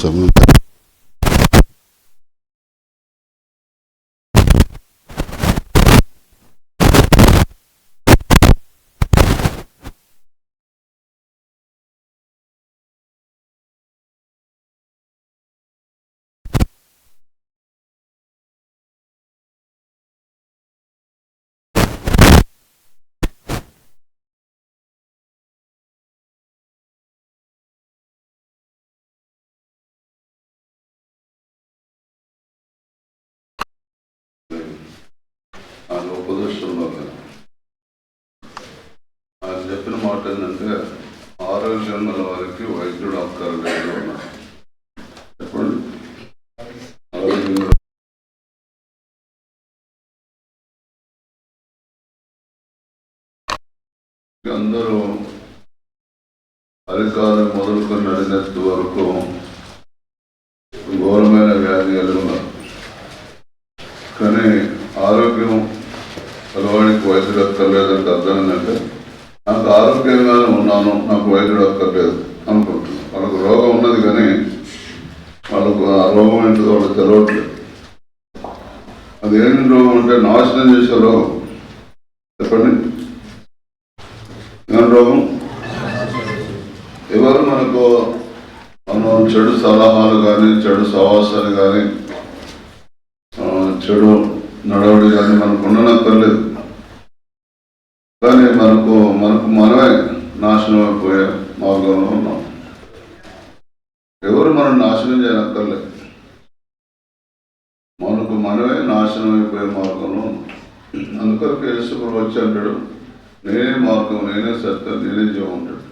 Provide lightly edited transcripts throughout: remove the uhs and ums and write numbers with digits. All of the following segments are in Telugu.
సమయం ఆయన ఉపదేశంలో ఆయన చెప్పిన మాట ఏంటంటే ఆరోగ్యం గల వారికి వైద్యుడు అక్కర్లేదు అన్నారు. చెప్పండి, ఆరోగ్యం అందరూ అధికారం మొదలుకొని నడినెత్తు వరకు ఘోరమైన వ్యాధి కలిగి ఉన్నారు. కానీ ఆరోగ్యం కలవాడికి వైద్యుడు అక్కర్లేదంటే అర్థం ఏంటంటే నాకు ఆరోగ్యంగానే ఉన్నాను, నాకు వైద్యుడు అక్కర్లేదు అనుకుంటున్నాను. వాళ్ళకు రోగం ఉన్నది కానీ వాళ్ళకు ఆ రోగం ఏంటో వాళ్ళకి తెలవట్లేదు. అది ఏంటి రోగం అంటే నాశనం చేసే రోగం. చెప్పండి, ఏం రోగం? ఎవరు మనకు మనం చెడు సలహాలు కానీ చెడు సహవాసాలు కానీ చెడు నడవడి కానీ మనకు ఉండనక్కర్లేదు. కానీ మనకు మనమే నాశనం అయిపోయే మార్గంలో ఉన్నాం. ఎవరు మనం నాశనం చేయనక్కర్లేదు, మనకు మనమే నాశనం అయిపోయే మార్గంలో ఉన్నాం. అందుకొరకు యేసుప్రభువు వచ్చి అంటాడు, నేనే మార్గం, నేనే సత్యం, నేనే జీవం ఉంటాడు.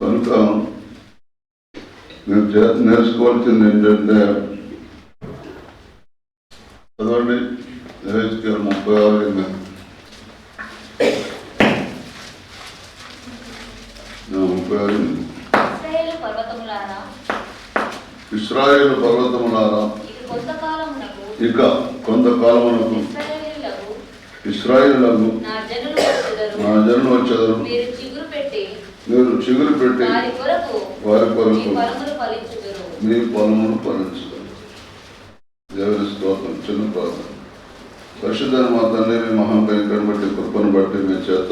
కనుక మీరు నేర్చుకోవాల్సింది ఏంటంటే చదవండి, 36 ఇశ్రాయేలు పర్వతములారా, ఇక కొంతకాలమునకు ఇశ్రాయేలులకు నా జనులు వచ్చెదరు, మీరు చిగురు పెట్టి వారి కొరకు మీ పొలమును ఫలించుతారు. దేవుని స్తోత్రం. చిన్న ప్రార్థన. పరిశుద్ధ మా తండ్రి, మీ మహాభయంకరను బట్టి కృపను బట్టి మీ చేత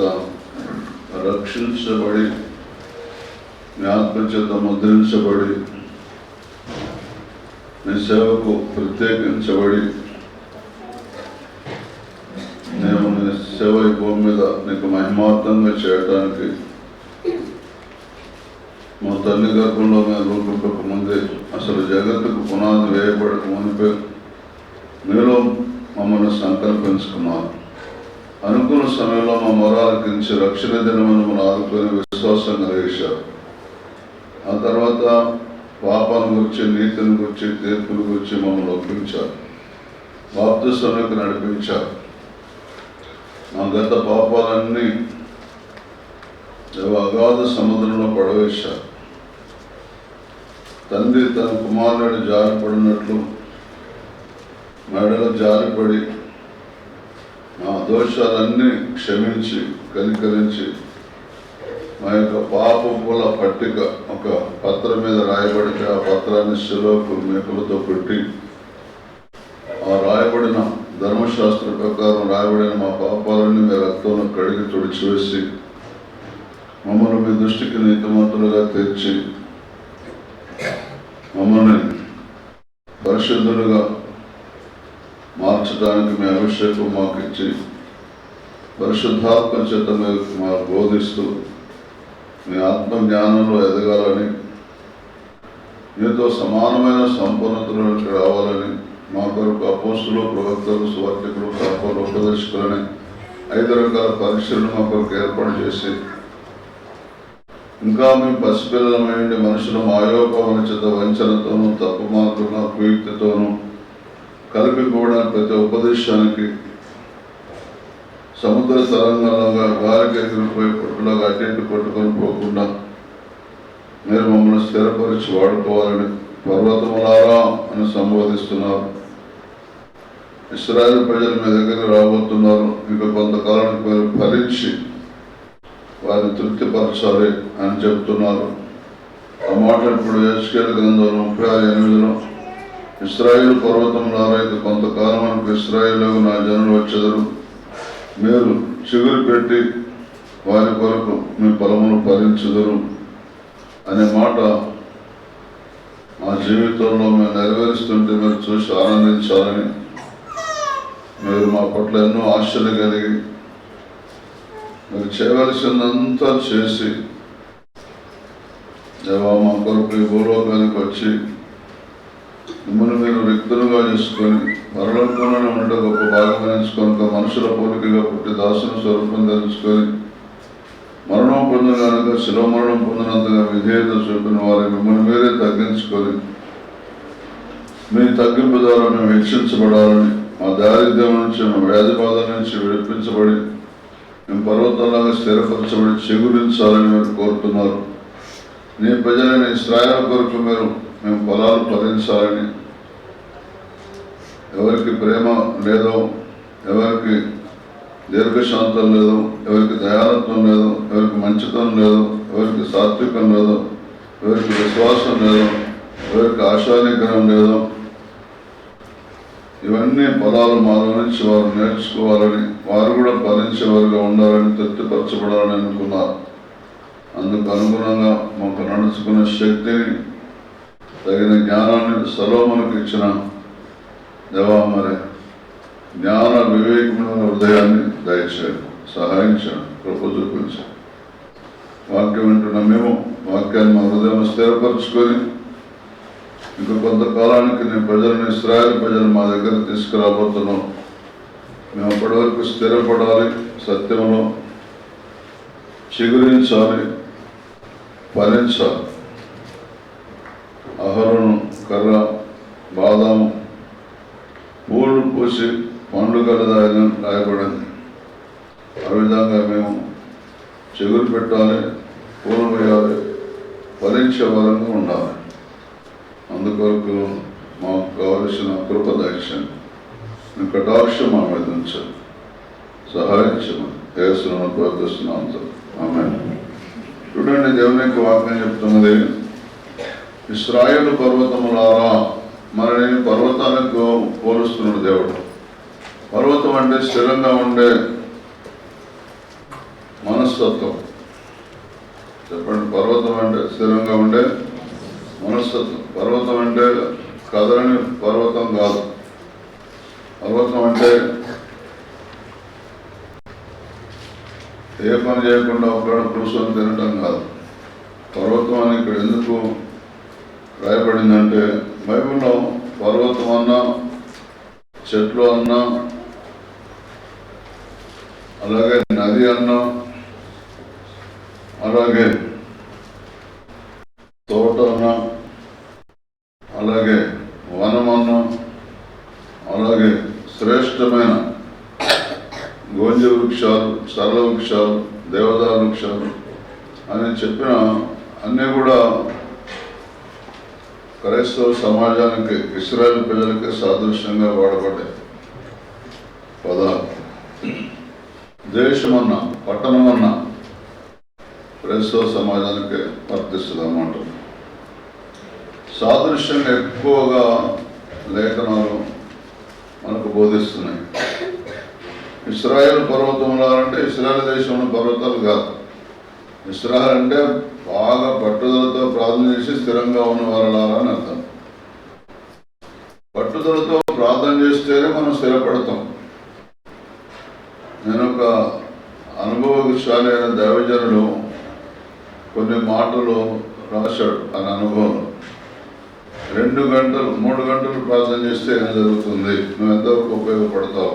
రక్షించబడి మీ ఆత్మ చేత ముద్రించబడి మీ సేవకు ప్రత్యేకించబడి నేను మీ సేవ ఈ భూమి మీద నీకు మహిమార్థంగా చేయడానికి మా తల్లి గర్భంలో మేము రూపుటకు ముందే, అసలు జగత్తుకు పునాది వేయబడక మునిపే మీలో మమ్మల్ని సంకల్పించుకున్నారు. అనుకున్న సమయంలో మా మొరాలకించి రక్షణ దినమును మనం ఆదుకొని విశ్వాసం కలిగేశారు. ఆ తర్వాత పాపాన్ని గురించి, నీతిని గురించి, తీర్పుల గురించి మమ్మల్ని ఒప్పించారు. బాప్తిస్మములోకి నడిపించారు. మా గత పాపాలన్నీ అగాధ సముద్రంలో పడవేశారు. తండ్రి తన కుమారుడు జారిపడినట్లు మెడలో జారిపడి మా దోషాలన్నీ క్షమించి కనికరించి మా యొక్క పాపముల పట్టిక ఒక పత్రం మీద రాయబడితే ఆ పత్రాన్ని శిలువకు మేకులతో పెట్టి ఆ రాయబడిన ధర్మశాస్త్ర ప్రకారం రాయబడిన మా పాపాలన్నీ మీ రక్తంలో కడిగి తుడిచివేసి మమ్మల్ని మీ దృష్టికి నీతిమంతులుగా తెచ్చి మమ్మల్ని పరిశుద్ధులుగా మార్చడానికి మీ అభిషేకం మాకు ఇచ్చి పరిశుద్ధాత్మ చేత మాకు బోధిస్తూ మీ ఆత్మ జ్ఞానంలో ఎదగాలని, మీతో సమానమైన సంపూర్ణతలోకి రావాలని మా కొరకు అపోస్తులు, ప్రవక్తలు, సువార్తికులు, కాపరులు, ఉపదేశకులని 5 రకాల పరీక్షలను మా కొరకు ఏర్పాటు చేసి ఇంకా మేము పసిపిల్లలమైండి మనుషుల మాయోపవన చేత వంచనతోనూ తప్పు మార్పున కుయుక్తితోనూ కలిపి కూడా ప్రతి ఉపదేశానికి సముద్ర తరంగంలాగా గాలికి ఎగిరిపోయి పొట్టులాగా అటు ఇటు కొట్టుకొని పోకుండా మీరు మమ్మల్ని స్థిరపరిచి వాడుకోవాలని పర్వతములారా అని సంబోధిస్తున్నారు. ఇశ్రాయేలు ప్రజలు మీ దగ్గర రాబోతున్నారు. ఇంకా కొంతకాలానికి మీరు ఫలించి వారిని తృప్తిపరచాలి అని చెప్తున్నారు. ఆ మాట ఇప్పుడు యెహెజ్కేలు గ్రంథం 36:8 ఇశ్రాయేలు పర్వతములారా ఇక కొంతకాలం వరకు ఇశ్రాయేలుకు నా జనులు వచ్చెదరు, మీరు చిగురు పెట్టి వారి కొరకు మీ పొలమును ఫలించుదురు అనే మాట మా జీవితంలో మేము నెరవేరుస్తుంటే మీరు చూసి ఆనందించాలని, మీరు మా పట్ల ఎన్నో ఆశలు కలిగి మీరు చేయవలసిందంతా చేసి దేవా మా కొరకు ఈ భూలోకానికి వచ్చి మిమ్మల్ని మీరు రిక్తులుగా చేసుకొని మరణంలోనే ఉంటే గొప్ప భాగం ఎంచుకొని మనుషుల పోలికగా పుట్టి దాసుని స్వరూపం తెలుసుకొని మరణం పొందగానుక శిలో మరణం పొందినంతగా విధేయత చూపిన వారి మిమ్మల్ని మీరే తగ్గించుకొని మీ తగ్గింపు ద్వారా మేము హెచ్చించబడాలని, మా దారిద్ర్యం నుంచి మా వ్యాధి బాధల నుంచి విడిపించబడి మేము పర్వతంలాగా స్థిరపరచబడి చిగురించాలని మీరు కోరుతున్నారు. నీ ప్రజలైన ఇశ్రాయేలు కొరకు మేము పొలాలు ఫలించాలని, ఎవరికి ప్రేమ లేదో, ఎవరికి దీర్ఘశాంతం లేదు, ఎవరికి దయాలత్వం లేదు, ఎవరికి మంచితనం లేదు, ఎవరికి సాత్వికం లేదు, ఎవరికి విశ్వాసం లేదు, ఎవరికి ఆశానిగ్రహం లేదు, ఇవన్నీ పొలాలు మాలో నుంచి వారు నేర్చుకోవాలని, వారు కూడా ఫలించేవారుగా ఉండాలని, తృప్తిపరచబడాలని అనుకున్నారు. అందుకు అనుగుణంగా మాకు నడుచుకున్న శక్తిని, తగిన జ్ఞానాన్ని సొలొమోనుకు ఇచ్చిన దేవా, మరి జ్ఞాన వివేకమైన హృదయాన్ని దయచేయండి, సహాయం చేయండి, కృప చూపించండి. వాక్యం వింటున్న మేము వాక్యాన్ని మా హృదయం స్థిరపరచుకొని ఇంకా కొంతకాలానికి నీ ప్రజలను, ఇశ్రాయేలు ప్రజలు మా దగ్గర తీసుకురాబోతున్నాం. మేము అప్పటి వరకు స్థిరపడాలి, సత్యంలో చిగురించాలి, ఫలించాలి. అహరోను కర్ర, బాదాము పూలు పూసి పండ్లు కలదాయని రాయబడింది. ఆ విధంగా మేము చిగురు పెట్టాలి, పూలు వేయాలి, ఫలించే వరంగా ఉండాలి. అందుకొరకు మాకు కావలసిన కృప దయచేయండి, మీ కటాక్షం మా మీద ఉంచండి, సహాయించమని యేసును ప్రార్థిస్తున్నాం. ఆమేన్. చూడండి, దేవుని యొక్క వాక్యం చెప్తున్నది, ఇశ్రాయేలు పర్వతములారా, మరి పర్వతాలకు పోలుస్తున్నాడు దేవుడు. పర్వతం అంటే స్థిరంగా ఉండే మనస్తత్వం. చెప్పండి, పర్వతం అంటే స్థిరంగా ఉండే మనస్తత్వం. పర్వతం అంటే కదలని పర్వతం కాదు. పర్వతం అంటే ఏ పని చేయకుండా ఒకడు కూర్చొని తినటం కాదు. పర్వతం అని ఇక్కడ ఎందుకు రాయబడిందంటే, బైబిల్లో పర్వతం అన్నా, చెట్లు అన్నా, అలాగే నది అన్నా, అలాగే తోట అన్నా, అలాగే వనం అన్నా, అలాగే శ్రేష్టమైన గోంజ వృక్షాలు, సరళ వృక్షాలు, దేవదారు వృక్షాలు అని చెప్పిన అన్నీ కూడా క్రైస్తవ సమాజానికి, ఇశ్రాయేలు ప్రజలకి సాదృశ్యంగా వాడబడ్డాయి పదాలు. దేశమన్నా, పట్టణమన్నా క్రైస్తవ సమాజానికి వర్తిస్తుంది అన్నమాట. సాదృశ్యంగా ఎక్కువగా లేఖనాలు మనకు బోధిస్తున్నాయి. ఇశ్రాయేలు పర్వతంలో అంటే ఇశ్రాయేలు దేశంలో పర్వతాలు కాదు. ఇశ్రాయేలు అంటే బాగా పట్టుదలతో ప్రార్థన చేసి స్థిరంగా ఉన్న వారలారా అని అర్థం. పట్టుదలతో ప్రార్థన చేస్తేనే మనం స్థిరపడతాం. నేను ఒక అనుభవశాలి అయిన దైవజనుడు కొన్ని మాటలు రాశాడు. ఆయన అనుభవం 2 గంటలు 3 గంటలు ప్రార్థన చేస్తే ఏం జరుగుతుంది, నువ్వు ఎంతవరకు ఉపయోగపడతావు.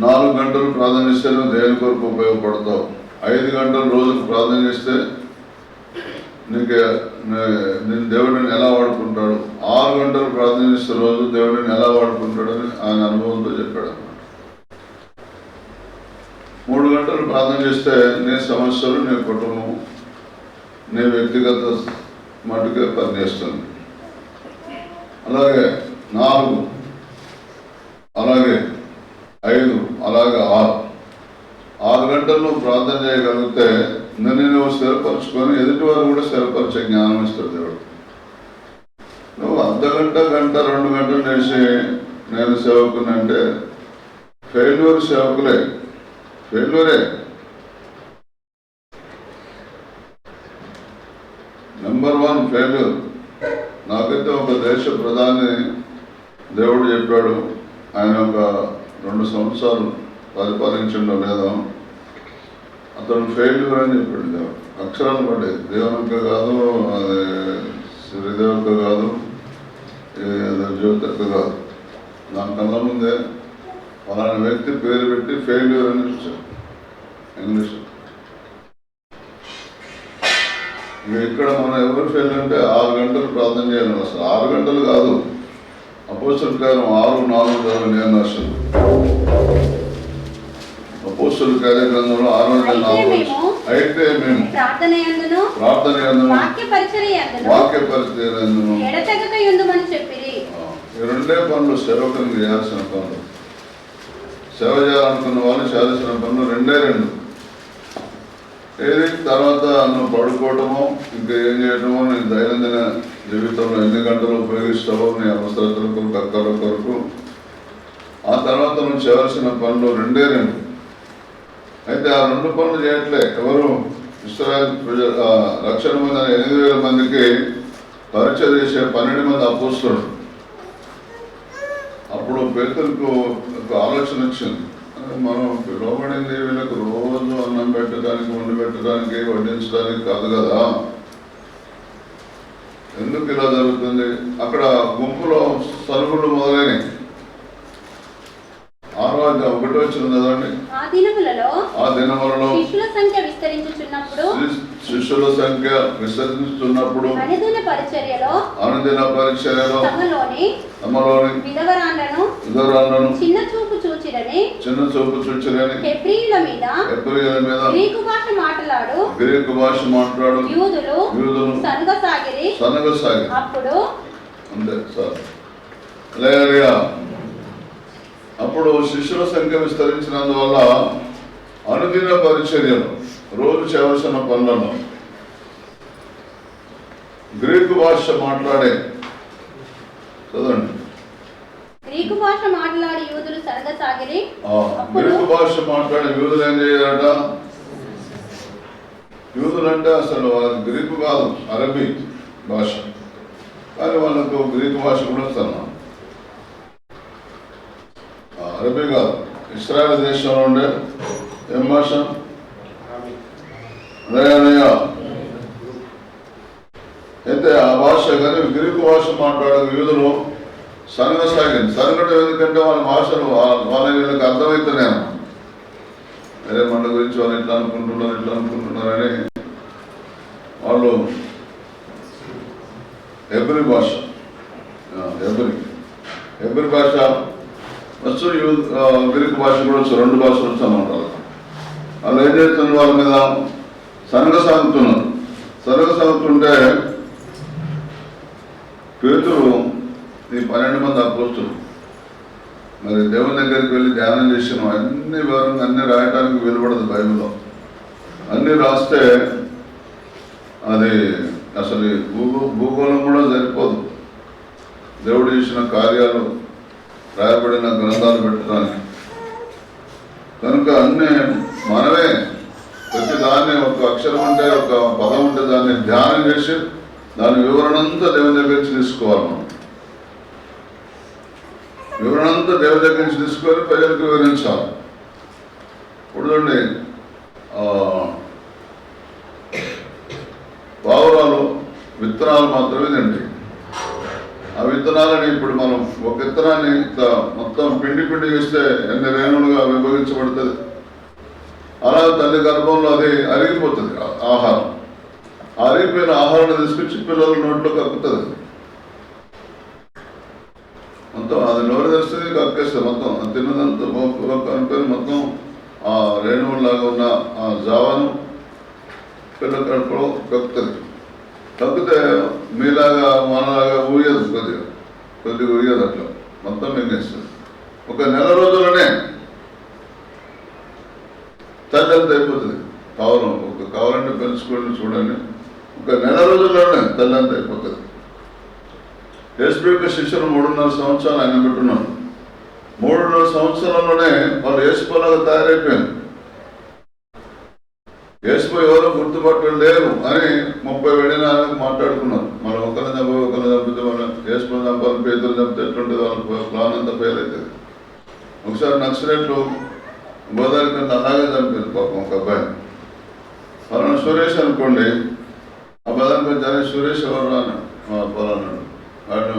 4 గంటలు ప్రార్థన చేస్తే నువ్వు దేని కొరకు ఉపయోగపడతావు. 5 గంటలు రోజుకు ప్రార్థన చేస్తే నేను దేవుడిని ఎలా వాడుకుంటాడు. 6 గంటలు ప్రార్థన చేస్తే రోజు దేవుడిని ఎలా వాడుకుంటాడని ఆయన అనుభవంతో చెప్పాడు అన్నమాట. 3 గంటలు ప్రార్థన చేస్తే నీ సమస్యలు, నీ కుటుంబం, నీ వ్యక్తిగత మటుకే పనిచేస్తుంది. అలాగే 4, అలాగే 5, అలాగే 6 గంటలు ప్రార్థన చేయగలిగితే నన్ను నువ్వు స్థిరపరచుకొని ఎదుటి వారు కూడా స్థిరపరిచే జ్ఞానం ఇస్తాడు దేవుడు. నువ్వు అర్ధగంట, గంట, 2 గంటలు నడిచి నేను సేవకుని అంటే ఫెయిల్యూర్ సేవకులే, ఫెయిల్యూరే. Number 1 failure. నాకైతే ఒక దేశ ప్రధాని దేవుడు చెప్పాడు, ఆయన ఒక 2 సంవత్సరాలు పరిపాలించడం లేదా అతను ఫెయిల్యూర్ అని చెప్పాడు దేవుడు. అక్షరాలు పడ్డాయి. దేవునిక కాదు, అది శ్రీదేవిక కాదు, జ్యోతిక కాదు. నా కళ్ళ ముందే అలాంటి వ్యక్తి పేరు పెట్టి ఫెయిల్యూర్ అని చూశారు ఇంగ్లీష్. ఇక్కడ మనం ఎవరు ఫెయిల్ అంటే 6 గంటలు ప్రార్థన చేయాలి. అసలు 6 గంటలు కాదు, అపోస్తలుల కార్యం 6:4 నేను అసలు అపోస్తలుల కార్య గ్రంథంలో 6:4 అయితే మేము ప్రార్థన యందును వాక్య పరిచర్య యందును ఎడతెగక యుందుమని చెప్పిరి. ఈ 2 పనులు సేవకునికి చేయాల్సిన పనులు. సేవ చేయాలనుకున్న వాళ్ళు చేయాల్సిన పనులు 2. ఏది తర్వాత నువ్వు పడుకోవటమో ఇంకా ఏం చేయటమో నీ దైనందిన జీవితంలో ఎన్ని గంటలు ఉపయోగిస్తావో నీ అవసరతల కొరకు, అక్కల కొరకు. ఆ తర్వాత నువ్వు చేయాల్సిన పనులు 2. అయితే ఆ 2 పనులు చేయట్లే ఎవరు? ఇశ్రాయేలు ప్రజలు 1,00,000 మంది 8,000 మందికి పరిచయం చేసే 12 మంది అపోస్తలులు. అప్పుడు పేతురుకు ఒక ఆలోచన వచ్చింది, మనం పిలువబడింది వీళ్ళకు రోజు అన్నం పెట్టడానికి, వండి పెట్టడానికి, వడ్డించడానికి కాదు కదా, ఎందుకు ఇలా జరుగుతుంది? అక్కడ గుంపులో సరుకులు మొదలైనవి. 6:1 వచ్చింది కదండి. ఆ దినములలో శిష్యుల సంఖ్య విస్తరించుచున్నప్పుడు అనుదిన పరిచర్యలో తమలోని విధవరాండ్రను చిన్న చూపు చూచిరని హెబ్రీయుల మీద గ్రీకు భాష మాట్లాడు యూదులు సనగసాగిరి. అప్పుడు అంతే సార్. అప్పుడు శిష్యుల సంఖ్య విస్తరించినందువల్ల అనుదిన పరిచర్యలు, రోజు చేయవలసిన పనులను గ్రీకు భాష మాట్లాడే, చదవండి, గ్రీకు భాష మాట్లాడే యూదులు సనగసాగిరి. గ్రీకు భాష మాట్లాడే యూదులు ఏం చేయాలట? యూదులు అంటే అసలు గ్రీకు కాదు, అరబీ భాష, కానీ వాళ్ళకు గ్రీకు భాష కూడా వస్తున్నా. అరబీ కాదు, ఇశ్రాయేల్ దేశంలో ఉండే ఏం భాష? అయితే ఆ భాష కానీ గ్రీకు భాష మాట్లాడే యూదులు సనగసాగింది. సనగటం ఎందుకంటే వాళ్ళ భాషలు వాళ్ళ వీళ్ళకి అర్థమవుతున్నాయి. అరే మన గురించి వాళ్ళు ఎట్లా అనుకుంటున్నారని వాళ్ళు హెబ్రీ భాష, హెబ్రీ భాష వచ్చు, గ్రీకు భాష కూడా వచ్చు, 2 భాషలు వచ్చామంటారు. వాళ్ళు ఏం చేస్తున్నారు? వాళ్ళ మీద సనగసాగుతున్నారు. సనగసాగుతుంటే పేతురు ఈ 12 మంది అపోస్తలులు మరి దేవుని దగ్గరికి వెళ్ళి ధ్యానం చేసిన అన్ని వివరంగా అన్ని రాయటానికి వీలుపడదు. బైబిల్లో అన్నీ రాస్తే అది అసలు భూగోళం కూడా సరిపోదు. దేవుడు చేసిన కార్యాలు రాయబడిన గ్రంథాలు పెట్టడానికి. కనుక అన్నీ మనమే ప్రతి దాన్ని ఒక అక్షరం ఉంటే, ఒక పదం ఉంటే దాన్ని ధ్యానం చేసి దాని వివరణ అంతా దేవుని దగ్గర నుంచి తీసుకోవాలి. మనం వివరణ అంతా దేవుని దగ్గర నుంచి తీసుకొని ప్రజలకు వివరించాలి. ఇప్పుడు చూడండి, పావురాలు విత్తనాలు మాత్రమే తింటాయి. ఆ విత్తనాలని ఇప్పుడు మనం ఒక విత్తనాన్ని మొత్తం పిండి వేస్తే ఎన్ని రేణులుగా విభజించబడుతుంది. అలా తల్లి గర్భంలో అది అరిగిపోతుంది ఆహారం. అరిగిపోయిన ఆహారాన్ని తీసుకొచ్చి పిల్లల నోట్లో కక్కుతుంది. మొత్తం అది నోరు తెస్తుంది, కక్కేస్తుంది. మొత్తం తిన్నదంతా కనుకొని మొత్తం ఆ రేణువులాగా ఉన్న ఆ జావాను పిల్ల కడుపులో కక్కుతుంది. కక్కితే మీలాగా మనలాగా ఊయదు, కొద్దిగా ఊయదు, అట్లా మొత్తం మింగేస్తుంది. ఒక నెల రోజులనే తల్లి అయిపోతుంది. పావురం ఒక కావాలంటే పెంచుకొని చూడండి. ఒక నెల రోజుల్లోనే తల్లంతా అయిపోతుంది. యేసు యొక్క శిష్యులు 3.5 సంవత్సరాలు ఆయన పెట్టున్నారు. 3.5 సంవత్సరాల్లోనే వాళ్ళు యేసులాగా తయారైపోయారు. యేసు ఎవరో గుర్తుపట్టడం లేరు అని 30 వెళ్ళినారని మాట్లాడుకున్నారు. మనం ఒకరిని చంపితే మనం యేసు చంపాలని పేదలు చంపితే ఎట్లుంటుంది, వాళ్ళ ప్లాన్ అంతా ఫెయిల్ అవుతుంది. ఒకసారి నక్సలైట్లు గోదావరి కింద అలాగే చంపారు పాపం ఒక అబ్బాయి. పలానా సురేష్ అనుకోండి, ఆ బదానికి వచ్చి సురేష్ ఎవరు అన్నాడు, పలానాడు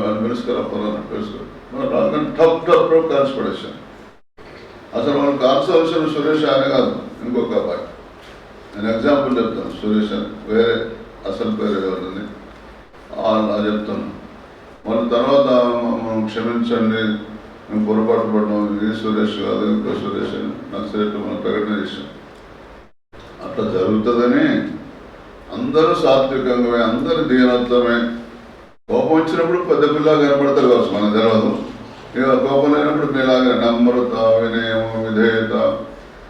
వాడిని పిలుచుకోరా పలానా పిలుచుకో టప్ కాల్చి పడేసాను. అసలు మనం కాల్చవలసిన సురేష్ ఆయన కాదు, ఇంకొక అబ్బాయి. నేను ఎగ్జాంపుల్ చెప్తాను. సురేష్ అని వేరే అసలు పేరు ఎవరిని అలా చెప్తాను. మన తర్వాత మనం క్షమించండి, మేము పొరపాటు పడ్డాం, ఇది సురేష్ కాదు ఇంకో సురేష్ అని నక్సలైట్లు మనం ప్రకటన చేసాం. అట్లా జరుగుతుందని అందరూ సాత్వికంగా, అందరూ దీనత్వమే. కోపం వచ్చినప్పుడు పెద్ద పిల్లగా కనపడతారు కావచ్చు, మనకు తెలియదు. ఇక కోపం లేనప్పుడు మీలాగా నమ్రత, వినయం, విధేయత,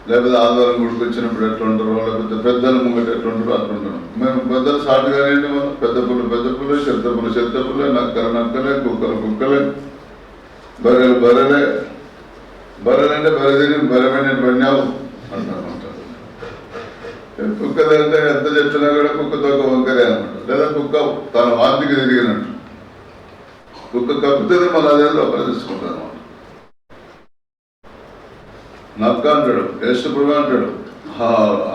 లేకపోతే ఆధారం గుడికి వచ్చినప్పుడు ఎట్లుంటారో, లేకపోతే పెద్దల ముంగట ఎట్లుంటారో అట్లుంటారు. మేము పెద్దలు సాటుగానే మనం పెద్ద పుల్లు, చెత్త పుల్లే, నక్కలే, కుక్కలే, బర్రెలు బర్రెలంటే బర్రె తిని బర్రెమైన పడినావు అంటారు. కుక్కదంటే ఎంత చెప్పినా కూడా కుక్కతో వంకరే అనమాట. లేదా కుక్క తన వాంతికి తిరిగినట్టు కుక్క కప్పుతుంది, మళ్ళీ అదే లోపల తీసుకుంటారు అనమాట. నక్క అంటాడు, యేసు ప్రభు అంటాడు,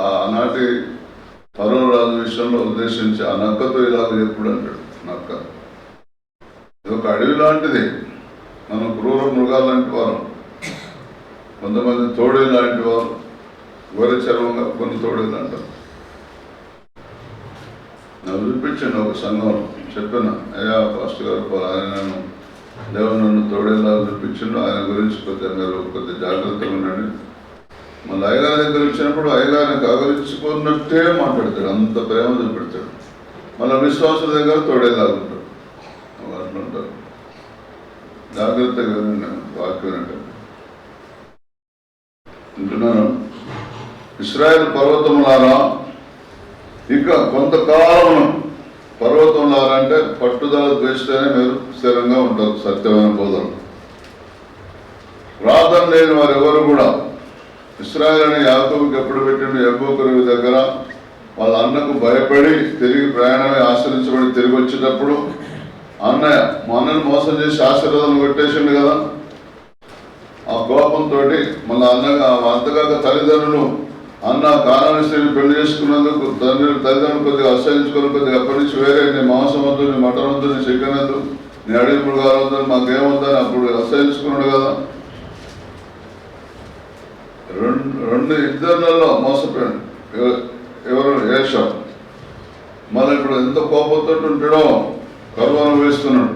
ఆనాటి ఫరో రాజు విషయంలో ఉద్దేశించి ఆ నక్కతో ఇలాగ చెప్పుడు అంటాడు. నక్క ఇది ఒక అడవి లాంటిది, మనం క్రూర మృగాలు లాంటి వారు, కొంతమంది తోడేలు లాంటి వారు, గొర్రె చర్మంగా కొన్ని తోడేలు అంటారు. నన్ను చూపించండి ఒక సంఘంలో, చెప్పాను, అయ్యా పాస్టర్ గారు ఆయన నన్ను తోడేలా చూపించిండు, ఆయన గురించి కొద్దిగా జాగ్రత్తగా ఉండండి. మళ్ళీ అయ్యగారి దగ్గర వచ్చినప్పుడు అయ్యగారిని కాగలించుకున్నట్టే మాట్లాడతాడు, అంత ప్రేమ చూపెడతాడు. మళ్ళీ విశ్వాసుల దగ్గర తోడేలాగుంటాడు. అట్లుంటారు. జాగ్రత్తగా వాక్యం అంటే అంటున్నాను. ఇశ్రాయేలు పర్వతములారా, ఇక కొంతకాలం పర్వతములారా అంటే పట్టుదల ద్వేషిస్తేనే మీరు స్థిరంగా ఉంటారు. సత్యమైన బోధన ప్రార్థన లేని వారు ఎవరు కూడా, ఇశ్రాయేలు అని యాకోబుకి ఎప్పుడు పెట్టిండు, యెహోవా దగ్గర వాళ్ళ అన్నకు భయపడి తిరిగి ప్రయాణమే ఆశ్రయించబడి తిరిగి వచ్చేటప్పుడు అన్నయ్య మా అన్నను మోసం చేసి ఆశీర్వాదాలు కొట్టేసిండు కదా. ఆ కోపంతో మళ్ళీ అన్నగా అంతగాక తల్లిదండ్రులు అన్న కానాని స్త్రీని పెళ్లి చేసుకున్నందుకు తల్లిదండ్రులు కొద్దిగా అసహించుకొని కొద్దిగా అప్పటి నుంచి వేరే నీ మాంసం వద్దు, నీ మటన్ వద్దు, నీ చికెన్ వద్దు, నీ అడవి మృగాలు వద్దని మాకేమొద్దని అప్పుడు అసహించుకున్నాడు కదా. రెండు ఇద్దరులలో మోసపోయాడు. ఎవరు? ఏషా. మళ్ళీ ఇప్పుడు ఎంత కోపంతో ఉంటాడో కరువు వేస్తున్నాడు.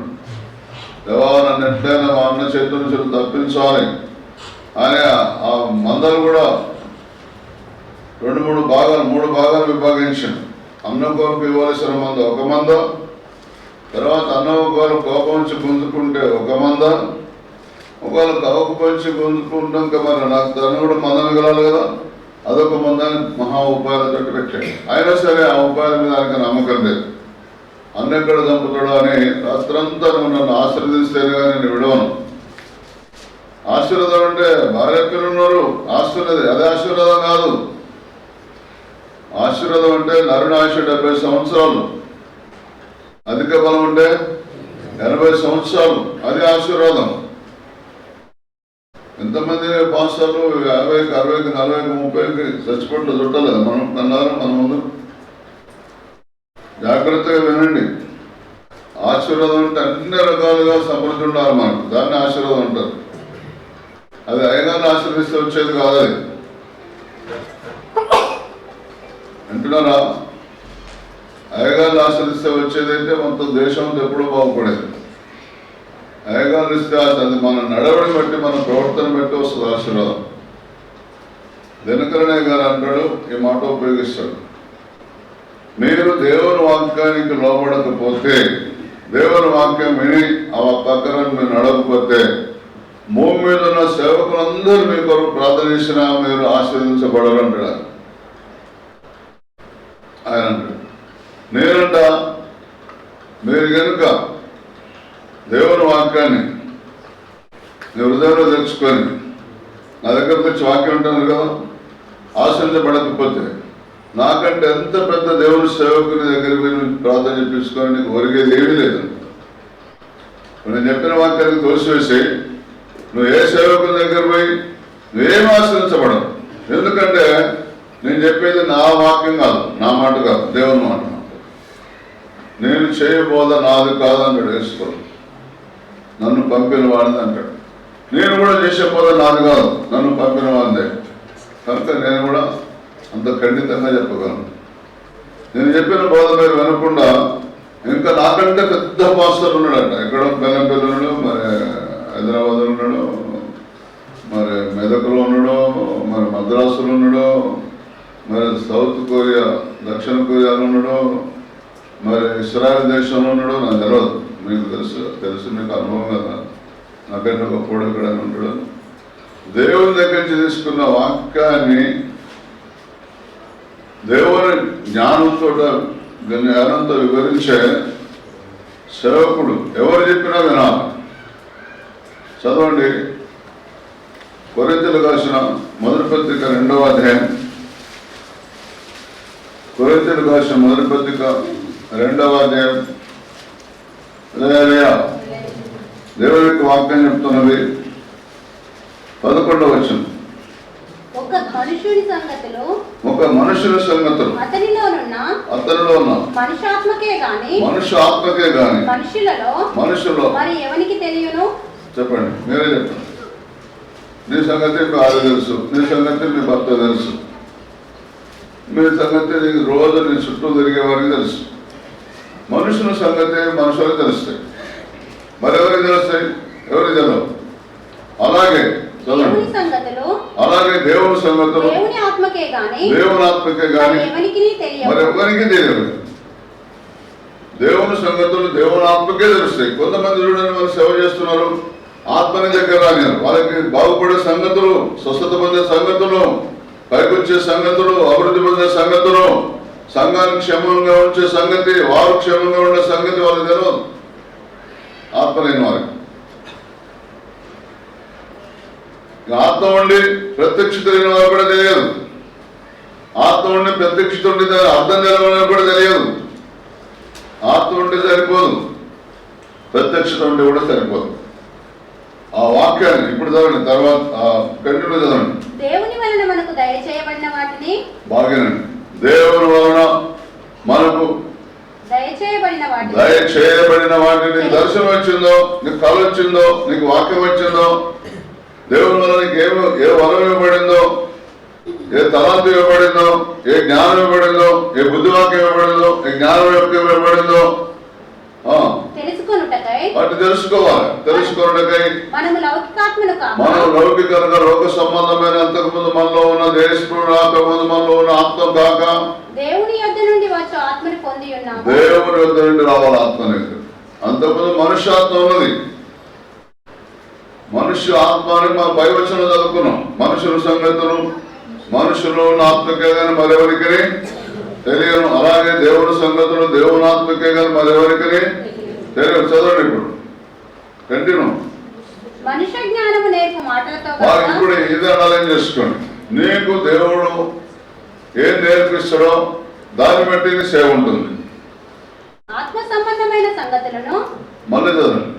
దేవా నన్ను ఎట్లయినా మా అన్న చేతుల నుంచి తప్పించాలి అని ఆ మందలు కూడా 3 భాగాలు విభాగించాడు. అన్నం కొరకు ఇవ్వాల్సిన మంద ఒక మంద, తర్వాత అన్నం ఒకవేళ కోపం నుంచి గుంజుకుంటే ఒక మంద, ఒకవేళ కవకు పంచి గుంజుకుంటాక మరి నాకు తను కూడా మంద మిగలాలి కదా, అదొక మందాన్ని మహా ఉపాయాలతో పెట్టాడు. అయినా సరే ఆ ఉపాయాల మీద ఆయనకు నమ్మకం లేదు. అన్నెక్కడ చంపుతాడు అని రాత్రంతా నువ్వు నన్ను ఆశీర్వదిస్తేనే కానీ నేను విడవను. ఆశీర్వాదం అంటే భార్య పిల్లలు ఉన్నారు, ఆశీర్వాదం అదే ఆశీర్వాదం కాదు. ఆశీర్వాదం అంటే నరుని ఆయుష్ 70 సంవత్సరాలు, అధిక బలం ఉంటే 80 సంవత్సరాలు, అది ఆశీర్వాదం. ఎంతమంది పాస్టర్లు 50కి, 60కి, 40కి, 30కి చచ్చిపోట్లు చుట్టలేదు మనం అన్నారు. మన ముందు జాగ్రత్తగా వినండి. ఆశీర్వాదం అంటే అన్ని రకాలుగా సమృద్ధి ఉండాలి మనకు, దాన్ని ఆశీర్వాదం అంటారు. అది అయ్యగారిని ఆశీర్వదిస్తే వచ్చేది కాదు. అది అంటున్నారా? అయ్యగారిని ఆశీర్వదిస్తే వచ్చేదైతే మొత్తం దేశం ఎప్పుడూ బాగుపడేది. అయ్యగారిని ఇస్తే అది మన నడవడి బట్టి, మన ప్రవర్తన బట్టి వస్తుంది ఆశీర్వాదం. దినకరణయ్య గారు అంటాడు, ఈ మాట ఉపయోగిస్తాడు, మీరు దేవుని వాక్యానికి లోబడకపోతే, దేవుని వాక్యం విని ఆ పక్కన మీరు నడవకపోతే, భూమి మీద ఉన్న సేవకులందరూ మీ కొరకు ప్రార్థన చేసినా మీరు ఆశీర్వదించబడరు అంటాడు. ఆయన అంటాడు. నేనంట మీరు కనుక దేవుని వాక్యాన్ని నీ హృదయంలో తెలుసుకొని నా దగ్గరకు వచ్చి వాక్యం ఉంటాను కదా, ఆశించబడకపోతే నాకంటే ఎంత పెద్ద దేవుని సేవకుని దగ్గరికి పోయి ప్రార్థన చెప్పించుకొని నీకు ఒరిగేది ఏమీ లేదు. నేను చెప్పిన వాక్యానికి తోసివేసి నువ్వు ఏ సేవకుని దగ్గర పోయి నువ్వేం ఆశ్రయించబడవు. ఎందుకంటే నేను చెప్పేది నా వాక్యం కాదు, నా మాట కాదు, దేవుని మాట. నేను చేయబోద నాది కాదన్నాడు వేసుకోడు, నన్ను పంపిన వాడిని అంటాడు. నేను కూడా చేసే బోధ నాది కాదు, నన్ను పంపిన వాడిదే. కనుక నేను కూడా అంత ఖండితంగా చెప్పగలను. నేను చెప్పిన బోధ మీరు వినకుండా ఇంకా నాకంటే పెద్ద పాస్టర్ ఉన్నాడంట. ఎక్కడో బెల్లంపల్లి ఉన్నాడు, మరి హైదరాబాద్లో ఉన్నాడు, మరి మెదకులో ఉన్నాడు, మరి మద్రాసులో ఉన్నాడు, మరి సౌత్ కొరియా దక్షిణ కొరియాలో ఉన్నాడు, మరి ఇస్రాయల్ దేశంలో ఉన్నాడు. నాకు తెలియదు, మీకు తెలుసు మీకు అనుభవం కదా. నాకంటే గొప్పడు ఎక్కడైనా ఉంటాడు. దేవుని దగ్గర నుంచి తీసుకున్న వాక్యాన్ని దేవుని జ్ఞానంతో వివరించే సేవకుడు ఎవరు చెప్పినా వినాలి. చదవండి, కొరింథీయులకు రాసిన మొదటి పత్రిక 2వ అధ్యాయం. కొరింథీయులకు రాసిన మొదటి పత్రిక 2వ అధ్యాయం. దేవుని యొక్క వాక్యం చెప్తున్నది 11వ వచనం. ఒక మనుషుని సంగతులు అతనిలో ఉన్న మనుష్యాత్మకే గాని మనుషులో మరి ఎవరికి తెలియను? చెప్పండి, మీరే చెప్పండి. నీ సంగతి మీ భార్య తెలుసు, నీ సంగతి మీ భర్త తెలుసు, మీ సంగతి నీకు రోజు నీ చుట్టూ తిరిగే వారికి తెలుసు. మనుషుల సంగతి మనుషులకు తెలుస్తాయి, మరెవరికి తెలుస్తాయి? ఎవరికి తెలియవు. అలాగే దేవుని సంగతులు దేవుని ఆత్మకే గాని మరెవరికి తెలియదు. దేవుని సంగతులు దేవుని ఆత్మకే తెలుస్తాయి. కొంతమంది చూడండి, వాళ్ళు సేవ చేస్తున్నారు, ఆత్మని దగ్గర రాగారు. వాళ్ళకి బాగుపడే సంగతులు, స్వస్థత పొందే సంగతులు, పైకొచ్చే సంగతులు, అభివృద్ధి పొందే సంగతులు, సంఘానికి క్షేమంగా ఉంచే సంగతి, వారు క్షేమంగా ఉండే సంగతి వాళ్ళకి తెలియదు. ఆత్మ లేని వారికి ఆత్మ ఉండి ప్రత్యక్షత లేని వారు కూడా తెలియదు. ఆత్మ ఉండి ప్రత్యక్షత ఉండి అర్థం తెలవని కూడా తెలియదు. ఆత్మ ఉంటే సరిపోదు, ప్రత్యక్షత ఉంటే కూడా సరిపోదు. ఆ వాక్యాన్ని ఇప్పుడు చదవండి, తర్వాత కంటిన్యూ చదవండి. దేవుని వలన మనకు దయచేయబడిన వాటిని బాగానండి. దేవుని వలన మనకు దయచేయబడిన వాటిని నీకు దర్శనం వచ్చిందో, నీకు కళ వచ్చిందో, నీకు వాక్యం వచ్చిందో, దేవుని వల్ల నీకు ఏ వరం ఇవ్వబడిందో, ఏ తలాంతి ఇవ్వబడిందో, ఏ జ్ఞానం ఇవ్వబడిందో, ఏ బుద్ధివాక్యం ఇవ్వబడిందో, ఏ జ్ఞానం ఇవ్వబడిందో వాటిని తెలుసుకోవాలి. తెలుసుకోవడానికై మనం లౌకికంగా లోక సంబంధమైన అంతకుముందు మనలో ఉన్న దేశపుడు రాకముందు మనలో ఉన్న ఆత్మ కాక దేవుని యొద్ద నుండి రావాలి ఆత్మ అనేది. అంతకుముందు మనుష్యాత్మ ఉన్నది. మనుష్య ఆత్మని మనం బైవచనం చదువుకున్నాం. మనుషుల సంగతులు మనుషులు ఉన్న ఆత్మకే కానీ మరెవరికి తెలియను. అలాగే దేవుని సంగతులు దేవుని ఆత్మకే కానీ మరెవరికి తెలియదు. చదవండి ఇప్పుడు కంటిన్యూ. వారికి ఇప్పుడు ఇది అనాలని చేసుకోండి. నీకు దేవుడు ఏం నేర్పిస్తాడో దాన్ని బట్టి నీ సేవ ఉంటుంది. ఆత్మ సంబంధమైన సంగతులను మళ్ళీ చదవండి.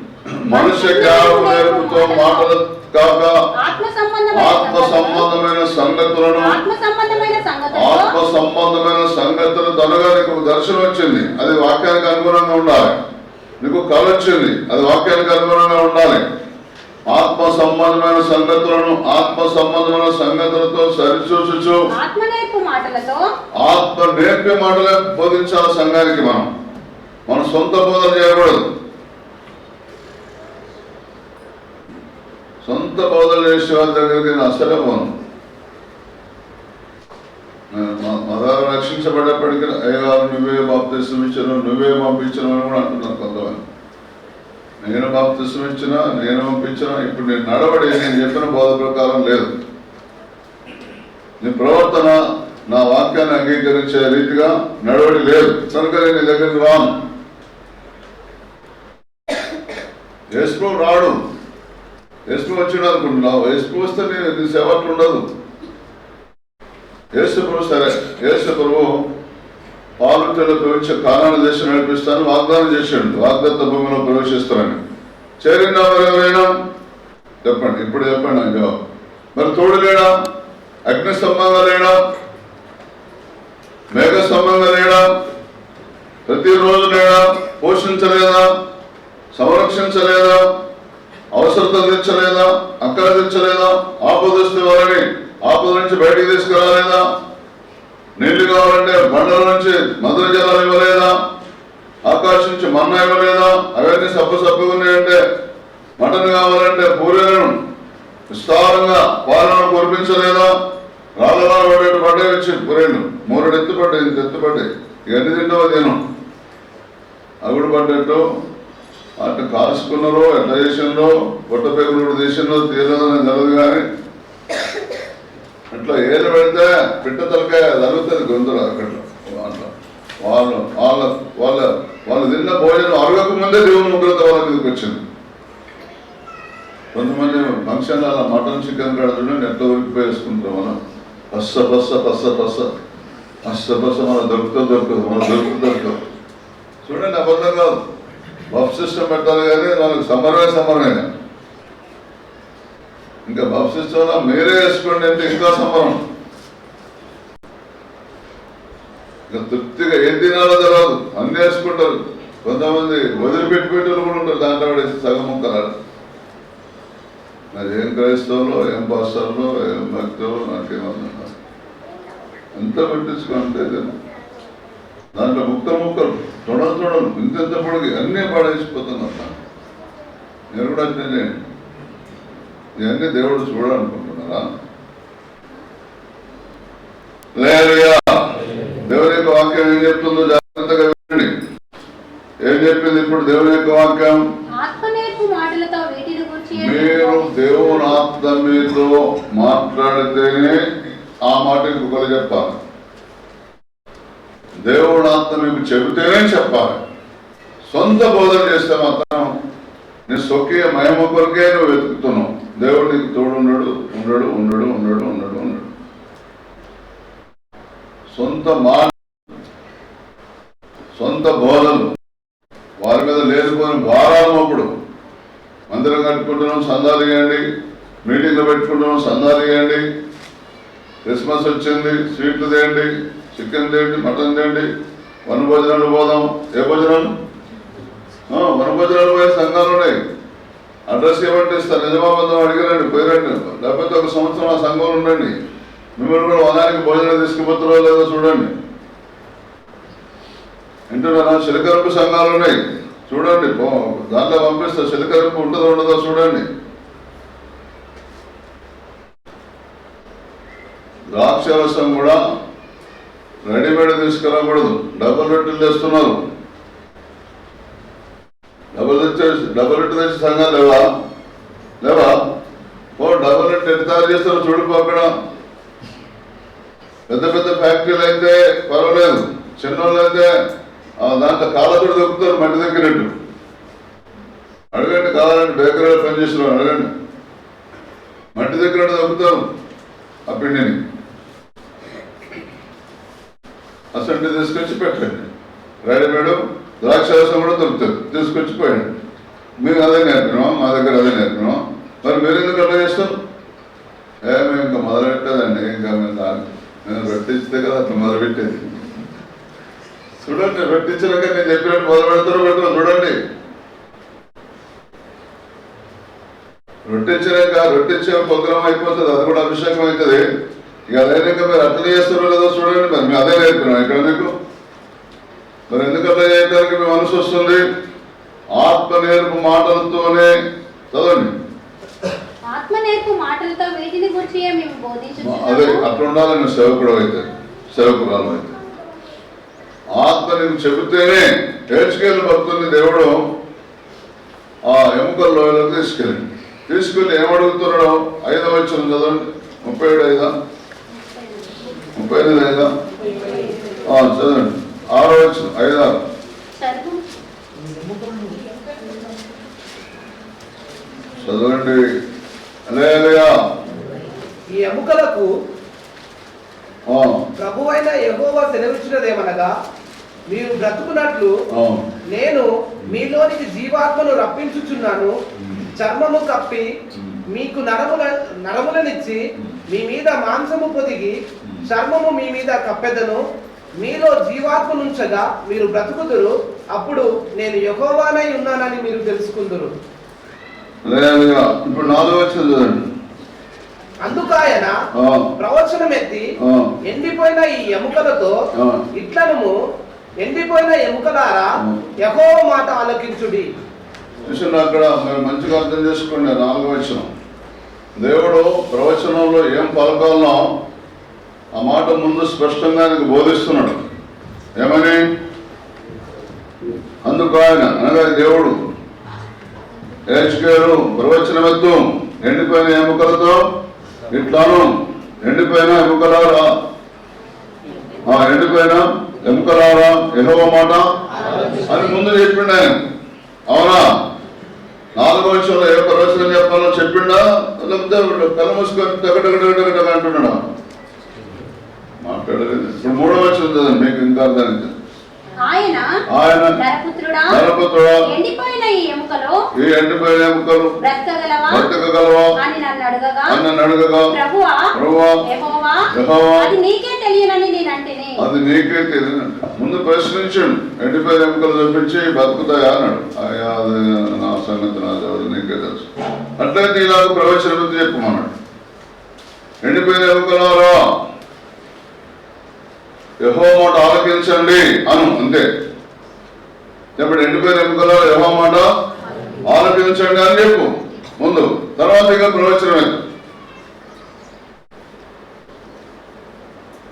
మనుష్య జ్ఞానం నేర్పుతో మాటలు కాక ఆత్మ సంబంధమైన సంగతులను ఆత్మ సంబంధమైన సంగతులు తనగా నీకు దర్శనం వచ్చింది, అది వాక్యానికి అనుగుణంగా ఉండాలి. నీకు కళ వచ్చింది, అది వాక్యానికి అనుగుణంగా ఉండాలి. ఆత్మ సంబంధమైన సంగతులతో సరిచూచు ఆత్మ నేర్పే మాటలే బోధించాలి సంఘానికి. మన సొంత బోధన చేయకూడదు. సొంత బోధనలు చేసే వాళ్ళ దగ్గరికి నేను అసలే పోను. మదాలు రక్షించబడేప్పటికీ అయ్యగారు నువ్వే బాప్తిసం ఇచ్చాను, నువ్వే పంపించను అని కూడా అంటున్నారు కొంతమంది. నేను బాప్తిసం ఇచ్చినా, నేను పంపించినా, ఇప్పుడు నేను చెప్పిన బోధ ప్రకారం లేదు. నీ ప్రవర్తన నా వాక్యాన్ని అంగీకరించే రీతిగా నడవడి లేదు కనుక నేను నీ దగ్గరికి రాను. యేసు రాడు. యేసు వచ్చిండు అనుకుంటున్నావు. యేసు వస్తే నీ సేవ అట్లా ఉండదు. యేసు ప్రభు సరే, యేసు ప్రభు పాలుతలో ప్రవేశించే కానాను దేశం నడిపిస్తాను వాగ్దానం చేశాడు. వాగ్దత్త భూమిలో ప్రవేశిస్తానని. చేరిన వారు ఎవరైనా చెప్పండి, ఇప్పుడు చెప్పండి ఆయన జవాబు. మరి తోడు లేడా? అగ్ని స్తంభంగా లేడా? మేఘ స్తంభంగా లేడా? ప్రతిరోజు లేడా? పోషించలేదా? సంరక్షించలేదా? అవసరత తెచ్చలేదా? అక్కర తెచ్చలేదా? ఆపదొస్తే వారిని ఆపద నుంచి బయటికి తీసుకురాలేదా? నీళ్లు కావాలంటే బండల నుంచి మధుర జలాలు ఇవ్వలేదా? ఆకాశం నుంచి మన్నా ఇవ్వలేదా? అవన్నీ సబ్బగా ఉన్నాయంటే మటన్ కావాలంటే పూరీలను విస్తారంగా పాలను కురిపించలేదా? రాళ్ళలా పడేట్టు పడ్డాయి వచ్చి పూరీలు 3 ఎత్తుపడ్డాయి, ఇంత ఎత్తుపడ్డాయి. ఇవన్నీ తింటావో తిను. అగుడు పడ్డట్టు అటు కాల్చుకున్నారో ఎట్లా చేసిందో పొట్ట పేగులు తీసిందో తీరదని జరగదు. కానీ అట్లా ఏలు పెడితే పిట్ట తలకాయ జరుగుతుంది గొంతులు అక్కడ. వాళ్ళు వాళ్ళ వాళ్ళ వాళ్ళు తిన్న భోజనం అరగక ముందే దేవుని ముగ్గులతో వాళ్ళ మీదకి వచ్చింది. కొంతమంది ఫంక్షన్ల మటన్ చికెన్ కడుతుంటే నెట్లో ఉరికిపోయి వేసుకుంటాం. మనం పస్స పస్స పస్స పస్స పస్స పస్స మనం దొరకదు మనం దొరకదు. చూడండి, అబద్ధం కాదు. బఫ్ సిస్టమ్ పెట్టాలి కానీ వాళ్ళకి సమరమే. ఇంకా బఫ్ సిస్టంలో మీరే వేసుకోండి అంటే ఇంకా సమరం. ఇంకా తృప్తిగా ఏం తినాలో తెలియదు, అన్నీ వేసుకుంటారు. కొంతమంది వదిలిపెట్టిపెట్టేలు కూడా ఉంటారు. దాంట్లో పడేసి సగం ముక్కలు. మరి ఏం క్రైస్తవులో, ఏం పాస్టర్లో, ఏం భక్తులు నాకేమన్నా ఎంత పెట్టించుకుంటే దాంట్లో ముక్కలు తొడలు ఇంత పొడిగి అన్నీ పడేసిపోతున్నా. నేను కూడా అంటే ఇవన్నీ దేవుడు చూడాలనుకుంటున్నారా? లేదుయా. దేవుని యొక్క వాక్యం ఏం చెప్తుందో జాగ్రత్తగా వినండి. ఏం చెప్పింది ఇప్పుడు దేవుని యొక్క వాక్యం? మీరు దేవుని ఆత్మ మీతో మాట్లాడితేనే ఆ మాట ఇంకొకరు చెప్పాలి. దేవుడు ఆత్మ మీకు చెబితేనే చెప్పాలి. సొంత బోధన చేస్తే మాత్రం నీ స్వకీయ మహిమ కొరకే నువ్వు వెతుకుతున్నావు. దేవుడు నీకు తోడు ఉండడు. సొంత మాట, సొంత బోధనలు, వారి మీద లేదుకొని భారామప్పుడు మందిరం కట్టుకుంటున్నాం సందాలు ఇవ్వండి, మీటింగ్లు పెట్టుకుంటున్నాం సందాలు ఇవ్వండి, క్రిస్మస్ వచ్చింది స్వీట్లు తేయండి, చికెన్ తేయండి, మటన్ తేయండి, వనభోజనాలు పోదాం. ఏ భోజనాలు? వనభోజనాలు పోయే సంఘాలు ఉన్నాయి. అడ్రస్ ఏమంటే ఇస్తారు. నిజమాబద్ధం అడిగారండి, పోయిరండి. లేకపోతే 1 సంవత్సరం ఆ సంఘంలో ఉండండి. మిమ్మల్ని కూడా వనానికి భోజనం తీసుకుపోతారో లేదో చూడండి. వింటున్నారా? చిలకరింపు సంఘాలు ఉన్నాయి చూడండి. దాంట్లో పంపిస్తారు. చిలకరింపు ఉంటుందో ఉండదో చూడండి. ద్రాక్షరసం కూడా రెడీమేడ్ తీసుకురాకూడదు. డబుల్ రొట్టెలు తెస్తున్నారు. డబుల్ రొట్టె తెచ్చి సంఘాలు లేవా? డబుల్ రొట్టె ఎంత తయారు చేస్తారో చూడుకో. అక్కడ పెద్ద ఫ్యాక్టరీలు అయితే పర్వాలేదు, చిన్నోళ్ళు అయితే దాంట్లో కాళ్ళతోటి దొక్కుతారు మట్టి దగ్గరట్టు. అడగండి, కావాలంటే బేకరీలో పనిచేసిన అడగండి, మట్టి దగ్గర దొక్కుతారు ఆ పిండిని. అసలు తీసుకొచ్చి పెట్టండి. రెడీమేడ్ ద్రాక్షరసం కూడా దొరుకుతుంది, తీసుకొచ్చి పోయండి. మేము అదే నేర్పినాం, మా దగ్గర అదే నేర్పినాం. మరి మీరు ఎందుకు అట్లా చేస్తారు? మేము ఇంకా మొదలెట్టదండి. ఇంకా మేము పెట్టిస్తే కదా అట్లా మొదలుపెట్టేది. చూడండి, పెట్టించినాక నేను చెప్పినట్టు మొదలు పెడతారో చూడండి. రొట్టెచ్చే ప్రోగ్రాం అయిపోతుంది, అది కూడా అభిషేకం అవుతుంది. ఇక అదైనాక మీరు అట్లా చేస్తారో లేదో చూడండి. మరి మేము అదే నేర్పినాం ఇక్కడ మీకు. మరి ఎందుకు అట్లా చేయడానికి మీ మనసు వస్తుంది? ఆత్మ నేర్పు మాటలతోనే చదవండి. అదే అట్లా ఉండాలని సేవకుడు అయితే, సేవకురాలు అయితే. ఆత్మ నీకు చెబితేనే. హెచ్కేలు భక్తుల్ని దేవుడు ఆ ఎముకల లోయలోకి తీసుకెళ్ళి ఏమడుగుతున్నాడో 5వ వచనం చదవండి. 37:5. 38 అయిందా? చదవండి 6వ వచనం 5, 6 చదువు. చదవండి. హల్లెలూయా. ఈ ఎముకలకు ప్రభువైన యెహోవా సెలవిచ్చినదేమనగా, మీరు బ్రతుకున్నట్లు నేను మీలోనికి జీవాత్మను రప్పించుచున్నాను. చర్మము కప్పి మీకు నరములనిచ్చి మీ మీద మాంసము పొదిగి చర్మము మీ మీద కప్పెదను. మీలో జీవాత్మనుంచగా మీరు బ్రతుకుదురు. అప్పుడు నేను యెహోవానై ఉన్నానని మీరు తెలుసుకుందురు. ఇప్పుడు 4వ వచనం చదవండి. అందుకాయన ప్రవచనం ఎత్తి, ఎండిపోయిన ఈ ఎముకలతో ఇట్లనము, ఎండిపోయిన ఎముకలారా యెహోవా మాట ఆలకించుడి. చూసిన అక్కడ మీరు మంచిగా అర్థం చేసుకోండి. 4వ వచనం, దేవుడు ప్రవచనంలో ఏం పలకాలనో ఆ మాట ముందు స్పష్టంగా ఆయనకు బోధిస్తున్నాడు. ఏమని? అందుకు ఆయన అనగా దేవుడు హెచ్కేలు ప్రవచనమెత్తు, ఎండిపోయిన ఎముకలతో ఇట్లాను, ఎండిపోయిన ఎముకలారా, ఎండిపోయిన ఎముకలారా యెహోవా మాట అని ముందు చెప్పిండు ఆయన. అవునా? 4వ వచనంలో ఏ ప్రవచనం చెప్పాలో చెప్పిండా, లేకపోతే కళ్ళ మూసుకొని దగ్గర అంటున్నాడా? మాట్లాడలేదు. ఇప్పుడు 3వ వచనం చదవండి, మీకు ఇంకా అర్థం. ఆయన నరపుత్రుడా, ఎండిపోయిన ఈ ఎముకలు బ్రతకగలవా అని నన్ను అడగగా, ప్రభువా యెహోవా, అది నీకే తెలియనని నేను అంటిని. అది నీకే తెలియనంట. ముందు ప్రశ్నించండి, ఎండిపోయిన ఎముకలు చూపించి బతుకుతాయా అన్నాడు. అయ్యా అది నా సంగతి, నా దేవుడు నీకే తెలుసు. అట్లయితే ఇలాగ ప్రవచనం చెప్పమన్నాడు. ఎండిపోయిన ఎముకలారా యెహోవా మాట ఆలకించండి అను, అంతే. చెప్పండి, ఎండిపోయిన ఎముకలారా యెహోవా మాట ఆలకించండి అని చెప్పు ముందు. తర్వాత ఇక ప్రవచనమే.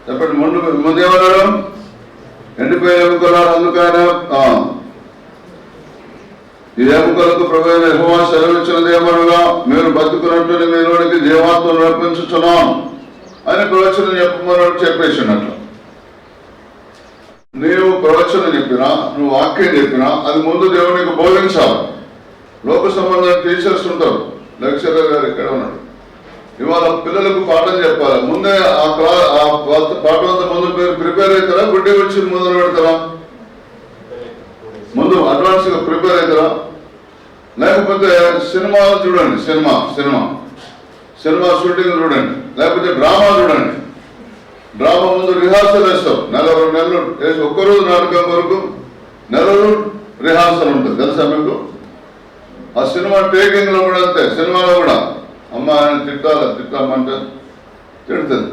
చెప్పండి, ముందేమన్నాడు? ఎండిపోయిన ఎముకలారా, అందుకైనా ఈ ఎముకలకు ప్రభువైన యెహోవా సెలవిచ్చినది ఏమనగా, మీరు బతుకున్నట్టు మీలోనికి జీవాత్మను రప్పించుచున్నాం అని ప్రవచనం చెప్పమన్నాడు. చెప్పేసినట్లు నీవు ప్రవచనం చెప్పినా, నువ్వు వాక్యం చెప్పినా అది ముందు దేవునికి బోధించాలి. లోక సంబంధం టీచర్స్ ఉంటారు, లెక్చరర్ గారు ఇక్కడ ఉన్నాడు. ఇవాళ పిల్లలకు పాఠం చెప్పాలి. ముందే ఆ పాఠం అంతా ముందు మీరు ప్రిపేర్ అవుతారా, గుడ్డి వచ్చి మొదలు పెడతారా? ముందు అడ్వాన్స్ గా ప్రిపేర్ అవుతారా? లేకపోతే సినిమాలు చూడండి, సినిమా షూటింగ్ చూడండి, లేకపోతే డ్రామా చూడండి. డ్రామా ముందు రిహార్సల్ వేస్తాం, 2 నెలలు వేసి ఒక్కరోజు నాటకం వరకు నెలలు రిహార్సల్ ఉంటుంది, తెలుసా మీకు? ఆ సినిమా టేకింగ్ లో కూడా అంతే. సినిమాలో కూడా అమ్మ ఆయన తిట్టామంటే తిడుతుంది,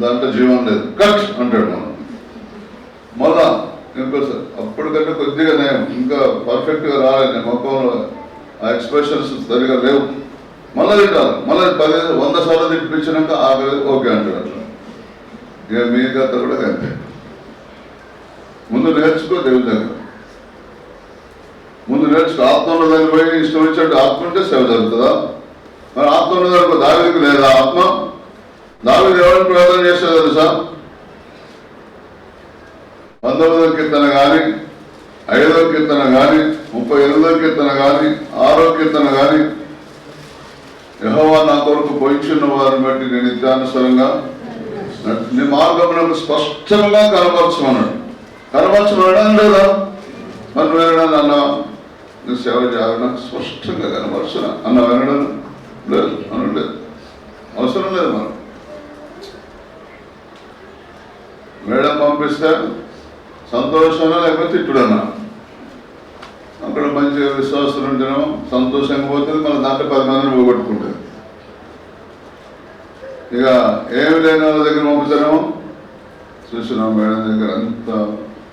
దాంట్లో జీవం లేదు, కట్ అంటాడు. మళ్ళా ఇంకోసారి అప్పటికంటే కొద్దిగా నేను ఇంకా పర్ఫెక్ట్గా రాలేదు, ముఖంలో ఆ ఎక్స్ప్రెషన్స్ సరిగా లేవు, మళ్ళీ తిట్టాలి. మళ్ళీ 100 సార్లు తిప్పించినాక ఆగలేదు, ఓకే అంటాడు. అట్లా ఇక మీ కథ కూడా అంతే. ముందు నేర్చుకో దేవుడి దగ్గర, ముందు నేర్చుకో. ఆత్మ ఉన్న దగ్గర పోయి ఇష్టం వచ్చినట్టు ఆత్మ ఉంటే సేవ జరుగుతుందా? మరి ఆత్మ ఉన్న దగ్గర దావీదుకు లేదా ఆత్మ? దావీదు ఎవరిని ప్రార్థన చేస్తాడు తెలుసా? 19వ కీర్తన కానీ, 5వ కీర్తన కానీ, 38వ కీర్తన కానీ, 6వ కీర్తన కానీ, యెహోవా నా కొరకు పోయించున్న వారిని బట్టి నేను నిత్యానుసారంగా నీ మార్గమునకు స్పష్టంగా కనపరచమన్నాడు. కనపరచమన్నాడు లేదా? మరి నువ్వు వినడం అన్నా, నువ్వు సేవ చేయాలి, నాకు స్పష్టంగా కనపరచునా అన్న వినడం లేదు, అనలేదు, అవసరం లేదు. మనం మేడం పంపిస్తే సంతోషంగా లేకపోతే తిట్టుడన్నా, అక్కడ మంచిగా విశ్వాసాలు ఉంటేనేమో సంతోషంగా పోతుంది, మన దాంట్లో 10 మందిని పోగొట్టుకుంటుంది. ఇక ఏమి లేని వాళ్ళ దగ్గర పంపుతారేమో, చూసినా మేడం దగ్గర అంత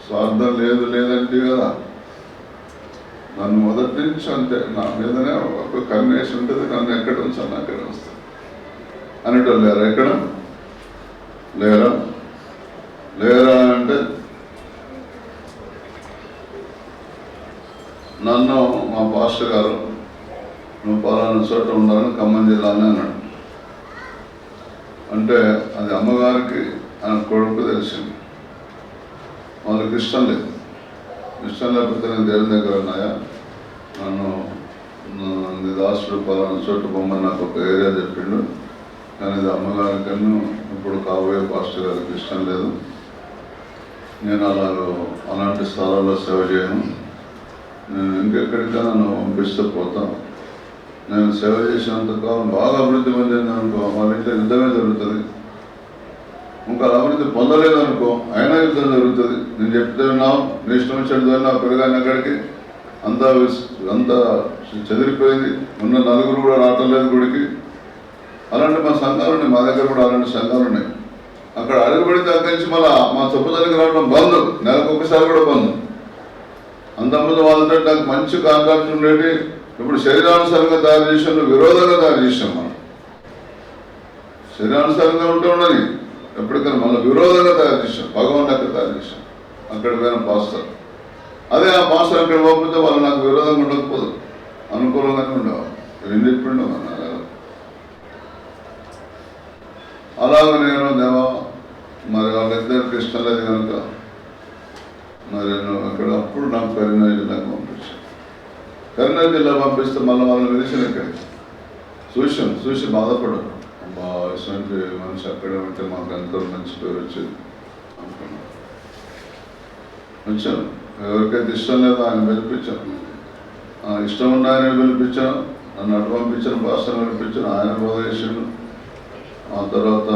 స్వార్థం లేదంటే కదా, నన్ను మొదటి నుంచి అంతే, నా మీదనే ఒక కన్నేసి ఉంటుంది, నన్ను ఎక్కడ ఉంచాను అక్కడ వస్తాను అనేటోళ్ళు లేరా? ఎక్కడ లేరా అంటే నన్ను మా పాస్టర్ గారు నువ్వు పలానా చోట ఉండాలని ఖమ్మం జిల్లానే అన్నాడు. అంటే అది అమ్మగారికి ఆయన కొడుకు తెలిసింది. వాళ్ళకి ఇష్టం లేదు. ఇష్టం లేకపోతే నేను దేవుని దగ్గర ఉన్నాయా, నన్ను దాసుడు పలానా చోటు బొమ్మని నాకు ఒక ఏరియా చెప్పిండు, కానీ ఇది అమ్మగారి కన్నా ఇప్పుడు కాబోయే పాస్టర్ గారికి ఇష్టం లేదు. నేను అలాంటి స్థలాల్లో సేవ చేయను. నేను ఇంకెక్కడికైనా నన్ను పంపిస్తే పోతాను. నేను సేవ చేసినంత కాలం బాగా అభివృద్ధి పొందింది అనుకో, వాళ్ళ ఇంట్లో యుద్ధమే జరుగుతుంది. ఇంకా అభివృద్ధి పొందలేదు అనుకో, అయినా యుద్ధం జరుగుతుంది. నేను చెప్తే విన్నావు, నీ ఇష్టం వచ్చినట్టు నా పెరిగాను అక్కడికి, అంతా చెదిరిపోయింది. ఉన్న నలుగురు కూడా రావటం లేదు గుడికి. అలాంటి మా సంఘాలు ఉన్నాయి, మా దగ్గర కూడా అలాంటి సంఘాలు ఉన్నాయి. అక్కడ అడుగుబడితే అక్కడి నుంచి మళ్ళీ మా చొప్పుదలకి రావడం బంద్, నెలకు ఒకసారి కూడా బంద్. అంతకుముందు వాళ్ళతో నాకు మంచి కాంట్రాక్ట్ ఉండేది. ఇప్పుడు శరీరానుసారంగా తయారు చేసాను, విరోధంగా తయారు చేసాం. మనం శరీరానుసారంగా ఉంటూ ఉండని ఎప్పటికైనా మళ్ళీ విరోధంగా తయారు చేసాం, భగవాన్ అక్కడ తయారు చేసాం. అక్కడ పోయిన పాస్టర్, అదే ఆ పాస్టర్ అక్కడ పోకపోతే వాళ్ళు నాకు విరోధంగా ఉండకపోదు, అనుకూలంగానే ఉండేవాళ్ళు. ఏం చెప్పిండో అలాగే నేను దేవా మరి వాళ్ళిద్దరికి ఇష్టం లేదు కనుక మరి నేను అక్కడ అప్పుడు నాకు కరీంనగర్ జిల్లాకు పంపించాను. కరీంనగర్ జిల్లా పంపిస్తే మళ్ళీ వాళ్ళని పిలిచిన ఇక్కడికి చూసి బాధపడ్డాను. అబ్బా ఇటువంటి మనిషి అక్కడే ఉంటే మాకు ఎంతో మంచి పేరు వచ్చేది అనుకున్నాను. వచ్చాను, ఎవరికైతే ఇష్టం లేదో ఆయన పిలిపించాను. ఇష్టం ఉన్న ఆయన పిలిపించాను, నన్ను అటు పంపించాను, భాషను పిలిపించాను, ఆయన బోధ చేసాను. ఆ తర్వాత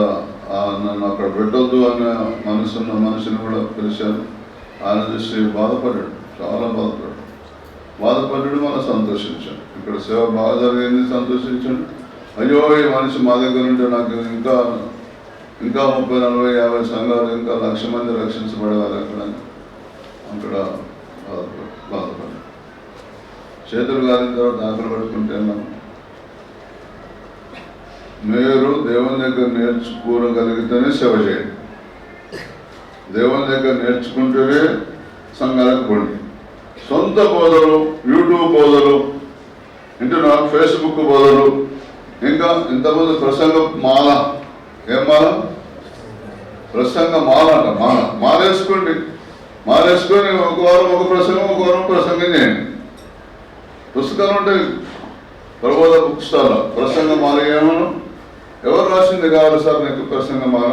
నన్ను అక్కడ పెట్టొద్దు అనే మనసున్న మనిషిని కూడా పిలిచాను. ఆయన చూసి బాధపడ్డాడు, చాలా బాధపడ్డాడు. మనం సంతోషించాను. ఇక్కడ సేవ బాగా జరిగింది, సంతోషించాడు. అయ్యో ఈ మనిషి మా దగ్గర ఉంటే నాకు ఇంకా 30, 40, 50 సంఘాలు, ఇంకా 1,00,000 మంది రక్షించబడేవారు అక్కడ బాధపడ్డాడు. చేతులు గారిన తర్వాత ఆకలి పడుకుంటే మీరు దేవుని దగ్గర నేర్చుకోగలిగితేనే సేవ చేయండి. దేవుని దగ్గర నేర్చుకుంటేనే సంఘాలకు పోండి. సొంత బోధలు, యూట్యూబ్ బోధలు, ఇంటర్నెట్, ఫేస్బుక్ బోధలు, ఇంకా ఇంతకుముందు ప్రసంగ మాల, ఏం మాల? ప్రసంగ మాల అంట. మాలేసుకొని ఒక వారం ఒక ప్రసంగం, ఒక వారం ప్రసంగం చేయండి. పుస్తకాలు ఉంటాయి ప్రబోధ బుక్ స్టాల్లో, ప్రసంగ మాల ఏమను, ఎవరు రాసింది కావాలి సార్ నీకు ప్రసంగ మాల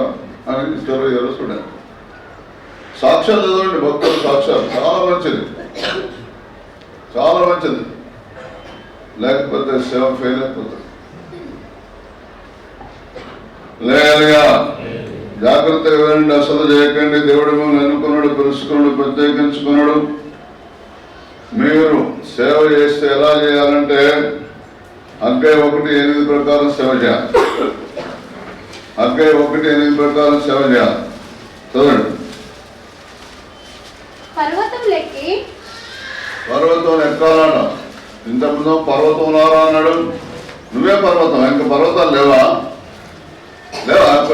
అని ఇస్తారు. ఎవరు చూడండి, సాక్ష్యాలు చదవండి, భక్తులు సాక్ష్యాలు, చాలా మంచిది. లేకపోతే సేవ ఫెయిల్ అయిపోతుంది. లేదుగా జాగ్రత్తగా వినండి, అసలు చేయకండి. దేవుడు మిమ్మల్ని ఎన్నుకున్నాడు, పిలుచుకున్నాడు, ప్రత్యేకించుకున్నాడు. మీరు సేవ చేస్తే ఎలా చేయాలంటే అగ్గై 1:8 ప్రకారం సేవ చేయాలి. అగ్గై 1:8 ప్రకారం సేవ చేయాలి. చదవండి. పర్వతం ఎక్కాలన్న. ఇంతకుముందు పర్వతంలారా అన్నాడు. నువ్వే పర్వతం, ఇంకా పర్వతాలు లేవా?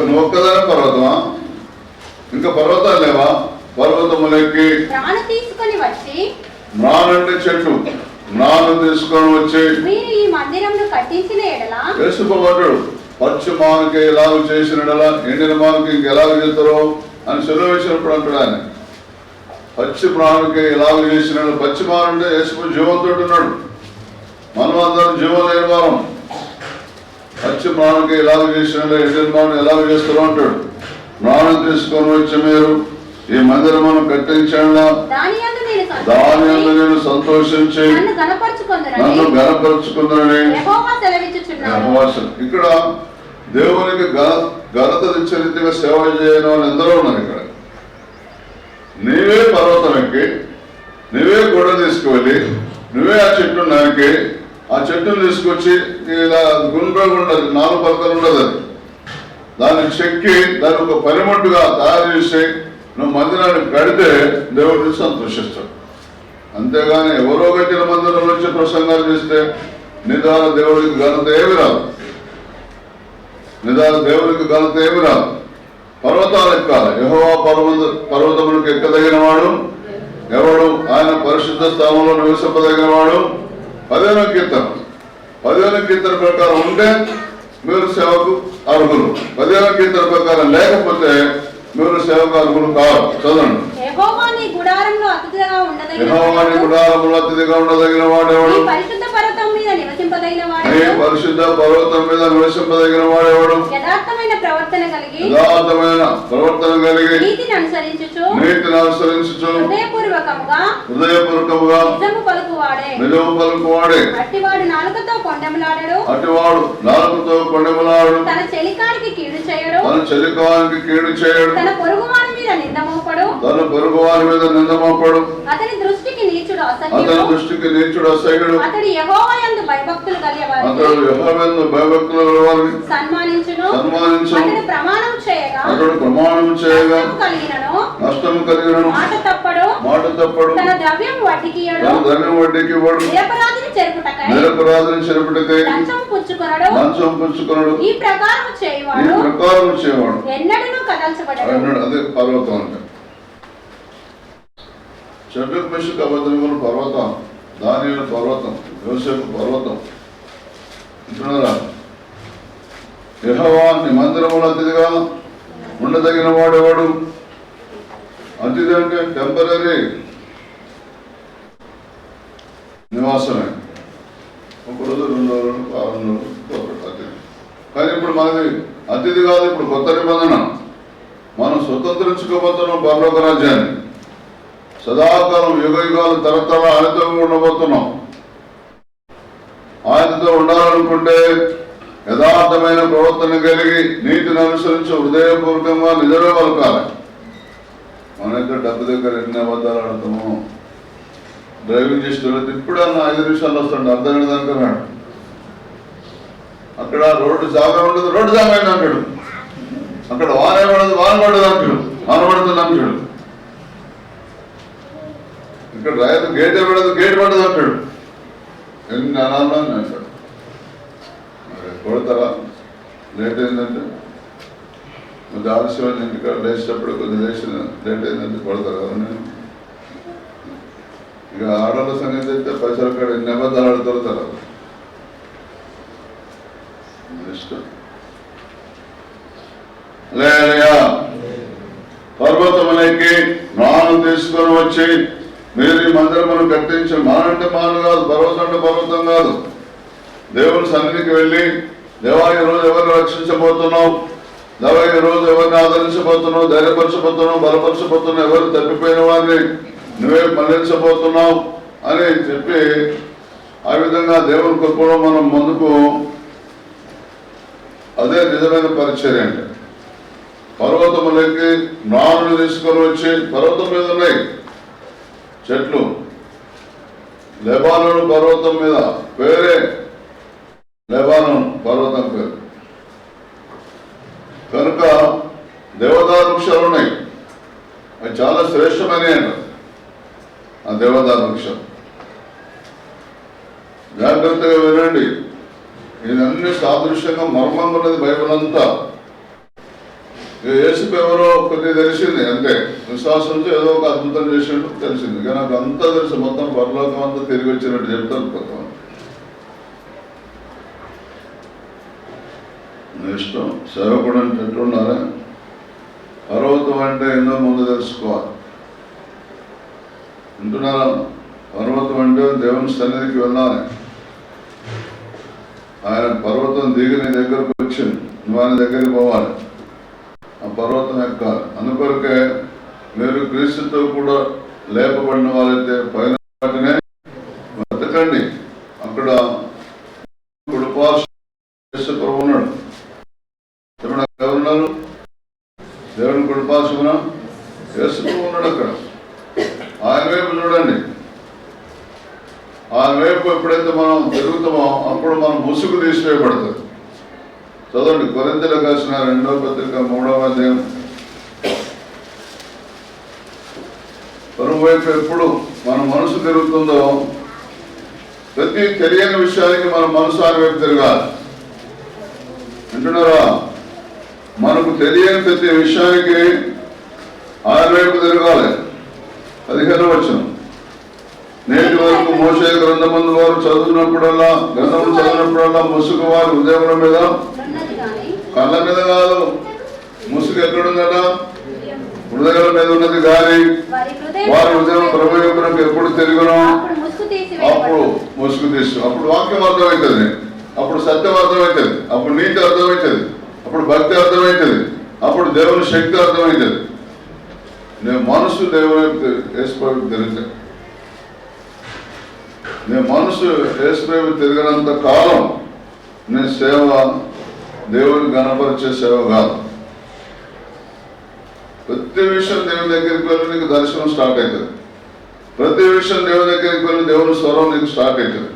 నువ్వు ఒక్కదానే పర్వతమా? ఇంకా పర్వతాలు లేవా? పర్వతములెక్కి మ్రానంటే చెట్టు, మ్రాను తీసుకొని వచ్చి వేసుకోబడ్డాడు. పచ్చి మానకి ఎలాగ చేసిన ఎండిన మానకి ఇంకెలాగ చేస్తారో అని సెలవు వేసినప్పుడు అంటాడు ఆయన. పచ్చి ప్రాణుకి ఎలాగ చేసినాడు. పచ్చి మాను అంటే యేసు జీవంతో ఉన్నాడు, మనం అందరం జీవం లేని వారం. పచ్చి ప్రాణుకి ఎలాగ చేసినాడు, ఎండిన మాను ఎలాగ చేస్తారో అంటాడు. ప్రాణం తీసుకొని వచ్చి మీరు ఈ మందిరమును కట్టించండి, దాని యందు నేను సంతోషించి నన్ను గణపరుచుకుందని. ఇక్కడ దేవునికి ఘనత ఇచ్చే రీతిగా సేవ చేయని వాళ్ళు ఎందరో ఉన్నారు. ఇక్కడ నీవే పర్వతం ఎక్కి, నువ్వే గొడవ తీసుకువెళ్ళి, నువ్వే ఆ చెట్టు నరికి, ఆ చెట్టును తీసుకొచ్చి ఇలా గుండ్రగా ఉండదు, 4 పలకలు ఉండదు, అది దాన్ని చెక్కి దాన్ని ఒక పనిముట్టుగా తయారు చేసి నువ్వు మందిరాన్ని కడితే దేవుడు సంతోషిస్తాడు. అంతేగాని ఎవరో కట్టిన మందిరం నుంచి ప్రసంగాలు చేస్తే నిదాన దేవుడికి ఘనత ఏమి రాదు. పర్వతాలు ఎక్కాలి. యెహోవా పర్వతములకు ఎక్కదగిన వాడు ఎవడు? ఆయన పరిశుద్ధ స్థానంలో నివసింపదగిన వాడు. 10వ కీర్తన ప్రకారం ఉంటే మీరు సేవకు అర్హులు. 10వ కీర్తన ప్రకారం లేకపోతే మీరు సేవకార్యములు కాదు. చదవండి. యెహోవా నీ గుడారంలో అతిథిగా ఉండదగిన యెహోవా నీ గుడారములో అతిథిగా ఉండదగిన వాడెవడు? నీ పరిశుద్ధ పర్వతం మీద నివసింపదగిన నీ వాడెవడు? పరిశుద్ధ పర్వతం మీద నివసింపదగిన వాడెవడు? యథార్థమైన ప్రవర్తన కలిగి నీతిని అనుసరించుచు హృదయపూర్వకముగా నిజము పలుకువాడే. అట్టివాడు నాలుకతో కొండెములాడడు. తన చెలికానికి కీడు చేయడు. తన పొరుగువాని మీద నింద మోపడు. అతని దృష్టికి నీచుడు అసహ్యుడు. అతడు యెహోవా యందు భయభక్తులు గలవారిని సన్మానించును. అతడు ప్రమాణం చేయగా నష్టము కలిగినను మాట తప్పడు. తన ద్రవ్యం వడ్డీకి ఇవ్వడు. నిరపరాధిని చెరుపుటకై లంచం పుచ్చుకొనడు. ఈ ప్రకారం చేయవాడు ఎన్నడూ కదల్చబడడు. అదే పర్వతం అంటే షడ్రక్ మెషక్ అబేద్నెగోల పర్వతం, దానియేలు పర్వతం, యోసేపు పర్వతం. అంటున్నారా? యెహోవా నీ మందిరములో అతిథిగా ఉండదగిన వాడెవడు? అతిథి అంటే టెంపరీ నివాసమే. ఒక రోజు, 2 రోజులు, 6 రోజులు అతిథి. కానీ ఇప్పుడు మనది అతిథి కాదు. ఇప్పుడు కొత్త నిబంధన. మనం స్వతంత్రించుకోబోతున్నాం పరలోక రాజ్యాన్ని. సదాకాలం యుగాలు తరతరాలు ఆయనతో ఉండబోతున్నాం. ఆయనతో ఉండాలనుకుంటే యథార్థమైన ప్రవర్తన కలిగి నీతిని అనుసరించి హృదయపూర్వకంగా నిజమే పలకాలి. మనైతే డబ్బు దగ్గర ఎన్ని అబద్ధాలు ఆడతాము. డ్రైవింగ్ చేసేటప్పుడు ఇప్పుడు అన్న 5 నిమిషాలు వస్తాడు, అర్థమైన దానికన్నాడు. అక్కడ రోడ్డు జాగా ఉండదు, రోడ్డు జాగా అయింది అంటాడు. అక్కడ వాన పడదు అంటాడు, వాన పడుతుంది అంటాడు. ఇక్కడ రైతు గేట్ పడదు అంటాడు. ఎన్ని అనాలని అంటాడు. మరి కొడతారా? లేట్ అయిందంటే కొద్ది ఆలస్యమైన ఇంటికాడ లేచేటప్పుడు కొద్ది లేచిన లేట్ అయిందంటే కొడతారు కదా. నేను ఇక ఆడవాళ్ళ సంగతి అయితే పైసలు కాడ ఎన్ని అబద్ధాలు ఆడుతారు. ఇష్టం లేదయ్యా. పర్వతములకి నాను తీసుకొని వచ్చి మీరు ఈ మందిరమును కట్టించి, మానంటే మాను కాదు, పర్వతం అంటే పర్వతం కాదు. దేవుని సన్నిధికి వెళ్ళి, దేవా ఈ రోజు ఎవరిని రక్షించబోతున్నావు, దేవా ఈ రోజు ఎవరిని ఆదరించబోతున్నావు, ధైర్యపరచబోతున్నావు, బలపరచబోతున్నావు, ఎవరు తప్పిపోయిన వారిని నువ్వే మళ్లించబోతున్నావు అని చెప్పి ఆ విధంగా దేవుని కృపలో మనం ముందుకు, అదే నిజమైన పరిచర్య అంటే. పర్వతములకి నారుని తీసుకొని వచ్చి, పర్వతం మీద ఉన్నాయి చెట్లు. లెబానోను పర్వతం మీద పేరే లెబానోను పర్వతం పేరు. కనుక దేవదారు వృక్షాలు ఉన్నాయి. అవి చాలా శ్రేష్టమైనవి అంట. ఆ దేవదారు వృక్షం జాగ్రత్తగా వినండి. ఇదన్నీ సాదృశ్యంగా మర్మంగా ఉన్నది బైబిల్ అంతా. యేసుకు ఎవరో కొద్దిగా తెలిసింది అంతే. విశ్వాసంతో ఏదో ఒక అద్భుతం చేసినట్టు తెలిసింది. కానీ నాకు అంతా తెలుసు, మొత్తం పరలోకం అంతా తిరిగి వచ్చినట్టు చెప్తాను. కొంతమంది ఇష్టం. సేవకుడు అంటే ఎట్లుండాలి? పర్వతం అంటే ఎన్నో ముందు తెలుసుకోవాలి. వింటున్నారా? పర్వతం అంటే దేవుని సన్నిధికి వెళ్ళాలి. ఆయన పర్వతం దిగి నీ దగ్గరకు వచ్చింది, నువ్వు ఆయన దగ్గరికి పోవాలి. ఆ పర్వతం ఎక్కాలి. అందుకొరకే మీరు క్రీస్తుతో కూడా లేపబడిన వాళ్ళైతే పైన వాటినే వెతకండి. అక్కడ కుడిపార్శ్వము ఉన్నాడు. ఎవరున్నారు? దేవుని కుడిపార్శ్వమున యేసు ఉన్నాడు. అక్కడ ఆయన వైపు చూడండి. ఆయన వైపు ఎప్పుడైతే మనం తిరుగుతామో అప్పుడు మనం ముసుగు తీసివేయబడుతుంది. చదవండి, కొరింథీయులకు రాసిన 2వ పత్రిక 3వ అధ్యాయం. వైపు ఎప్పుడు మన మనసు తిరుగుతుందో, ప్రతి తెలియని విషయానికి మన మనసు ఆయన వైపు తిరగాలి. వింటున్నారా? మనకు తెలియని ప్రతి విషయానికి ఆయన వైపు తిరగాలి. 15వ వచనం. నేటి వరకు మోషే గ్రంథమందు వారు గ్రంథము చదివినప్పుడల్లా ముసుగు వారి హృదయముల మీద, కళ్ళ మీద కాదు. ముసుగు ఎక్కడుందట? హృదయం మీద ఉన్నది కానీ వారి హృదయం ప్రభు యొక్కకు ఎప్పుడు తిరుగును అప్పుడు ముసుగు తీసు. అప్పుడు వాక్యం అర్థమవుతుంది, అప్పుడు సత్యం అర్థమవుతుంది, అప్పుడు నీతి అర్థమవుతుంది, అప్పుడు భక్తి అర్థమవుతుంది, అప్పుడు దేవుని శక్తి అర్థమవుతుంది. నేను మనసు దేవుని యేసుప్రభుకి తిరిగితే, నేను మనసు యేసుప్రభుకి తిరిగినంత కాలం నేను సేవ దేవుని గణపరిచే సేవ కాదు. ప్రతి విషయం దేవుని దగ్గరికి వెళ్ళి నీకు దర్శనం స్టార్ట్ అవుతుంది. ప్రతి విషయం దేవుని దగ్గరికి వెళ్ళి దేవుని స్వరం నీకు స్టార్ట్ అవుతుంది.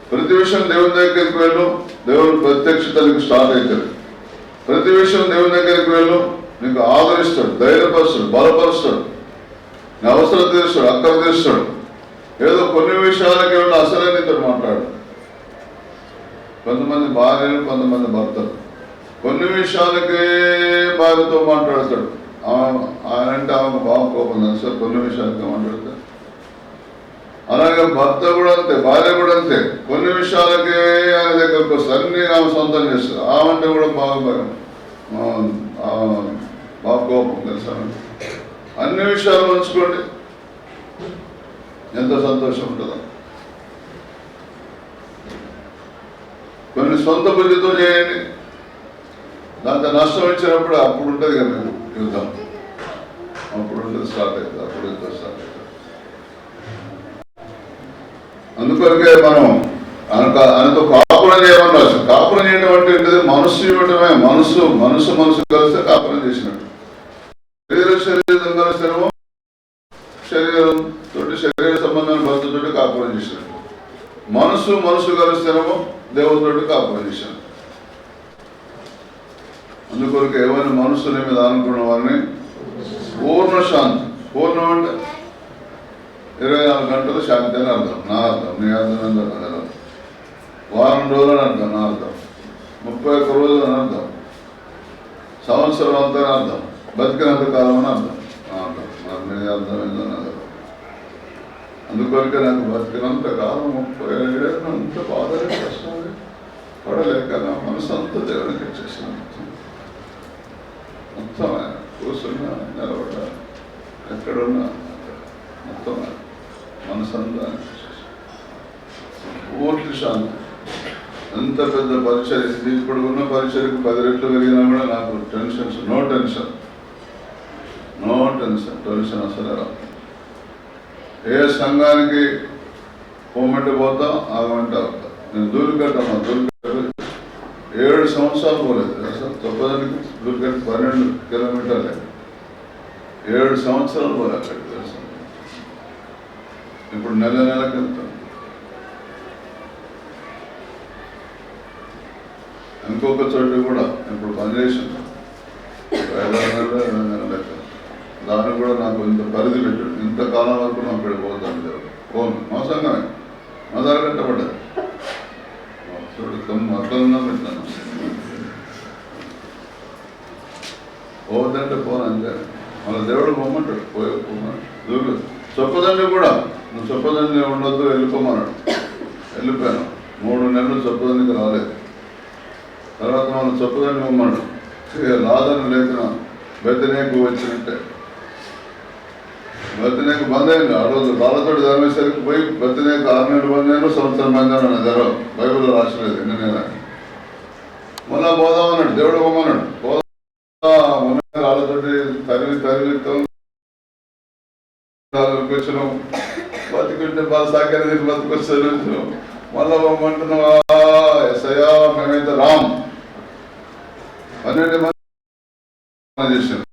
ప్రతి విషయం దేవుని దగ్గరికి వెళ్ళు దేవుని ప్రత్యక్షత నీకు స్టార్ట్ అవుతుంది. ప్రతి విషయం దేవుని దగ్గరికి వెళ్ళు నీకు ఆదరిస్తాడు, ధైర్యపరుస్తాడు, బలపరుస్తాడు, నీ అవసరం తీరుస్తాడు, అక్కర తీరుస్తాడు. ఏదో కొన్ని విషయాలకి వెళ్ళి అసలే నీతో మాట్లాడు. కొంతమంది భార్యలు, కొంతమంది భర్తలు కొన్ని విషయాలకే భార్యతో మాట్లాడతాడు. ఆయన అంటే ఆమెకు బాగా కోపం తెలుసు, కొన్ని విషయాలకే మాట్లాడతాడు. అలాగే భర్త కూడా అంతే, భార్య కూడా అంతే. కొన్ని విషయాలకే ఆయన దగ్గరకు వస్తారు, అన్ని ఆమె సొంతం చేస్తారు. ఆమె కూడా బాగా కోపం తెలుసా. అన్ని విషయాలు ఉంచుకోండి, ఎంత సంతోషం ఉంటుందో. కొన్ని సొంత బుద్ధితో చేయండి, దాంతో నష్టం వచ్చినప్పుడు అప్పుడు ఉంటుంది కదా యుద్ధం, అప్పుడు ఉంటుంది స్టార్ట్ అవుతుంది, అప్పుడు యుద్ధం స్టార్ట్ అవుతుంది. అందుకొరకే మనం ఆయనతో కాపురం చేయమని రాదు. కాపురం చేయడం అంటే ఏంటిది? మనస్సు ఇవ్వటమే. మనసు కలిస్తే కాపురం చేసినట్టు. శరీరం కలిస్తేనేమో శరీర సంబంధమైన భర్తతోటి కాపురం చేసినట్టు. మనసు కలిస్తేనేమో దేవుడితోటి కాపురం చేసినట్టు. అందుకొరకు ఎవరి మనసుని మీద అనుకున్న వారిని పూర్ణ శాంతి. పూర్ణం అంటే 24 గంటలు శాంతి అని అర్థం, నా అర్థం. నీ అర్థం ఎంత? వారం రోజులు అని అర్థం, నా అర్థం. 31 రోజులు అని అర్థం, సంవత్సరం అంతా అని అర్థం, బతికినంత కాలం అని అర్థం, నా అర్థం. మరి నీ అర్థం ఏందని అర్థం. అందుకొరకే నాకు బతికినంత కాలం 37 ఏళ్ళు అంత బాధలే, కష్టాలు పడలేక నా మనసు అంతా దేవునికి ఇచ్చేసాను. మొత్తం కూర్చున్నా, నిలబడ్డా, ఎక్కడున్నా మొత్తం మనసంతా పూర్తి శాంతి. ఎంత పెద్ద పరిచర్య ఇది, ఇప్పుడు ఉన్న పరిచర్యకు 10 రెట్లు పెరిగినా కూడా నాకు టెన్షన్స్, నో టెన్షన్ అసలే రాదు. ఏ సంఘానికి పోమంటే పోతా, ఆగమంటే అవుతా. నేను దూరికట్టమ్మా, దూరికట్టు 7 సంవత్సరాలు పోలేదు సార్. తొప్పదానికి దూరికట్టు 12 కిలోమీటర్లే. 7 సంవత్సరాలు పోలే అక్కడికి తెలుసు. ఇప్పుడు నెలకి వెళ్తాను. ఇంకొక చోటు కూడా ఇప్పుడు పనిచేసాను, 5 నెలలు. దానికి కూడా నాకు ఇంత పరిధి పెట్టాడు. ఇంతకాలం వరకు నాకు ఇక్కడ పోతాను దేవుడు. పోను మోసంగానే మదాలు కట్టబడ్డారు. చూడు మొత్తంగా పెట్టాను. పోవద్దంటే పోను అంతే. మన దేవుడు పొమ్మంటాడు, పోమన్నాడు. చొప్పదండి కూడా నువ్వు చొప్పదండి ఉండొద్దు, వెళ్ళిపోమన్నాడు. వెళ్ళిపోయాను. 3 నెలలు చొప్పదండికి రాలేదు. తర్వాత మనం చొప్పదండి పొమ్మన్నాడు. లాదని లేచిన బెత్తనేకు వచ్చినట్టే. బెత్తనేకు బంద్ అయింది. ఆ రోజు బాలతోటి ధర్మేశ్వరికి పోయి బెత్తనేకు 6 నెలలు బంద్ అయ్యాను, సంవత్సరం బంద్ అన్నాడు. ధర బైబిల్లో రాసలేదు. నేను మళ్ళా పోదామన్నాడు, దేవుడు పొమ్మన్నాడు. వాళ్ళతోటి తరివి వచ్చినాం. బతికుంటే బాగా సాకారి బతికొచ్చాను. మళ్ళా పొమ్మంటున్నావా? ఎస్ఐయా మేమైతే రామ్. 12 మంది చేశాను.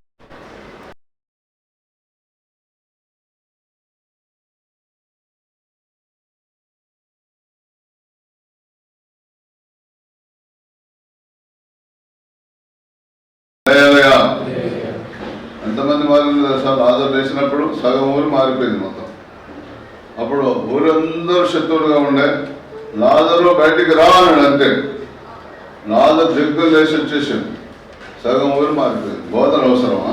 ఎంతమంది మారింది సార్? లాజరు లేచినప్పుడు సగం ఊరు మారిపోయింది మొత్తం. అప్పుడు ఊరందరూ శత్రువులుగా ఉండే. లాజరు బయటికి రా అన్నాడు అంతే. లాజరు దిగ్గులు లేచి వచ్చేసాడు. సగం ఊరు మారిపోయింది. బోధన అవసరమా?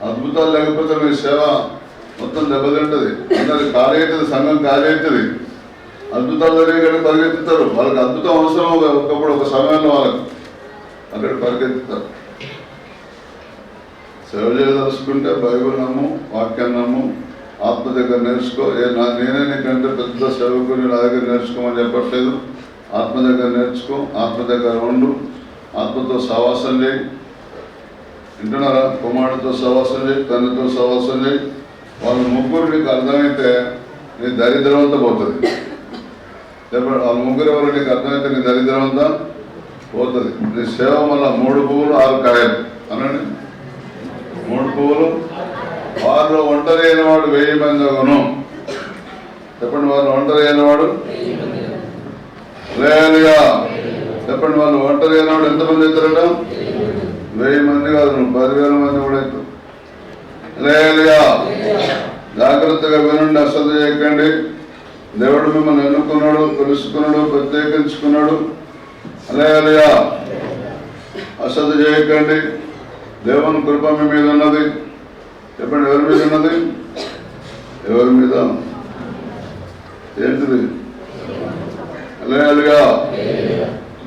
అద్భుతాలు లేకపోతే మీ సేవ మొత్తం దెబ్బతింటుంది. అందరికి ఖాళీ అవుతుంది, సంఘం ఖాళీ అవుతుంది. అద్భుతాలు జరిగే పరిగెత్తుతారు. వాళ్ళకి అద్భుతం అవసరం. ఒకప్పుడు ఒక సమయంలో వాళ్ళకి అక్కడ పరిగెత్తుతారు. సేవ చేయదలుచుకుంటే బైబిల్ నమ్ము, వాక్యం నమ్ము, ఆత్మ దగ్గర నేర్చుకో. నేనే నీకంటే పెద్ద సేవకుని నా దగ్గర నేర్చుకోమని చెప్పట్లేదు. ఆత్మ దగ్గర నేర్చుకో, ఆత్మ దగ్గర ఉండు, ఆత్మతో సహవాసం చేయి. వింటున్నారా? కుమారుడితో సహవాసం చేయి, తండ్రితో సహవాసం చేయి. వాళ్ళ ముగ్గురు నీకు అర్థమైతే నీ దరిద్రం అంతా పోతుంది. చెప్పండి, వాళ్ళ ముగ్గురు ఎవరు నీకు అర్థమైతే నీ దరిద్రం అంతా పోతుంది. నీ సేవ మళ్ళీ 3 పువ్వులు 6 కాయలు అనండి. 3 పువ్వులు, వారిలో ఒంటరి అయినవాడు 1000 మంది అగును. చెప్పండి, వాళ్ళు ఒంటరి అయినవాడు లేదుగా. చెప్పండి, వాళ్ళు ఒంటరి అయినవాడు ఎంతమంది అవుతారట? 1000 మంది కాదు, నువ్వు 10,000 మంది కూడా అవుతావు. లేదుగా. జాగ్రత్తగా వినండి, అశ్రద్ధ చేయకండి. దేవుడు మిమ్మల్ని ఎన్నుకున్నాడు, తెలుసుకున్నాడు, ప్రత్యేకించుకున్నాడు. లేదుగా. అశ్రద్ధ చేయకండి. దేవుని కృప మీ మీద ఉన్నది. చెప్పండి, ఎవరి మీద ఉన్నది? ఎవరి మీద? ఏంటిది? లేదుగా.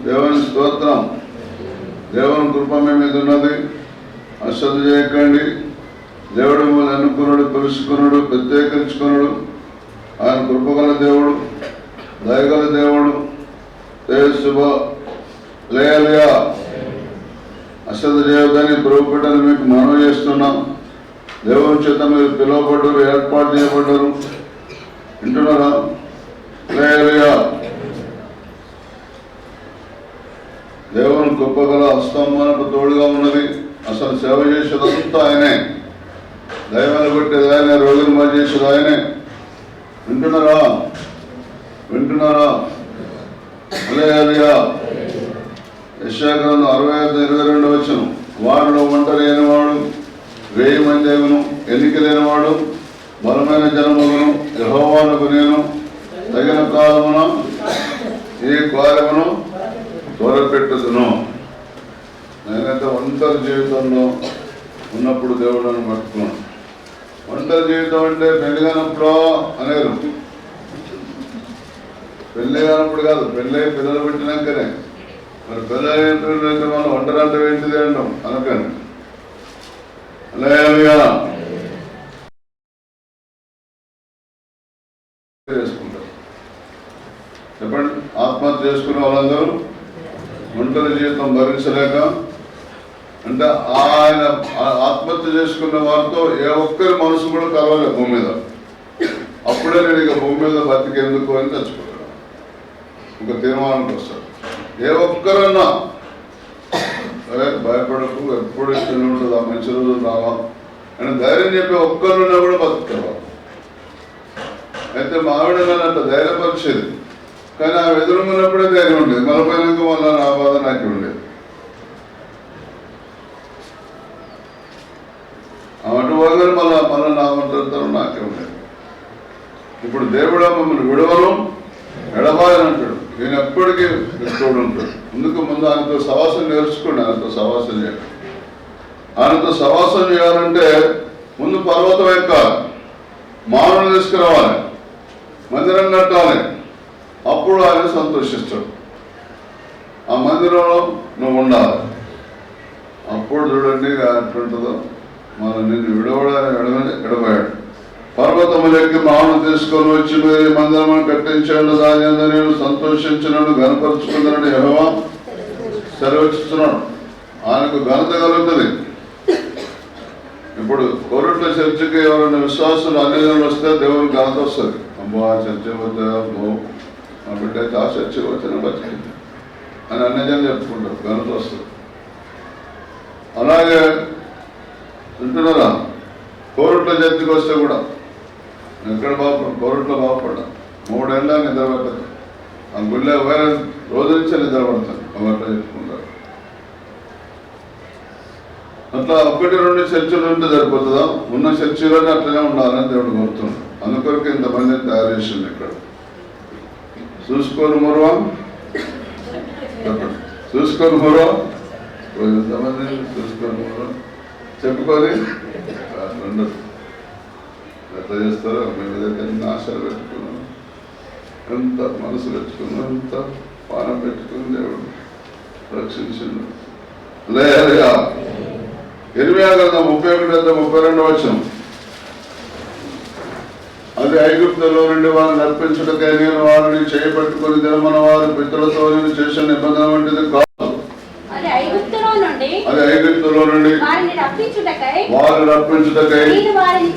దేవుని స్తోత్రం. దేవుని కృప మీ మీద ఉన్నది. అశ్రద్ధ చేయకండి. దేవుడు మిమ్మల్ని ఎన్నుకున్నాడు, తెలుసుకున్నాడు, ప్రత్యేకించుకున్నాడు. ఆయన కృపగల దేవుడు, దయగల దేవుడు. శుభ లేలుగా. అశ్రద్ధ చేయొద్దని ప్రభు బిడ్డలు మీకు మనవి చేస్తున్నాం. దేవుని చేత మీరు పిలువబడ్డారు, ఏర్పాటు చేయబడ్డారు. వింటున్నారా? లేలుగా. దేవుని కృపగల హస్తం మనకు తోడుగా ఉన్నది. అసలు సేవ చేసేదంతా ఆయనే. దైవాన్ని కొట్టేది ఆయనే, రోగులు మరి చేసేది ఆయనే. వింటున్నారా? వింటున్నారా? హల్లెలూయా. యెషయా గ్రంథం 65:22 వారిలో ఒంటరి అయినవాడు 1000 మంది అగును. ఎన్నిక లేనివాడు బలమైన జనములను యెహోవాకు నేను తగిన కాలమున ఈ కార్యమును త్వరపెట్టుదును. నేనైతే ఒంటరి జీవితంలో ఉన్నప్పుడు దేవుడు నన్ను పట్టుకున్నాను. ఒంటరి జీవితం అంటే పెళ్లి కానప్పుడు అనేరు. పెళ్ళి కానప్పుడు కాదు, పెళ్ళి పిల్లలు పెట్టినాకనే. మరి పిల్లలు మనం ఒంటరి అంటే ఏంటిది అంటాం అనకండి. హల్లెలూయా. చేసుకుంటారు. చెప్పండి, ఆత్మహత్య చేసుకునే వాళ్ళందరూ ఒంటరి జీవితం భరించలేక, అంటే ఆయన ఆత్మహత్య చేసుకున్న వారితో ఏ ఒక్కరి మనసు కూడా కలవలేదు భూమి మీద. అప్పుడే నేను ఇక భూమి మీద బతికేందుకు అని తెచ్చుకుంటాను. ఒక తీర్మానానికి వస్తాడు. ఏ ఒక్కరన్నా సరే భయపడకు, ఎప్పుడు ఇష్టం ఉంటుంది, ఆ మంచి రోజులు రావా అని ధైర్యం చెప్పి ఒక్కరున్నా కూడా బతుకుతారు. అయితే మా ఆవిడ నన్ను ధైర్యపరిచేది, కానీ ఆ ఎదురుకున్నప్పుడే ధైర్యం ఉండేది. మళ్ళీ మళ్ళీ నా బాధ నాకు ఉండేది. అటు పోగానే మళ్ళీ నా ఉంటారు నాకే ఉండేది. ఇప్పుడు దేవుడు మమ్మల్ని విడవను ఎడబాయని అంటాడు. నేను ఎప్పటికీ తోడు ఉంటాడు. ముందుకు ముందు ఆయనతో సవాసం నేర్చుకోండి. ఆయనతో సవాసం చేయాలి. ఆయనతో సవాసం చేయాలంటే ముందు పర్వతం ఎక్కాలి, మానవులు తీసుకురావాలి, మందిరం కట్టాలి. అప్పుడు ఆయన సంతోషిస్తాడు. ఆ మందిరంలో నువ్వు ఉండాలి. అప్పుడు చూడండి ఎట్లుంటుందో. మన నిన్ను విడవడానికి ఎడబాయాడు. పర్వతములెక్కి మానవులు తీసుకొని వచ్చి మీరు మందిరం కట్టించాడు, దాని నేను సంతోషించినాడు, ఘనపరుచుకున్నాడు యెహోవా సెలవిస్తున్నాడు. ఆయనకు ఘనత కలుగుతుంది. ఇప్పుడు కోరుట్ల చర్చికి ఎవరైనా విశ్వాసులు అన్యజనులు వస్తే దేవుని ఘనత వస్తుంది. అమ్మో ఆ చర్చి పోతే, అమ్మో మా బిడ్డ అయితే ఆ చర్చికి వచ్చిన బతికింది అని అన్యజనులు చెప్పుకుంటారు, ఘనత వస్తుంది. అలాగే వింటున్నారా? కోరుట్ల చర్చికి వస్తే కూడా ఎక్కడ కోరుట్లో బాగుపడ్డా 3 ఏళ్ళ నిద్రపడతాను. ఆ గుళ్ళో వేరే రోజు నుంచే నిద్రపడతాను. అట్లా చెప్పుకుంటారు. అట్లా 1-2 చర్చిలు ఉంటే సరిపోతుందా? ఉన్న చర్చిలోనే అట్లనే ఉండాలని దేవుడు కోరుతున్నాడు. అందుకొరకు ఇంతమందిని తయారు చేసింది. ఇక్కడ చూసుకొని మరో చూసుకొని మరో ఎంతమంది చూసుకొని మరో చెప్పుకొని ఉండదు. ఎట్లా చేస్తారో మేము ఎంత ఆశలు పెట్టుకున్నాం, ఎంత మనసు పెట్టుకున్నాం, ఎంత పానం పెట్టుకుని దేవుడు రక్షించిండు. లేదా ఇర్మియా గ్రంథం 31:32. అది ఐగుప్తులో నుండి వారిని నడిపించుటకై నేను వారిని చేయబట్టుకుని దినమన వారి పితరులతో నేను చేసిన నిబంధన వంటిది కాదు. అది ఐగుప్తులో నుండి వారిని రప్పించుటకై నేను వారిని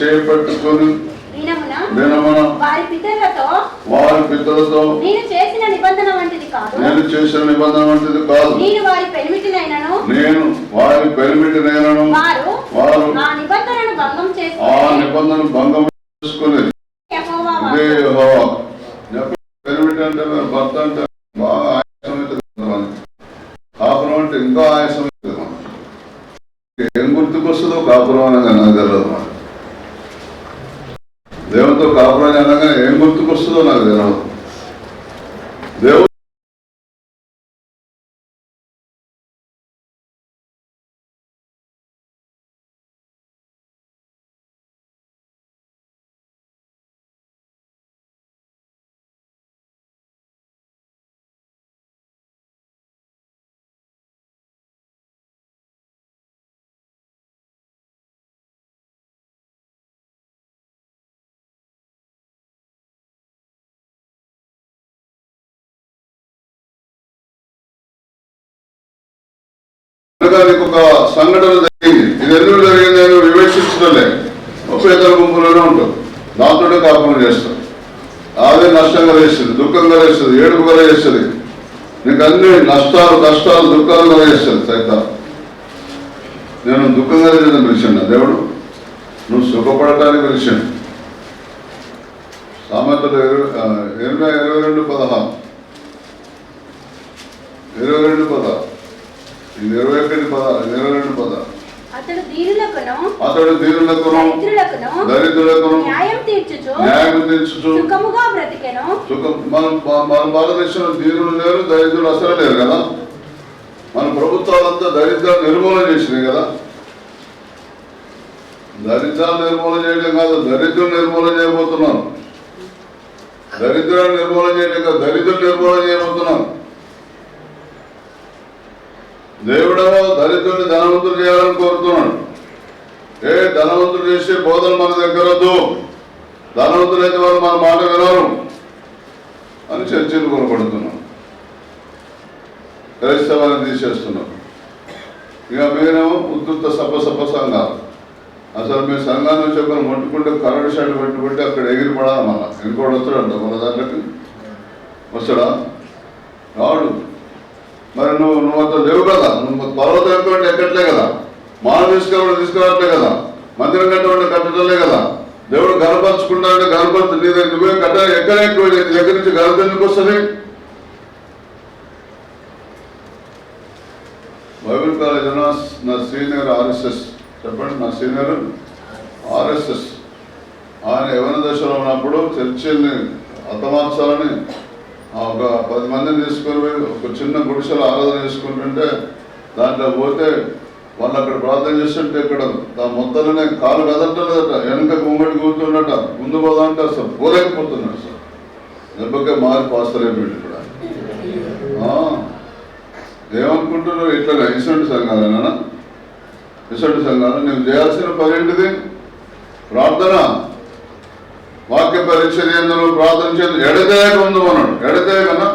చేయబట్టుకొని దినమున వారి పితరులతో నేను చేసిన నిబంధన వంటిది కాదు. నేను వారి పెనిమిటినైనను వారు ఆ నిబంధనను భంగం చేసుకునేది. యెహోవా ఇదే యెహోవా. పెనిమిటి అంటే భర్త అంటే బాగా ఆయాసం అవుతుంది. కాపురం అంటే ఇంకా ఆయాసం అవుతుంది. ఏం గుర్తుకొస్తుందో కాపురం అనగా నాకు తెలియదు. దేవునితో కాపురం అనగా ఏం గుర్తుకొస్తుందో నాకు తెలియదు. దేవుడు నీకు ఒక సంఘటన జరిగింది. ఇది ఎందుకు జరిగింది అని వివేచించడంలే. పేదల గుంపులోనే ఉంటుంది. దాంతోనే కాపురం చేస్తాం. అదే నష్టం కలిగిస్తుంది, దుఃఖం కలిగిస్తుంది, ఏడుపు కలిగిస్తుంది. నీకు అన్ని నష్టాలు, కష్టాలు, దుఃఖాలు కలిగిస్తుంది. సైతం నేను దుఃఖం కలిగిందని పిలిచాను దేవుడు. నువ్వు సుఖపడటానికి పిలిచాను. సామెతలు 22:16. ఇది 21:10. అతడు దీనులకును దరిద్రులకును న్యాయం తీర్చుచు సుఖముగా బ్రతికెను. మన భారతదేశంలో దీనులు లేరు, దరిద్రులు అసలు లేరు కదా. మన ప్రభుత్వాలంతా దరిద్రాన్ని నిర్మూలన చేసినాయి కదా. దరిద్రాన్ని నిర్మూలన చేయడం కాదు, దరిద్రం నిర్మూలన చేయబోతున్నాను. దరిద్రాన్ని నిర్మూలన చేయడం కాదు, దరిద్రం నిర్మూలన చేయబోతున్నాను. దేవుడేమో దరిద్రుని ధనవంతులు చేయాలని కోరుతున్నాడు. ధనవంతులు చేసే బోధన మన దగ్గర వద్దు, ధనవంతులైతే వాళ్ళు మన మాట వినరు అని చర్చలు కొనపడుతున్నాం. క్రైస్తవాన్ని తీసేస్తున్నాం. ఇక మీరేమో ఉద్ధృత సప సంఘాలు. అసలు మీ సంఘాన్ని వచ్చి ఒకరు ముట్టుకుంటే కరెంట్ షాట్ పెట్టుకుంటే అక్కడ ఎగిరిపడాలి. మళ్ళా ఇంకోటి వస్తాడంట మన దాంట్లోకి. వస్తాడా? రాడు. మరి నువ్వు అతను లేవు కదా. నువ్వు పర్వతం ఎక్కువ ఎక్కట్లే కదా. మానవ తీసుకురావట్లే కదా. మందిరం కట్టడలే కదా. దేవుడు గర్భపరచుకుంటాడంటే గర్భపరచు నీ దగ్గర నువ్వే కట్ట ఎక్కడ ఎక్కువ నీ దగ్గర నుంచి గర్భం ఎందుకు వస్తుంది? బైబిల్ కాలేజీలో నా సీనియర్ RSS చెప్పండి. నా సీనియర్ RSS ఆయన యవన దశలో ఉన్నప్పుడు చర్చిల్ని హతమార్చాలని ఒక 10 మందిని తీసుకొని ఒక చిన్న గుడిసెలో ఆరాధన చేసుకుంటుంటే దాంట్లో పోతే వాళ్ళు అక్కడ ప్రార్థన చేస్తుంటే ఇక్కడ మొత్తంలోనే కాలు కదలటలేదట. వెనక ముంగటి కూర్చున్నట. ముందు పోదాంటే అసలు పోలేకపోతున్నాడు సార్. దెబ్బకే మారి పాస్తలేమిటి ఇక్కడ. ఏమనుకుంటున్నావు? ఇట్లా ఇసంటి సంఘాలేనా? ఇసంటి సంఘాలు నువ్వు చేయాల్సిన పని ఏంటిది? ప్రార్థన, వాక్య పరిచర్య ఎందులో ప్రార్థన చేసి ఎడతేయక ఉంది అన్నాడు. ఎడతేయకన్నా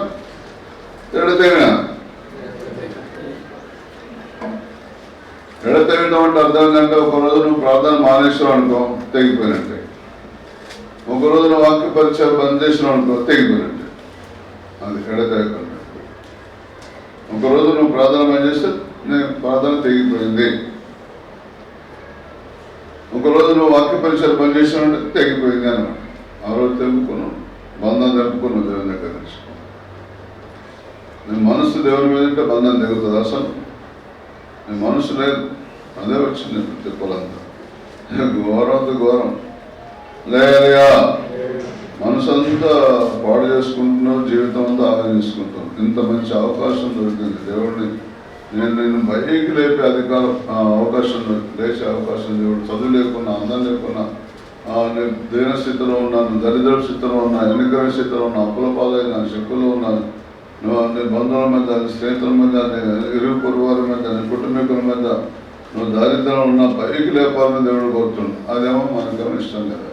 ఎడతేయడం అంటే అర్థం ఏంటంటే ఒకరోజు నువ్వు ప్రార్థన మానేసావు అనుకో తెగిపోయినట్టే. ఒకరోజు నువ్వు వాక్య పరిచయం బంద్ చేసినావు అనుకో తెగిపోయినట్టే. అది ఎడతేయకంటే. ఒకరోజు నువ్వు ప్రార్థన బంద్ చేస్తే నేను ప్రార్థన తెగిపోయింది. ఒకరోజు నువ్వు వాక్య పరిచయం బంద్ చేసినావంటే తెగిపోయింది అన్నమాట. ఆ రోజు తెంపుకున్నావు, బంధం తెంపుకున్నావు దేవుని దగ్గర నుంచి. నీ మనసు దేవుని మీద ఉంటే బంధం తెగుతుంది. అసలు నీ మనసు లేదు. అదే వచ్చింది తిప్పలంతా. ఘోరం లేదా మనసు అంతా పాడు చేసుకుంటున్నావు, జీవితం అంతా ఆగా చేసుకుంటావు. ఇంత మంచి అవకాశం దొరికింది దేవుడిని. నేను బయటికి లేపే అవకాశం లేచే అవకాశం దేవుడు. చదువు లేకున్నా, అందం లేకున్నా, నేను దీన స్థితిలో ఉన్నాను, దరిద్ర స్థితిలో ఉన్నా, ఎన్నికల స్థితిలో ఉన్నా, అప్పుల పాలైన శక్తులు ఉన్నాను. నువ్వు నీ బంధువుల మీద, నీ స్నేహితుల మీద, నీ ఇరుగు పొరుగు వారి మీద, నీ కుటుంబీకుల మీద నువ్వు దారిద్రం ఉన్న పైకి లేపాలని దేవుడు కోరుతున్నాడు. అదేమో మనకేమో ఇష్టం లేదా?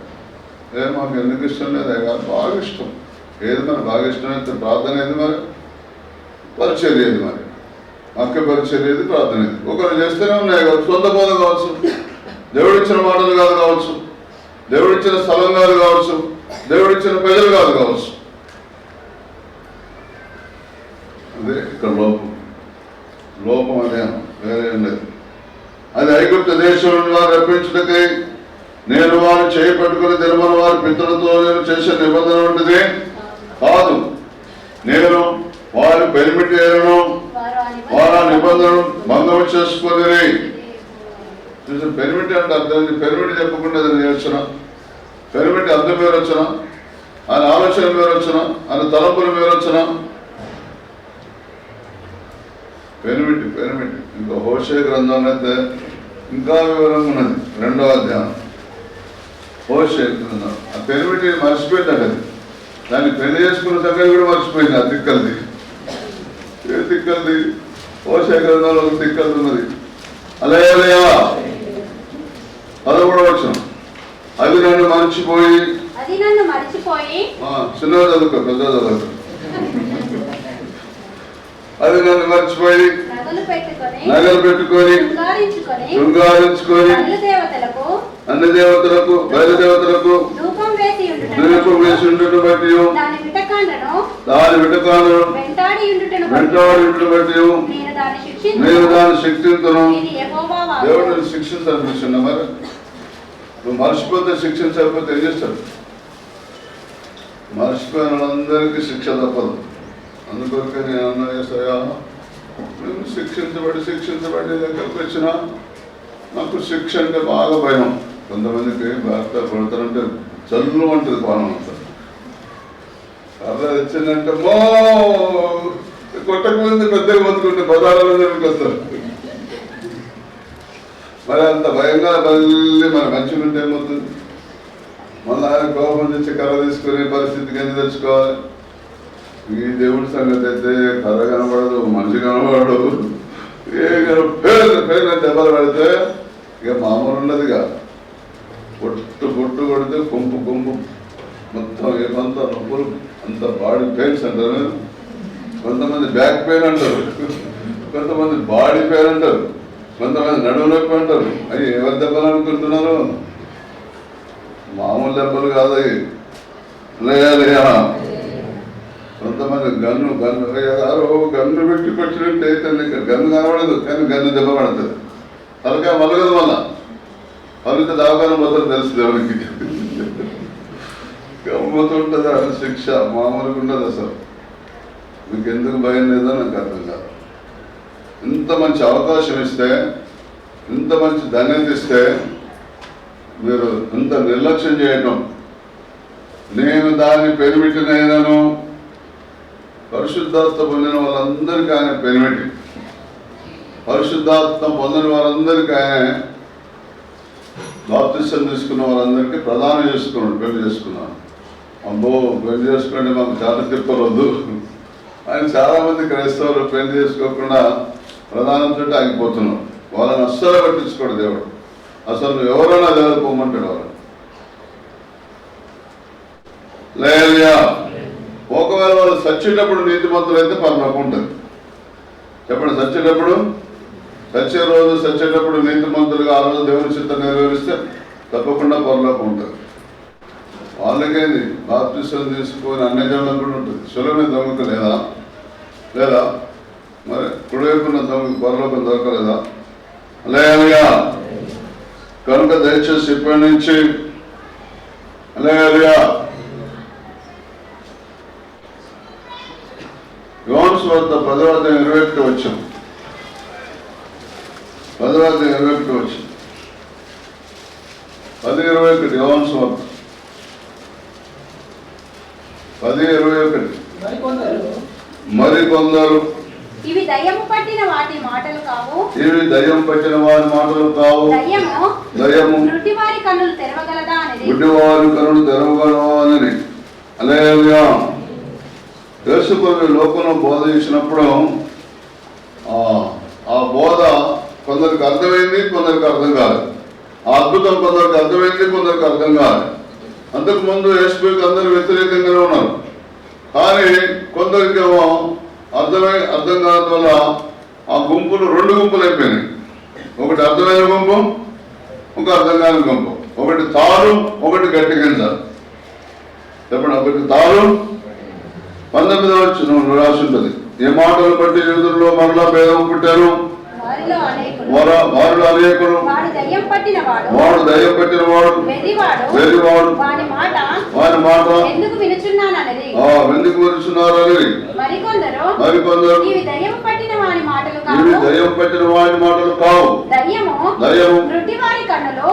మాకు ఎందుకు ఇష్టం లేదా? కాదు, బాగా ఇష్టం. ఏది మరి బాగా ఇష్టమైతే ప్రార్థన ఏది, మరి పరిచర్య ఏది, మరి వాక్య పరిచర్య ఏది, ప్రార్థన ఏది. ఒకరు చేస్తేనే ఉన్నాయి కావచ్చు, సొంత బోధ కావచ్చు, దేవుడిచ్చిన మాటలు కాదు కావచ్చు, దేవుడిచ్చిన స్థలం కాదు కావచ్చు, దేవుడిచ్చిన ప్రజలు కాదు కావచ్చు. అదే ఇక్కడ లోపం అదే, వేరే ఏం లేదు. అది ఐగుప్తు దేశం నుండి వారు రప్పించుటకై నేను వారు చేయి పట్టుకుని దినమని వారి పితరులతో నేను చేసే నిబంధన ఉంటుంది కాదు. నేను వారి పెరిమిటి ఏలను వారు ఆ నిబంధనను భంగం చేసుకొని పెరిమిటి అంటే అర్థం. పెరిమిటి చెప్పకుండా అది యోచన, పెరిమిటి అర్థం వేరు వచ్చిన, ఆయన ఆలోచన వేరు వచ్చిన, ఆయన తలంపులు వేరు వచ్చిన. పెరిమిటి ఇంకా హోషే గ్రంథం అయితే ఇంకా వివరంగా ఉన్నది. 2వ అధ్యాయం హోషే గ్రంథం. ఆ పెరిమిటి మర్చిపోయింది అది. దాన్ని పెళ్లి చేసుకున్న సంగతి కూడా మర్చిపోయింది. ఆ తిక్కలది, ఏ తిక్కలది? హోషే గ్రంథంలో ఒక తిక్కలది ఉన్నది. అలయా 13వ వచనం. అది నన్ను మర్చిపోయి చిన్న చదువుకో, పెద్ద చదువుకో. అది నన్ను మర్చిపోయి నగలు పెట్టుకొని శృంగారించుకొని అన్ని దేవతలకు బయలుదేవతలకు ధూపం వేసి ఉండుట బట్టి దాని విటకాండను వెంటాడి ఉండుట బట్టి నేను దాన్ని శిక్షించను. దేవుడిని శిక్షించాలనిపిస్తున్నా. మరి నువ్వు మర్చిపోతే శిక్షించకపోతే ఏం చేస్తాడు? మర్చిపోయిన వాళ్ళందరికీ శిక్ష తప్పదు. అందుకొరకే నేను అన్నా చేస్తాయా, నేను శిక్షించబడి దగ్గరకు వచ్చిన నాకు శిక్ష అంటే బాగా భయం. కొంతమందికి భర్త కొడతారంటే చల్లు అంటుంది పానం అంటారు. అలా వచ్చిందంటే కొట్టకముందు పెద్దగా బతుకుంటే పదాలలో దగ్గరికి వస్తారు. మరి అంత భయంగా మళ్ళీ మన మంచిగా ఉంటే ఏమవుతుంది? మళ్ళీ ఆయన కోపం తెచ్చి కర్ర తీసుకునే పరిస్థితికి ఎందుకు తెచ్చుకోవాలి? ఈ దేవుడి సంగతి అయితే కర్ర కనబడదు, మనిషి కనబడదు. ఏ పేరు దెబ్బలు పడితే ఇక మామూలు ఉండదుగా. పొట్టు కొడితే కొంపు మొత్తం ఏమంతా నొప్పులు, అంత బాడీ పెయిన్స్ అంటారు. కొంతమంది బ్యాక్ పెయిన్ అంటారు, కొంతమంది బాడీ పెయిన్ అంటారు, కొంతమంది నడుము నొప్పి అంటారు. అవి ఎవరి దెబ్బలు అనుకుంటున్నారు? మామూలు దెబ్బలు కాదు అవి. లేయా కొంతమంది గన్ను పెట్టి కొట్టినట్టు అయితే గన్ను కనబడదు, కానీ గన్ను దెబ్బ పడుతుంది. తలకాయ మలగదు. మళ్ళా పలుక దావకాలం పోతుంది తెలుసు దేవునికి. గమ్మతుంటుంది ఆ శిక్ష, మామూలుగా ఉండదు అసలు. మీకు ఎందుకు భయం లేదో నాకు అర్థం కాదు. ఇంత మంచి అవకాశం ఇస్తే, ఇంత మంచి ధన్యత ఇస్తే మీరు ఇంత నిర్లక్ష్యం చేయటం. నేను దాన్ని పెరిమిటినైనాను పరిశుద్ధాత్మ పొందిన వాళ్ళందరికీ ఆయన పెరిమిటి. పరిశుద్ధాత్మ పొందిన వారందరికీ ఆయన బాప్తిసం తీసుకున్న వాళ్ళందరికీ ప్రదానం చేసుకున్నాడు, పెళ్లి చేసుకున్నాడు. అబ్బో పెళ్లి చేసుకుంటే మాకు చాలా తిప్పలొద్దు. ఆయన చాలామంది క్రైస్తవులు పెళ్లి చేసుకోకుండా ప్రధానంతో ఆగిపోతున్నారు. వాళ్ళని అస్సలు పట్టించుకోడు దేవుడు. అసలు నువ్వు ఎవరైనా లేకపోమంటాడు వాళ్ళు. లేయా ఒకవేళ వాళ్ళు చచ్చేటప్పుడు నీతిమంతులు అయితే పరలోకం ఉంటుంది. చెప్పండి, చచ్చే రోజు చచ్చేటప్పుడు నీతిమంతులుగా ఆ రోజు దేవుని చిత్తం నెరవేరిస్తే తప్పకుండా పరలోకం ఉంటుంది. వాళ్ళకేంది బాప్తిసం తీసుకొని అన్ని జనులకు కూడా ఉంటుంది. సులభమైన దొంగకు లేదా మరి కుడివైపున్న దొంగకు పరలోకం దొరకలేదా? అలేలుయా. కనుక దయచేసి ఇప్పటి నుంచి అలేలుయా యోహాను సువార్త 10:21 వచ్చాం. 10:21 వచ్చాం. 10:21 యోహాను సువార్త 10:21. మరికొందరు ఇవి దయ్యము పట్టిన వాటి మాటలు కావు. దయ్యము గుడ్డివారి కన్నులు తెరవగలదా అని. హల్లెలూయా. యేసు ప్రభు లోకంలో బోధ చేసినప్పుడు ఆ బోధ కొందరికి అర్థమైంది, కొందరికి అర్థం కాలేదు. ఆ అద్భుతం కొందరికి అర్థమైంది, కొందరికి అర్థం కాలేదు. అంతకుముందు యేసు ప్రభుకి అందరూ వ్యతిరేకంగానే ఉన్నారు. కానీ కొందరికేమో అర్థం కావడం వల్ల ఆ గుంపులు 2 గుంపులు అయిపోయినాయి. ఒకటి అర్థమైన గుంపు, ఒక అర్థం కాని గుంపు. ఒకటి తాడు, ఒకటి గట్టి గింజ. చెప్పండి, ఒకటి తాడు. 19వ వచనంలో రాసి ఉంటుంది, ఏ మాటలు బట్టి యూదుల్లో మరలా భేదం పుట్టారు, వారిలో అనేకులు వాడు దయ్యం పట్టిన వాడు వెర్రివాడు వాని మాట ఎందుకు వినుచున్నారని మరికొందరు ఇవి దయ్యం పట్టిన వాని మాటలు కావు, దయ్యం గుడ్డివారి కన్నులు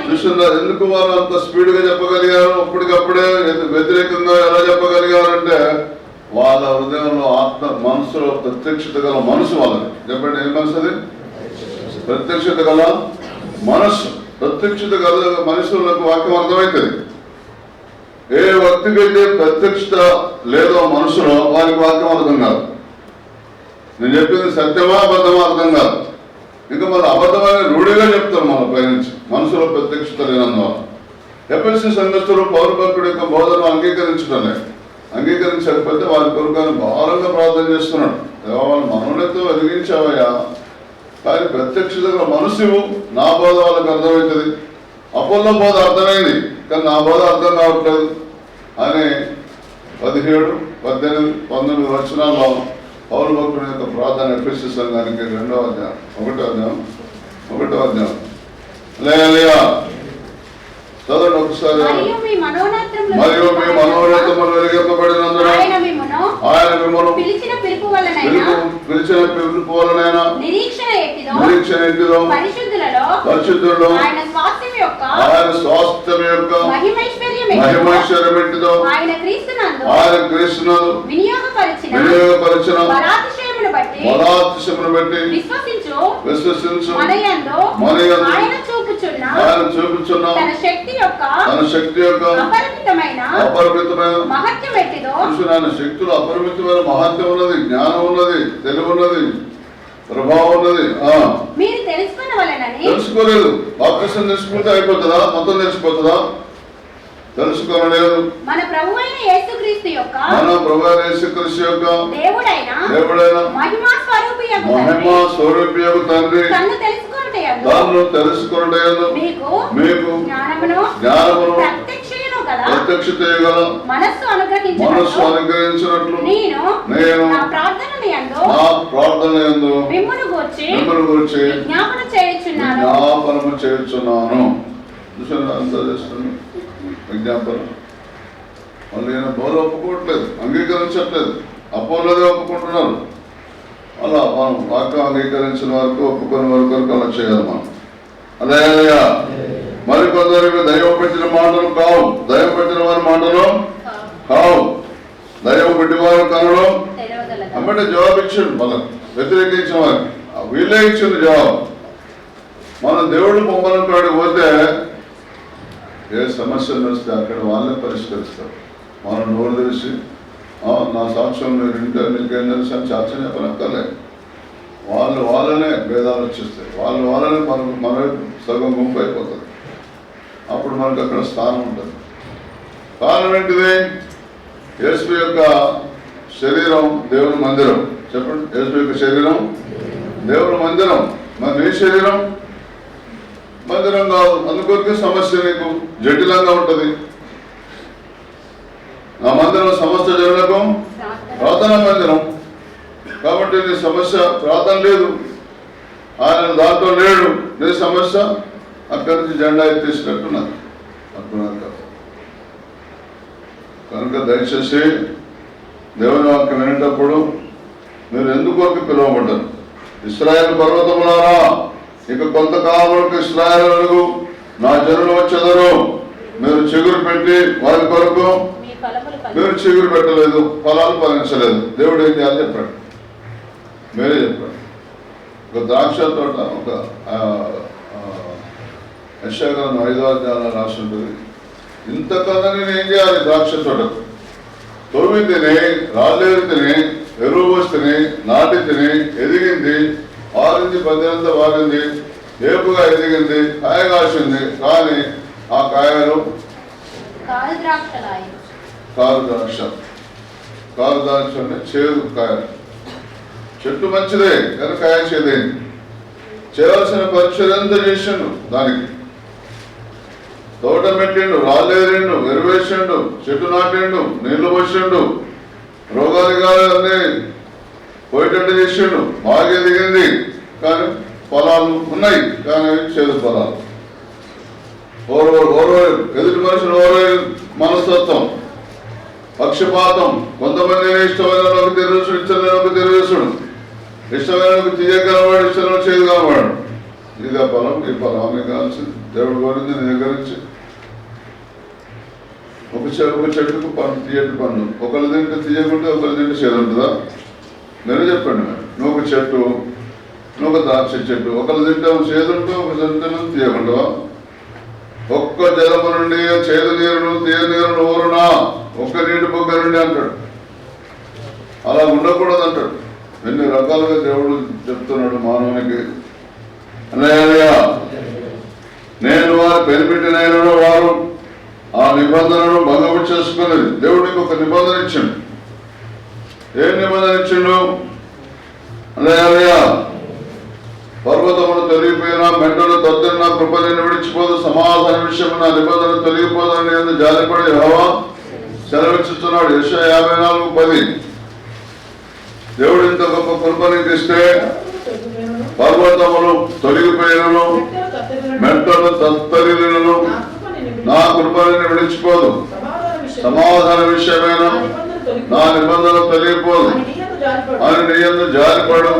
చూస్తున్నారు. ఎందుకు వారు అంత స్పీడ్ గా చెప్పగలిగారు, అప్పటికప్పుడే వ్యతిరేకంగా ఎలా చెప్పగలిగారంటే వాళ్ళ హృదయంలో ఆత్మ మనసులో ప్రత్యక్షత గల మనసు వాళ్ళది. చెప్పండి, ఏం మనసు అది? ప్రత్యక్షత గల మనస్సు. ప్రత్యక్షత గల మనుషులకు వాక్యం అర్థమవుతుంది. ఏ వ్యక్తికైతే ప్రత్యక్షత లేదో మనసులో వారికి వాక్యం అర్థం కాదు. నేను చెప్పింది సత్యమా అబద్ధమా అర్థం కాదు. ఇంకా మన అబద్ధమైన రూఢిగా చెప్తారు మన పైనుంచి, మనసులో ప్రత్యక్షత లేనందువల్ల. ఎఫెసీ సంఘస్థులు పౌలు భక్తుడి యొక్క బోధన అంగీకరించకపోతే వారి కొరకు భారంగా ప్రార్థన చేస్తున్నాడు. వాళ్ళ మనోన్నతో వెలిగించావయ్యా, కానీ ప్రత్యక్షతగా మనసు నా బోధ వాళ్ళకి అర్థమవుతుంది. అపోల్లో బోధ అర్థమైంది, కానీ నా బోధ అర్థం కావట్లేదు అని 17, 18, 19 వచనాల్లో పౌలు భక్తుడి యొక్క ప్రార్థన ఎఫెసీ సంఘానికి 2వ అధ్యాయం 1వ అధ్యాయం లేయా చదవండి ఒకసారి. మరియు మీ మనోనేత్రములు వెలిగింపబడినందున ఆయన మిమ్మల్ని పిలిచిన పిలుపు వలనైనా నిరీక్షణ ఎట్టిదో పరిశుద్ధులలో ఆయన స్వాస్థ్యం యొక్క మహిమైశ్వర్యం ఎట్టిదో ఆయన క్రీస్తునందు వినియోగపరిచిన బలాతిశయమును బట్టి విశ్వసించు ఆయన చూపుచున్న తన శక్తి యొక్క అపరిమితమైన మహత్యం ఎట్టిదో. శక్తులు అపరిమితమైన మహత్యం ఉన్నది, జ్ఞానం ఉన్నది, తెలివి ఉన్నది, ప్రభావం ఉన్నది. మీరు తెలుసుకోలేదు. బాప్తిసం తెలుసుకుంటే అయిపోతుందా? మొత్తం తెలిసిపోతుందా? తెలుసుకోలేదు. మన ప్రభు అయిన యేసుక్రీస్తు యొక్క దేవుడైన మహిమా స్వరూపియగు తండ్రి తన్ను తెలుసుకొనుటయందు మీకు జ్ఞానమును ప్రత్యక్షత మనస్సు అనుగ్రహించినట్లు నేను నా ప్రార్థనయందు మిమ్మును గూర్చి విజ్ఞాపన చేయుచున్నాను. విజ్ఞాపన వాళ్ళు ఏమైనా బోధ ఒప్పుకోవట్లేదు, అంగీకరించట్లేదు. అపోలోదే ఒప్పుకుంటున్నారు. అలా మనం వాక్యం అంగీకరించిన వరకు, ఒప్పుకునే వరకు అలా చేయాలి మనం. అదే మరికొందరికి దైవం పెట్టిన మాటలు కావు, దైవం పెట్టిన వారి మాటలు కావు, దైవం పెట్టి వారు కనడం అమ్మటే జవాబు ఇచ్చిండు. మనం వ్యతిరేకించిన వారికి వీళ్ళే ఇచ్చింది జవాబు. మనం దేవుడు పొమ్మని పోతే ఏ సమస్యలు వస్తే అక్కడ వాళ్ళే పరిష్కరిస్తారు. మనం నోరు తెలిసి నా సాక్ష్యం మీరు ఇంటే మీకేం తెలుసు అని చర్చ చెప్పనక్కర్లే. వాళ్ళనే భేదాలు వచ్చేస్తాయి. వాళ్ళనే మన సగం గుంపు అయిపోతుంది. అప్పుడు మనకు అక్కడ స్థానం ఉంటుంది. కారణం ఏంటిది? యేసు యొక్క శరీరం దేవుని మందిరం. చెప్పండి, యేసు యొక్క శరీరం దేవుని మందిరం. మరి నీ శరీరం మందిరం కాదు. అందుకొరికి సమస్య నీకు జటిలంగా ఉంటుంది. నా మందిరం సమస్త జనులకు ప్రార్థన మందిరం కాబట్టి నీ సమస్య ప్రార్థన లేదు, ఆయన దాంట్లో లేడు. నీ సమస్య అక్కడి నుంచి జెండా ఎత్తేసినట్టున్నది. అర్థం కనుక దయచేసి దేవుని వాక్యం వినేటప్పుడు మీరు ఎందుకొరకు పిలువబడ్డారు? ఇశ్రాయేలు పర్వతములారా, ఇక కొంతకాలం ఇశ్రాయేలు నా జనులు వచ్చేదరు. మీరు చిగురు పెట్టి వారి కొరకు మీరు చిగురు పెట్టలేదు, ఫలాలు ఫలించలేదు. దేవుడు ఏం చేయాలి చెప్పాడు, మీరే చెప్పాడు. ఒక ద్రాక్ష తోట, ఒక యెషయా గ్రంథం 5వ అధ్యాయంలో రాసి ఉంటుంది. ఇంతకన్నా నేను ఏం చేయాలి ద్రాక్ష తోటకు? తొవ్వి తిని రాళ్ళేరు తిని ఎరువు పోసి నాటి తిని ఎదిగింది, ఆరింది 18 వారింది, ఏపుగా ఎదిగింది, కాయ కాసింది. కానీ ఆ కాయలు కారు ద్రాక్ష అంటే చేదు కాయ. చెట్టు మంచిదే కానీ కాయ చేదైంది. చేయాల్సిన పరీక్షలు ఎంత చేసిండు, దానికి తోట పెట్టిండు, రాళ్ళేరిండు, ఎరువేసిండు, చెట్టు నాటిండు, నీళ్లు పోసిండు, రోగాలు అన్నీ పోయేటట్టు చేసిండు, బాగా ఎదిగింది. కానీ పొలాలు ఉన్నాయి కానీ చేదు పొలాలు. ఎదుటి మనుషులు మనస్తత్వం, పక్షపాతం. కొంతమంది ఇష్టమైన తెలుసు, ఇష్టమైన తెలుసుడు, ఇష్టమైన తీయగలవాడు, ఇష్టమైన చేదు కలవాడు. ఇదే పొలం, ఈ పొలం అని కావాల్సింది. దేవుడు కోరింది నీ దగ్గర నుంచి. ఒక చెట్టుకు పండు, తీయటి పండు. ఒకళ్ళు తింటే తీయకుంటే ఒకళ్ళు తింటే చేదు ఉంటుందా? మీరు చెప్పండి. నువ్వు ఒక చెట్టు, నువ్వు ఒక ద్రాక్ష చెట్టు. ఒకళ్ళు తింటే చేదు ఉంటావు, ఒక తింటే తీయకుంటావా? ఒక్క జలము నుండి చేదు నీరును తీయ నీరును ఊరునా, ఒక్క నీటి బొగ్గ నుండి అంటాడు. అలా ఉండకూడదు అంటాడు. ఎన్ని రకాలుగా దేవుడు చెప్తున్నాడు మానవునికి. అన్నయ్య, నేను వారు పెనిపెట్టిన వారు ఆ నిబంధనను భంగం చేసుకునేది. దేవుడికి ఒక నిబంధన ఇచ్చిండు. ఏం నిబంధన ఇచ్చిండు? అన్నయ్య, పర్వతమును తొలగిపోయినా మెంటలు తొద్దున కృప నిన్ను విడిచిపోదు, సమాధాన విషయం నా నిబంధన తొలగిపోదని ಎಂದು జాలిపడి యెహోవా సెలవిస్తున్నాడు. యెషయా 54:10. దేవుడు ఇంత గొప్ప కృప నీకు ఇస్తే పర్వతములు తొలగిపోయినను మెంటలు తత్తరిలను నా కృప నిన్ను విడిచిపోదు, సమాధాన విషయమైన నా నిబంధన తొలగిపోదు అని నీ యందు జాలిపడు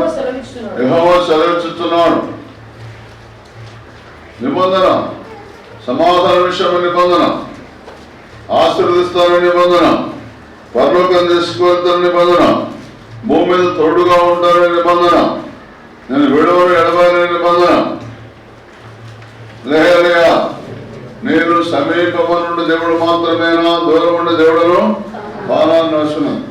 యెహోవా సెలవిస్తున్నాడు. నిబంధన, సమాధాన విషయమైన నిబంధన, ఆశీర్వదిస్తారని నిబంధన, పరలోకం తీసుకువెళ్తారని నిబంధన, భూమి మీద తోడుగా ఉంటారని నిబంధన, నేను విడవను ఎడబాలని నిబంధన. లేహలేయ, నేను సమీపము నుండి దేవుడు మాత్రమేనా, దూరం ఉండే దేవుడును బాణాన్ని వస్తున్నాను.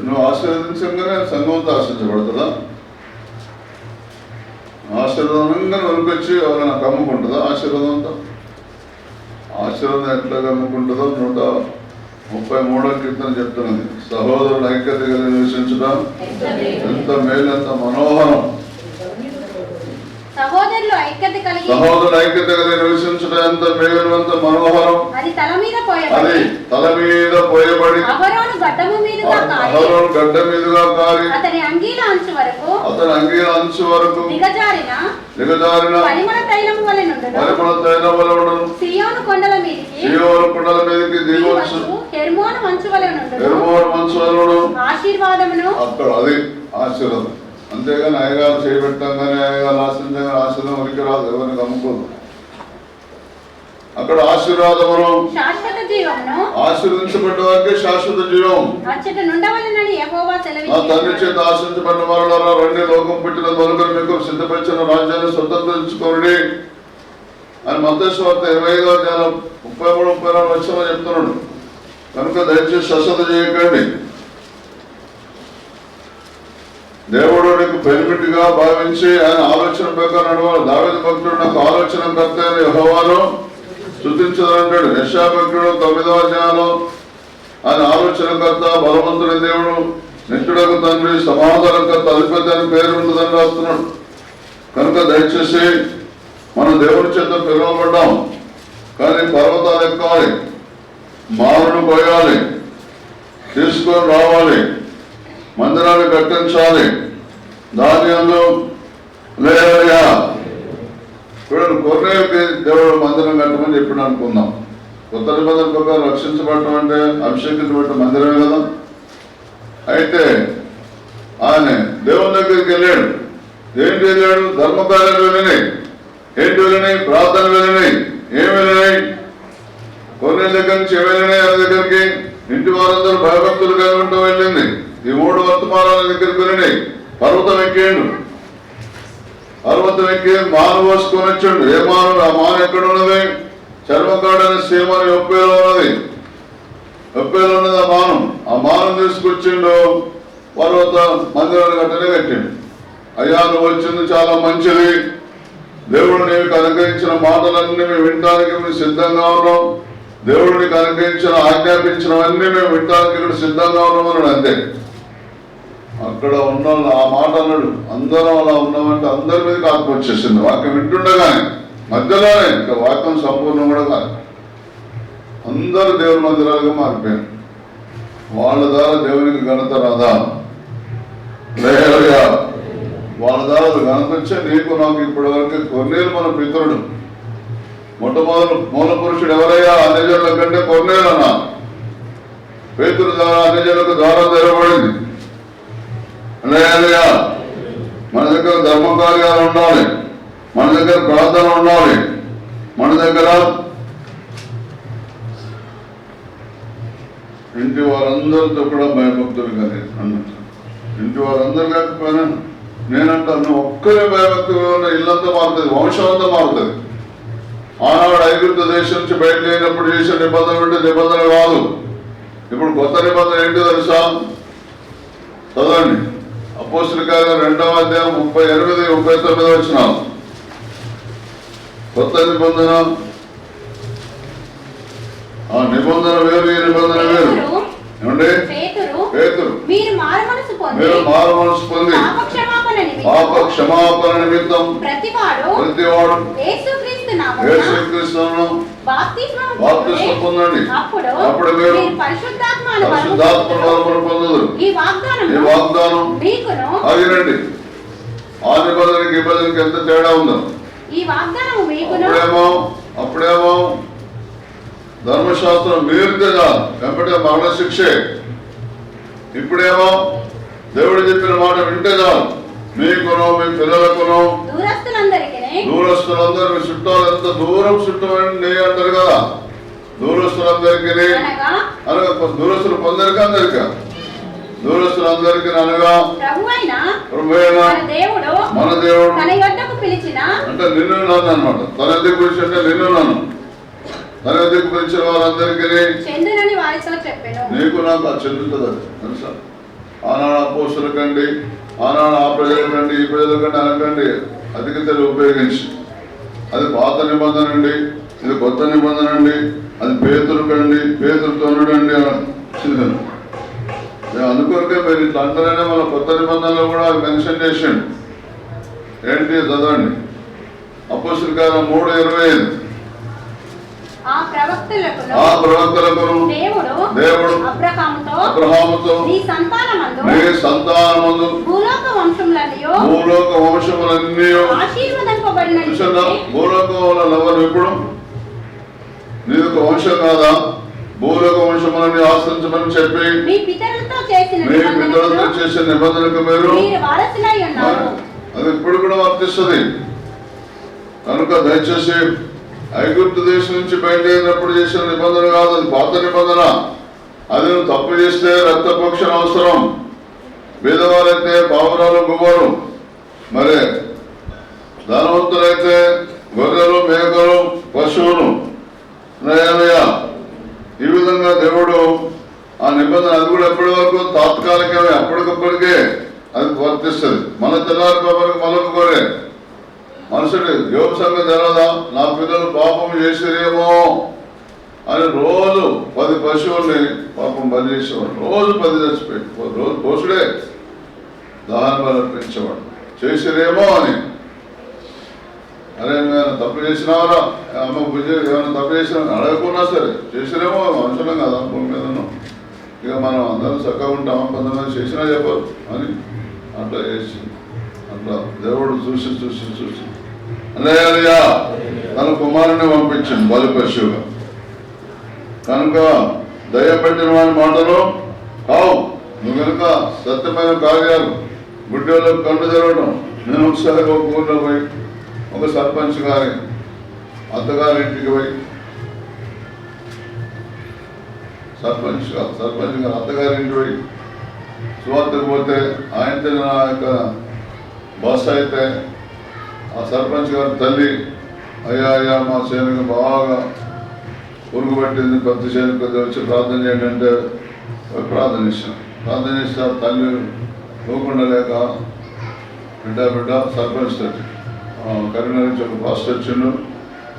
నువ్వు ఆశీర్వదించగానే సంఘంతో ఆశించబడుతుందా? ఆశీర్వాదంగా వరికొచ్చి ఎవరైనా కమ్ముకుంటుందా? ఆశీర్వాదంతో ఆశీర్వాదం ఎట్లా కమ్ముకుంటుందో 133వ కీర్తన చెప్తున్నది. సహోదరుల ఐక్యత కలిగి నివసించడం ఎంత మేలు, ఎంత మనోహరం. సహోదరుల ఐక్యత కలిగి నివసించడం ఎంత మేలు, ఎంత మనోహరం. అది తల మీద పోయబడి అహరోను గడ్డ మీదుగా కారి అతని అంగీల అంచు వరకు దిగజారిన పరిమళ తైలము వలె నుండును. సియోను కొండల మీదకి దిగవచ్చు హెర్మోను మంచు వలె నుండును. ఆశీర్వాదమును అక్కడ అది ఆశీర్వాదం. అంతేగాని అయ్యగారు చేయబెట్టంగానే అయ్యగారు ఆశించగానే ఆశీర్వాదం ఉనికి రాదు, ఎవరిని కమ్ముకోదు. అక్కడ ఆశీర్వాదమును శాశ్వత జీవమును ఆశీర్వదించబడ్డ వారికి శాశ్వత జీవం అచ్చట నుండవలెనని యెహోవా సెలవిచ్చాడు. తండ్రి చేత ఆశించబడిన వారులారా రండి, లోకం పుట్టిన మొదలుకొని మీకు సిద్ధపరిచిన రాజ్యాన్ని స్వతంత్రించుకోండి అని మత్తయి సువార్త 25:33-34 వచనంలో చెప్తున్నాడు. కనుక దయచేసి అశ్రద్ధ చేయకండి. దేవుడు నీకు బెనిఫిట్గా భావించి ఆయన ఆలోచన ప్రకారం నడవాలి. దావీదు భక్తుడు నాకు ఆలోచన కర్త అయిన యెహోవాను స్తుతించదంటాడు. యెషయా భక్తుడు 9వ అధ్యాయంలో ఆయన ఆలోచనకర్త, బలవంతుడి దేవుడు, నిత్యుడకు తండ్రి, సమాధానకర్త, అధిపతి అని పేరు ఉంటుందని రాస్తున్నాడు. కనుక దయచేసి మనం దేవుని చేత పిలువబడ్డాం. కానీ పర్వతాలు ఎక్కాలి, మారును పోయాలి, తీసుకొని రావాలి, మందిరాన్ని కట్టించాలి. దాని అందు లేదా చూడండి, కొర్నేయుకి దేవుడు మందిరం కట్టమని చెప్పిన అనుకుందాం. కొత్త నిబంధన ప్రకారం రక్షించబడటం అంటే అభిషేకించబడ్డ మందిరమే కదా. అయితే ఆయన దేవుని దగ్గరికి వెళ్ళాడు. ఏంటి వెళ్ళాడు? ధర్మకార్యాలు వెళ్ళినాయి. ఏంటి వెళ్ళినాయి? ప్రార్థన వెళ్ళినాయి. ఏం వెళ్ళినాయి? కొర్నేయు దగ్గర నుంచి వెళ్ళినాయి. ఆయన దగ్గరికి ఇంటి వారందరూ భయభక్తులు కలిగి ఉంటూ వెళ్ళింది. ఈ 3 వర్తమానాల దగ్గరికి వెళ్ళినాయి. పర్వతం ఎక్కేయండు. పర్వతం ఎక్కి మాను పోసుకొని వచ్చాడు. ఏ మాను? ఆ మాను ఎక్కడ ఉన్నది? చర్మకాడని సీమని ఒప్పేలో ఉన్నది ఆ మానం తీసుకొచ్చిండు, పర్వత మందిరాన్ని కట్టనే కట్టిండు. అయ్యా నువ్వు వచ్చింది చాలా మంచిది, దేవుడు నీకు అనుగ్రహించిన మాటలన్నీ మేము వినడానికి మేము సిద్ధంగా ఉన్నాం, దేవుడు నీకు అనుగ్రహించిన ఆజ్ఞాపించినవన్నీ మేము వినడానికి ఇక్కడ సిద్ధంగా ఉన్నామన్నాడు. అంతే. అక్కడ ఉన్న ఆ మాట అన్నాడు. అందరం అలా ఉన్నామంటే అందరి మీదకి ఆత్మ వచ్చేసింది. వాక్యం వింటుండగానే మధ్యలోనే, ఇంకా వాక్యం సంపూర్ణం కూడా కాదు, అందరూ దేవుని మందిరాలుగా మారిపోయారు. వాళ్ళ ద్వారా దేవునికి ఘనత రాదా? లేదుగా. వాళ్ళ ద్వారా ఘనత వచ్చే నీకు నాకు ఇప్పటి వరకు కొన్నేళ్ళు మన పితరుడు మొట్టమొదటి మూల పురుషుడు ఎవరయ్యా? అన్యజనుల కంటే కొన్నేళ్ళు అన్నా. పేతురు ద్వారా అన్యజనులకు ద్వారం తెరవబడింది. లేదుగా. మన దగ్గర ధర్మ కార్యాలు ఉండాలి, మన దగ్గర ప్రార్థన ఉండాలి, మన దగ్గర ఇంటి వారందరితో కూడా భయభక్తులు కానీ అన్నట్టు. ఇంటి వారందరూ కాకపోయినా నేనంటాను, ఒక్కరే భయభక్తులు ఉన్న ఇల్లంతా మారుతుంది, వంశం అంతా మారుతుంది. ఆనాడు ఐగుప్తు దేశం నుంచి బయటలేనప్పుడు చేసిన నిబంధన అంటే నిబంధన కాదు. ఇప్పుడు కొత్త నిబంధన ఏంటో తెలుసా? చదవండి. అపోస్తలుల కార్యం 2వ అధ్యాయం 38, 39 వచనాలు. కొత్త నిబంధన, ఆ నిబంధన వేరు, ఈ నిబంధన వేరు. ఏమండి? పేతురు మీరు మారు మనసు పొంది పాప క్షమాపణ నిమిత్తం ప్రతివాడు యేసుక్రీస్తును బాప్తిస్మం పొందండి, అప్పుడు మీరు పరిశుద్ధాత్మ వరమును పొందుదురు. ఈ వాగ్దానం అదినండి. ఆ నిబంధనకి నిబంధనకి ఎంత తేడా ఉందో. అప్పుడేమో ధర్మశాస్త్రం మీరితే చాలు, వెంబడే మరణ శిక్షే. ఇప్పుడేమో దేవుడు చెప్పిన మాట వింటే చాలు, మీకును మీ పిల్లలకును దూరస్తులందరూ, మీ చుట్టాలు ఎంత దూరం చుట్టమండి అంటారు కదా, దూరస్తులందరికీ అనగా దూరస్తులు కొందరికి అందరిక దూరస్తులందరికీ అనగా మన దేవుడు అంటే నిన్ను నన్ను అనమాట. తన ఎందుకు పిలిచి అంటే నిన్ను నన్ను, తన ఎందుకు పిలిచిన వారందరికీ నీకు నాకు అది చెందుతుంది. అది తెలుసా? ఆనాడు అపోస్తుల కండి, ఆనాడు ఆ ప్రజల కండి, ఈ ప్రజల కండి అనకండి అధిక తెలుగు ఉపయోగించి, అది పాత నిబంధన అండి, ఇది కొత్త నిబంధన అండి, అది పేతురు కండి, పేతురుతో అండి అందుకొరకే మీరు ఇట్లా అంటారనే మన కొత్త నిబంధనలో కూడా మెన్షన్ చేసిండు. ఏంటి చదవండి. అపోస్తలుల కార్యం 3:25. ఆ ప్రవక్తలకు దేవుడు అబ్రహాముతో నీ సంతానమందు భూలోక వంశములన్నీ భూలోకంలో ఇప్పుడు నీది ఒక వంశం కాదా, భూలోక వంశములన్నీ ఆశ్రయించమని చెప్పి మీ పితరులతో చేసిన నిబంధనకు మీరు అది ఇప్పుడు కూడా వర్తిస్తుంది. కనుక దయచేసి ఐగుప్తు దేశం నుంచి బయలుదేరినప్పుడు చేసిన నిబంధన కాదు, అది పాత నిబంధన. అది నువ్వు తప్పు చేస్తే రక్తపక్షణ అవసరం. పేదవారైతే పావురాలు గువ్వలు, మరి ధనవంతులైతే గొర్రెలు మేకలు పశువులు. ఈ విధంగా దేవుడు ఆ నిబంధన, అది కూడా ఎప్పటి వరకు తాత్కాలికమే, అప్పటికప్పటికే అది వర్తిస్తుంది. మన తెల్లారి బాబాకి మరొక కోరే మనుషుడు యోగ సంఘం తెలదా, నా పిల్లలు పాపం చేసిరేమో అని రోజు 10 పశువుల్ని పాపం బలి చేసేవాడు. రోజు 10 చచ్చిపోయి, రోజు పోసుడే దహన బలి అర్పించేవాడు. చేసిరేమో అని. అరే ఏమైనా తప్పు చేసినావరా అమ్మ పూజ, ఏమైనా తప్పు చేసినా అడగకున్నా సరే చేసిరేమో, మనుషులం కదా భూమి మీదను, ఇక మనం అందరం చక్కగా ఉంటామా, కొంతమంది చేసినా చెప్పరు అని అట్లా చేసి, అట్లా దేవుడు చూసి అన్నయ్య తన కుమారుని పంపించింది బలి పశువుగా. కనుక దయపెట్టిన వారి మాటలు కావు. నువ్వు కనుక సత్యమైన కార్యాలు, గుడ్డెలకు కళ్ళు తెరవడం. నేను ఒకసారి ఒక ఊళ్ళో పోయి ఒక సర్పంచ్ గారి అత్తగారి ఇంటికి పోయి, సర్పంచ్ గారు అత్తగారి ఇంటికి పోయి సువార్తకు పోతే ఆయనతో నా యొక్క బస్ అయితే ఆ సర్పంచ్ గారి తల్లి, అయ్యా మా సేనకు బాగా పురుగు పట్టింది పత్తి చేను కొద్దిగా వచ్చి ప్రార్థన చేయండి అంటే ప్రార్థన ఇస్తా తల్లి పోకుండా లేక బిడ్డ సర్పంచ్ కరీంనగర్ నుంచి ఒక పాస్టర్ వచ్చిండు,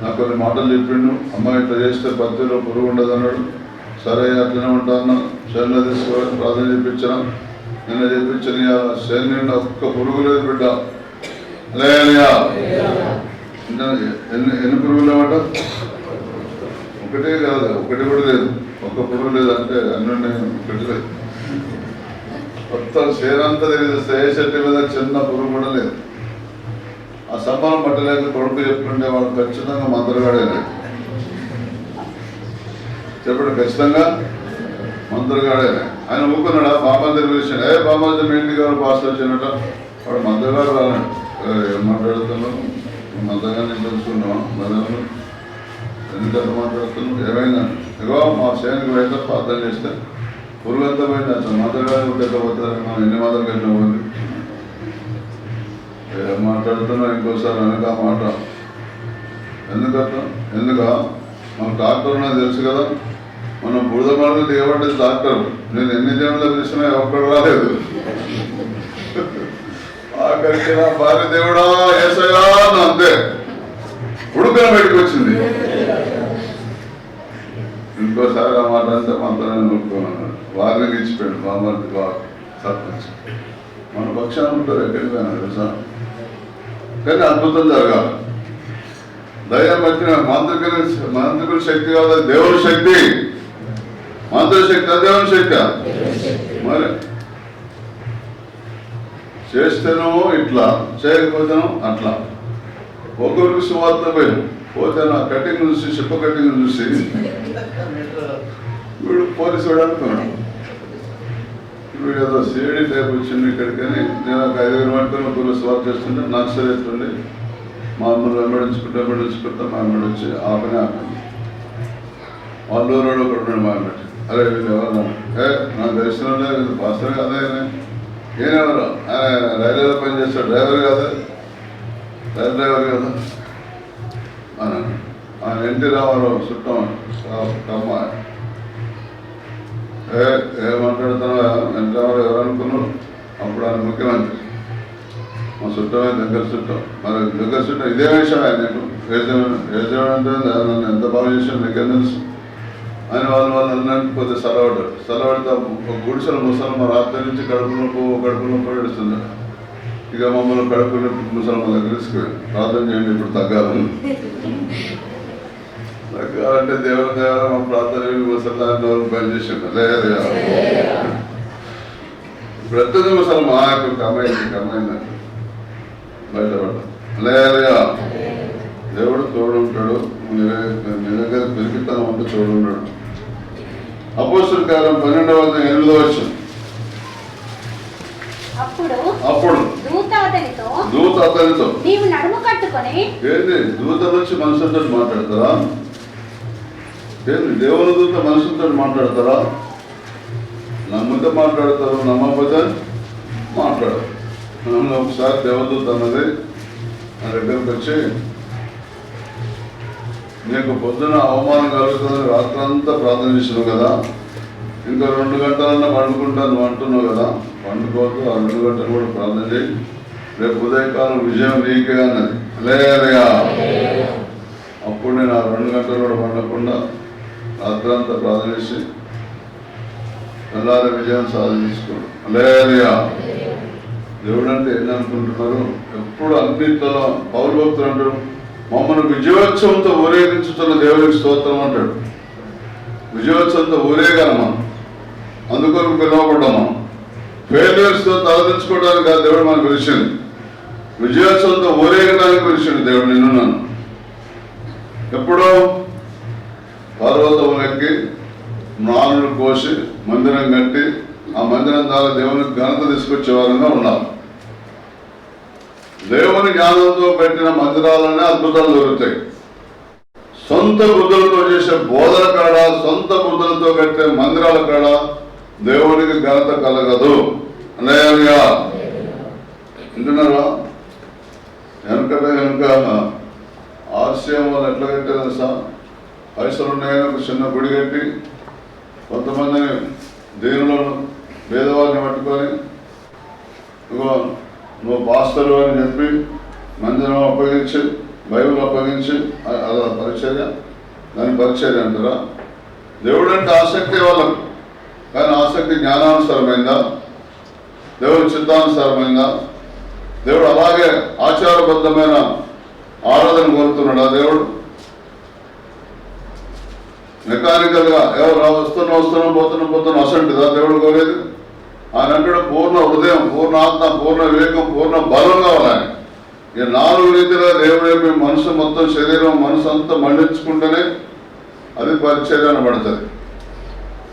నాకు కొన్ని మాటలు చెప్పిండు. అమ్మాయి ఇట్లా చేస్తే పత్తిలో పురుగు ఉండదు అన్నాడు. సరే అట్లనే ఉంటాను, చేనులో తీసుకోవాలి ప్రార్థన చేయించాను. నిన్న చెప్పించిన చేను నిండా ఒక్క పురుగు లేదు బిడ్డ. లేయా ఎన్ని పురుగులు లేవట? ఒకటే కాదు, ఒకటి కూడా లేదు, ఒక్క పురుగు లేదు అంటే అన్నీ ఒకటి లేదు. మొత్తం చేనంతా తెలియదు, ఏ చెట్టు మీద చిన్న పురుగు కూడా లేదు. ఆ సంబంధం పట్టలేక కొడుకు చెప్పుకుంటే వాడు ఖచ్చితంగా మంత్రగాడేనా చెప్పండి, ఖచ్చితంగా మంత్రగాడేనా. ఆయన ఊరుకున్నాడా? బామ్మద్దరు పిలిచాడు, బామ్మద్దరు మీ ఇంటికి ఎవరు పాస్ వచ్చినట్ట. వాడు మంత్రగాడు రానాడు. ఏం మాట్లాడుతున్నావు? మంత్రగానే తెలుసుకున్నావా? మదనలు ఎందుకంత మాట్లాడుతున్నావు? ఏమైందండి? ఇగో మా సేనికి అయితే ప్రార్థన చేస్తే పురుగంతా పోయింది. అసలు మంత్రగాడు ఉండకపోతారు, మనం ఎన్ని మాత్రం ఎన్నో పోయింది. ఏం మాట్లాడుతున్నా ఇంకోసారి వెనక మాట ఎందుక మనకు డాక్టర్ ఉన్నది తెలుసు కదా. మనం బురద మరణ దిగబడ్డది డాక్టర్. నేను ఎన్ని దేవుళ్ళ పిలిచినా ఒక్కడు రాలేదు. ఆఖరికి నా భార్య దేవుడా ఏసయ్యా అంతే ఉడుకున బయటకు వచ్చింది. ఇంకోసారి ఆ మాట అంతా మంత్రాన్ని నూరుకున్నాను. వారిని ఇచ్చిపోయాడు బామ్మర్ది సర్పంచ్. మన పక్షాన్ని ఉంటారు ఎక్కడికి పోయినా తెలుసా. కానీ అద్భుతం జరగాలి. దైవం వచ్చిన మంత్రికుల శక్తి కాదు, దేవుని శక్తి. మంత్రుల శక్తి దేవుని శక్తి. మరి చేస్తేనో ఇట్లా, చేయకపోతేనో అట్లా. ఒకరికి సువార్త పోతే నా కటింగ్ చూసి చెప్ప కటింగ్ చూసి వీడు పోలీసు వాడు అనుకున్నాడు. వీడు ఏదో సిఐడి టైప్ వచ్చింది ఇక్కడికని. నేను ఒక 5,000 పట్టుకుని పోలీసు వార్త చేస్తుంటే నాకు సరే ఎత్తుండే మా అమ్మలు వెంబడించుకుంటా మా అమ్మడి వచ్చి ఆపని వాళ్ళు రోడ్డు ఒకటి ఉన్నాడు. మా అమ్మటి అరే వీళ్ళు ఎవరు? నాకు తెలిసిన పాస్టర్ కదా. ఈయనెవరు? ఆయన రైల్వేలో పనిచేస్తాడు. డ్రైవర్ కదా, రైలు డ్రైవర్ కదా అని. ఆయన ఎన్టీ రామారావు చుట్టం కమ్మ. ఏం మాట్లాడుతున్నావా? ఎన్టీ రామారావు ఎవరు అనుకున్నావు? అప్పుడు ఆయన ముఖ్యమంత్రి. మా చుట్టమే దగ్గర చుట్టం. మరి దగ్గర చుట్టం ఇదే విషయం. ఆయన రేజం అంటే నన్ను ఎంత బాగా చేశాను నీకేం తెలుసు అని వాళ్ళు అన్నట్టు కొద్దిగా సెలవుడితే ఒక గుడిసెల ముసలమ్మ రాత్రి నుంచి కడుపులో ఏడుస్తుంది. ఇక మమ్మల్ని కడుపులో ముసలమ్మ దగ్గర తీసుకుపోయి ప్రార్థన చేయండి ఇప్పుడు తగ్గాలని. తగ్గాలంటే దేవుడు మా ప్రార్థన ముసలాన్ని వాళ్ళు పనిచేసాడు. లేదా ఇప్పుడు ఎంతది ముసలమ్మ కమ్మైందంటే బయటపడ్డా. లేదా దేవుడు తోడు ఉంటాడు. మీ దగ్గర పెరిగితనం ఉంటే చూడున్నాడు. అపోస్తలుల కార్యం 12:8 అప్పుడు దూత అతనితో నీవు నడుము కట్టుకొని. ఏంది దూత వచ్చి మనుషులతో మాట్లాడతారా? ఏంది దేవుని దూత మనుషులతో మాట్లాడతారా? నమ్మితే మాట్లాడతారు, నమ్మకపోతే మాట్లాడరు. ఒకసారి దేవదూత అన్నది నా దగ్గరకు వచ్చి, నీకు పొద్దున అవమానం కలుగుతుందని రాత్రంతా ప్రార్థన చేసినావు కదా, ఇంకా 2 గంటలన్నా పండుకుంటాను అంటున్నావు కదా, పండుకోవద్దు. ఆ 2 గంటలు కూడా ప్రార్థన చేయి, రేపు ఉదయకాలం విజయం నీకే అన్నది. లేయా అప్పుడు నేను ఆ 2 గంటలు కూడా పండకుండా రాత్రంతా ప్రార్థన చేసి తెల్లారి విజయం సాధించుకోడు. లేయా దేవుడు అంటే ఏంటనుకుంటున్నారు? ఎప్పుడు అన్నింటిలో పౌరు భక్తులు అంటారు, మమ్మల్ని విజయోత్సవంతో ఊరేగించుతున్న దేవునికి స్తోత్రం అంటాడు. విజయోత్సవంతో ఊరేగాను, అందుకొరకు పిలువబడ్డాము. ఫెయిల్యూర్స్తో తలదించుకోవడానికి ఆ దేవుడు మనకు పిలిచింది. విజయోత్సవంతో ఊరేగడానికి పిలిచింది దేవుడు నిన్ను నన్ను. ఎప్పుడో పర్వతం ఎక్కి మ్రాణులు కోసి మందిరం కట్టి ఆ మందిరం ద్వారా దేవునికి ఘనత తీసుకొచ్చే వారంగా ఉండాలి. దేవుని జ్ఞానంతో పెట్టిన మందిరాలనే అద్భుతాలు దొరుకుతాయి. సొంత బుద్ధులతో చేసే బోధన కాడ, సొంత బుద్ధులతో కట్టే మందిరాల కాడ దేవునికి ఘనత కలగదు. అన్నయ్య వింటున్నారా? వెనక RCM వాళ్ళు ఎట్లా కట్టారు సార్? పైసలు ఉన్నాయని ఒక చిన్న గుడి కట్టి కొంతమందిని దీనులను పేదవారిని పట్టుకొని నువ్వు పాస్టరు అని చెప్పి మందిరం అప్పగించి బైబిల్ అప్పగించి అలా పరిచర్య, దాని పరిచర్య అంటారా? దేవుడు అంటే ఆసక్తి వాళ్ళకు, కానీ ఆసక్తి జ్ఞానానుసారమైందా? దేవుడి చిత్తానుసారమైందా? దేవుడు అలాగే ఆచారబద్ధమైన ఆరాధన కోరుతున్నాడా? దేవుడు మెకానికల్ గా ఎవరు వస్తున్నాం పోతున్నాం అసంటిదా దేవుడు కోరేది? ఆయన అంటాడు పూర్ణ హృదయం, పూర్ణ ఆత్మ, పూర్ణ వివేకం, పూర్ణ బలం కావాలి. ఈ 4 రీతిలో దేవుడే మీ మనసు మొత్తం శరీరం మనసు అంతా మండించుకుంటేనే అది పరిచర్య అనబడుతుంది.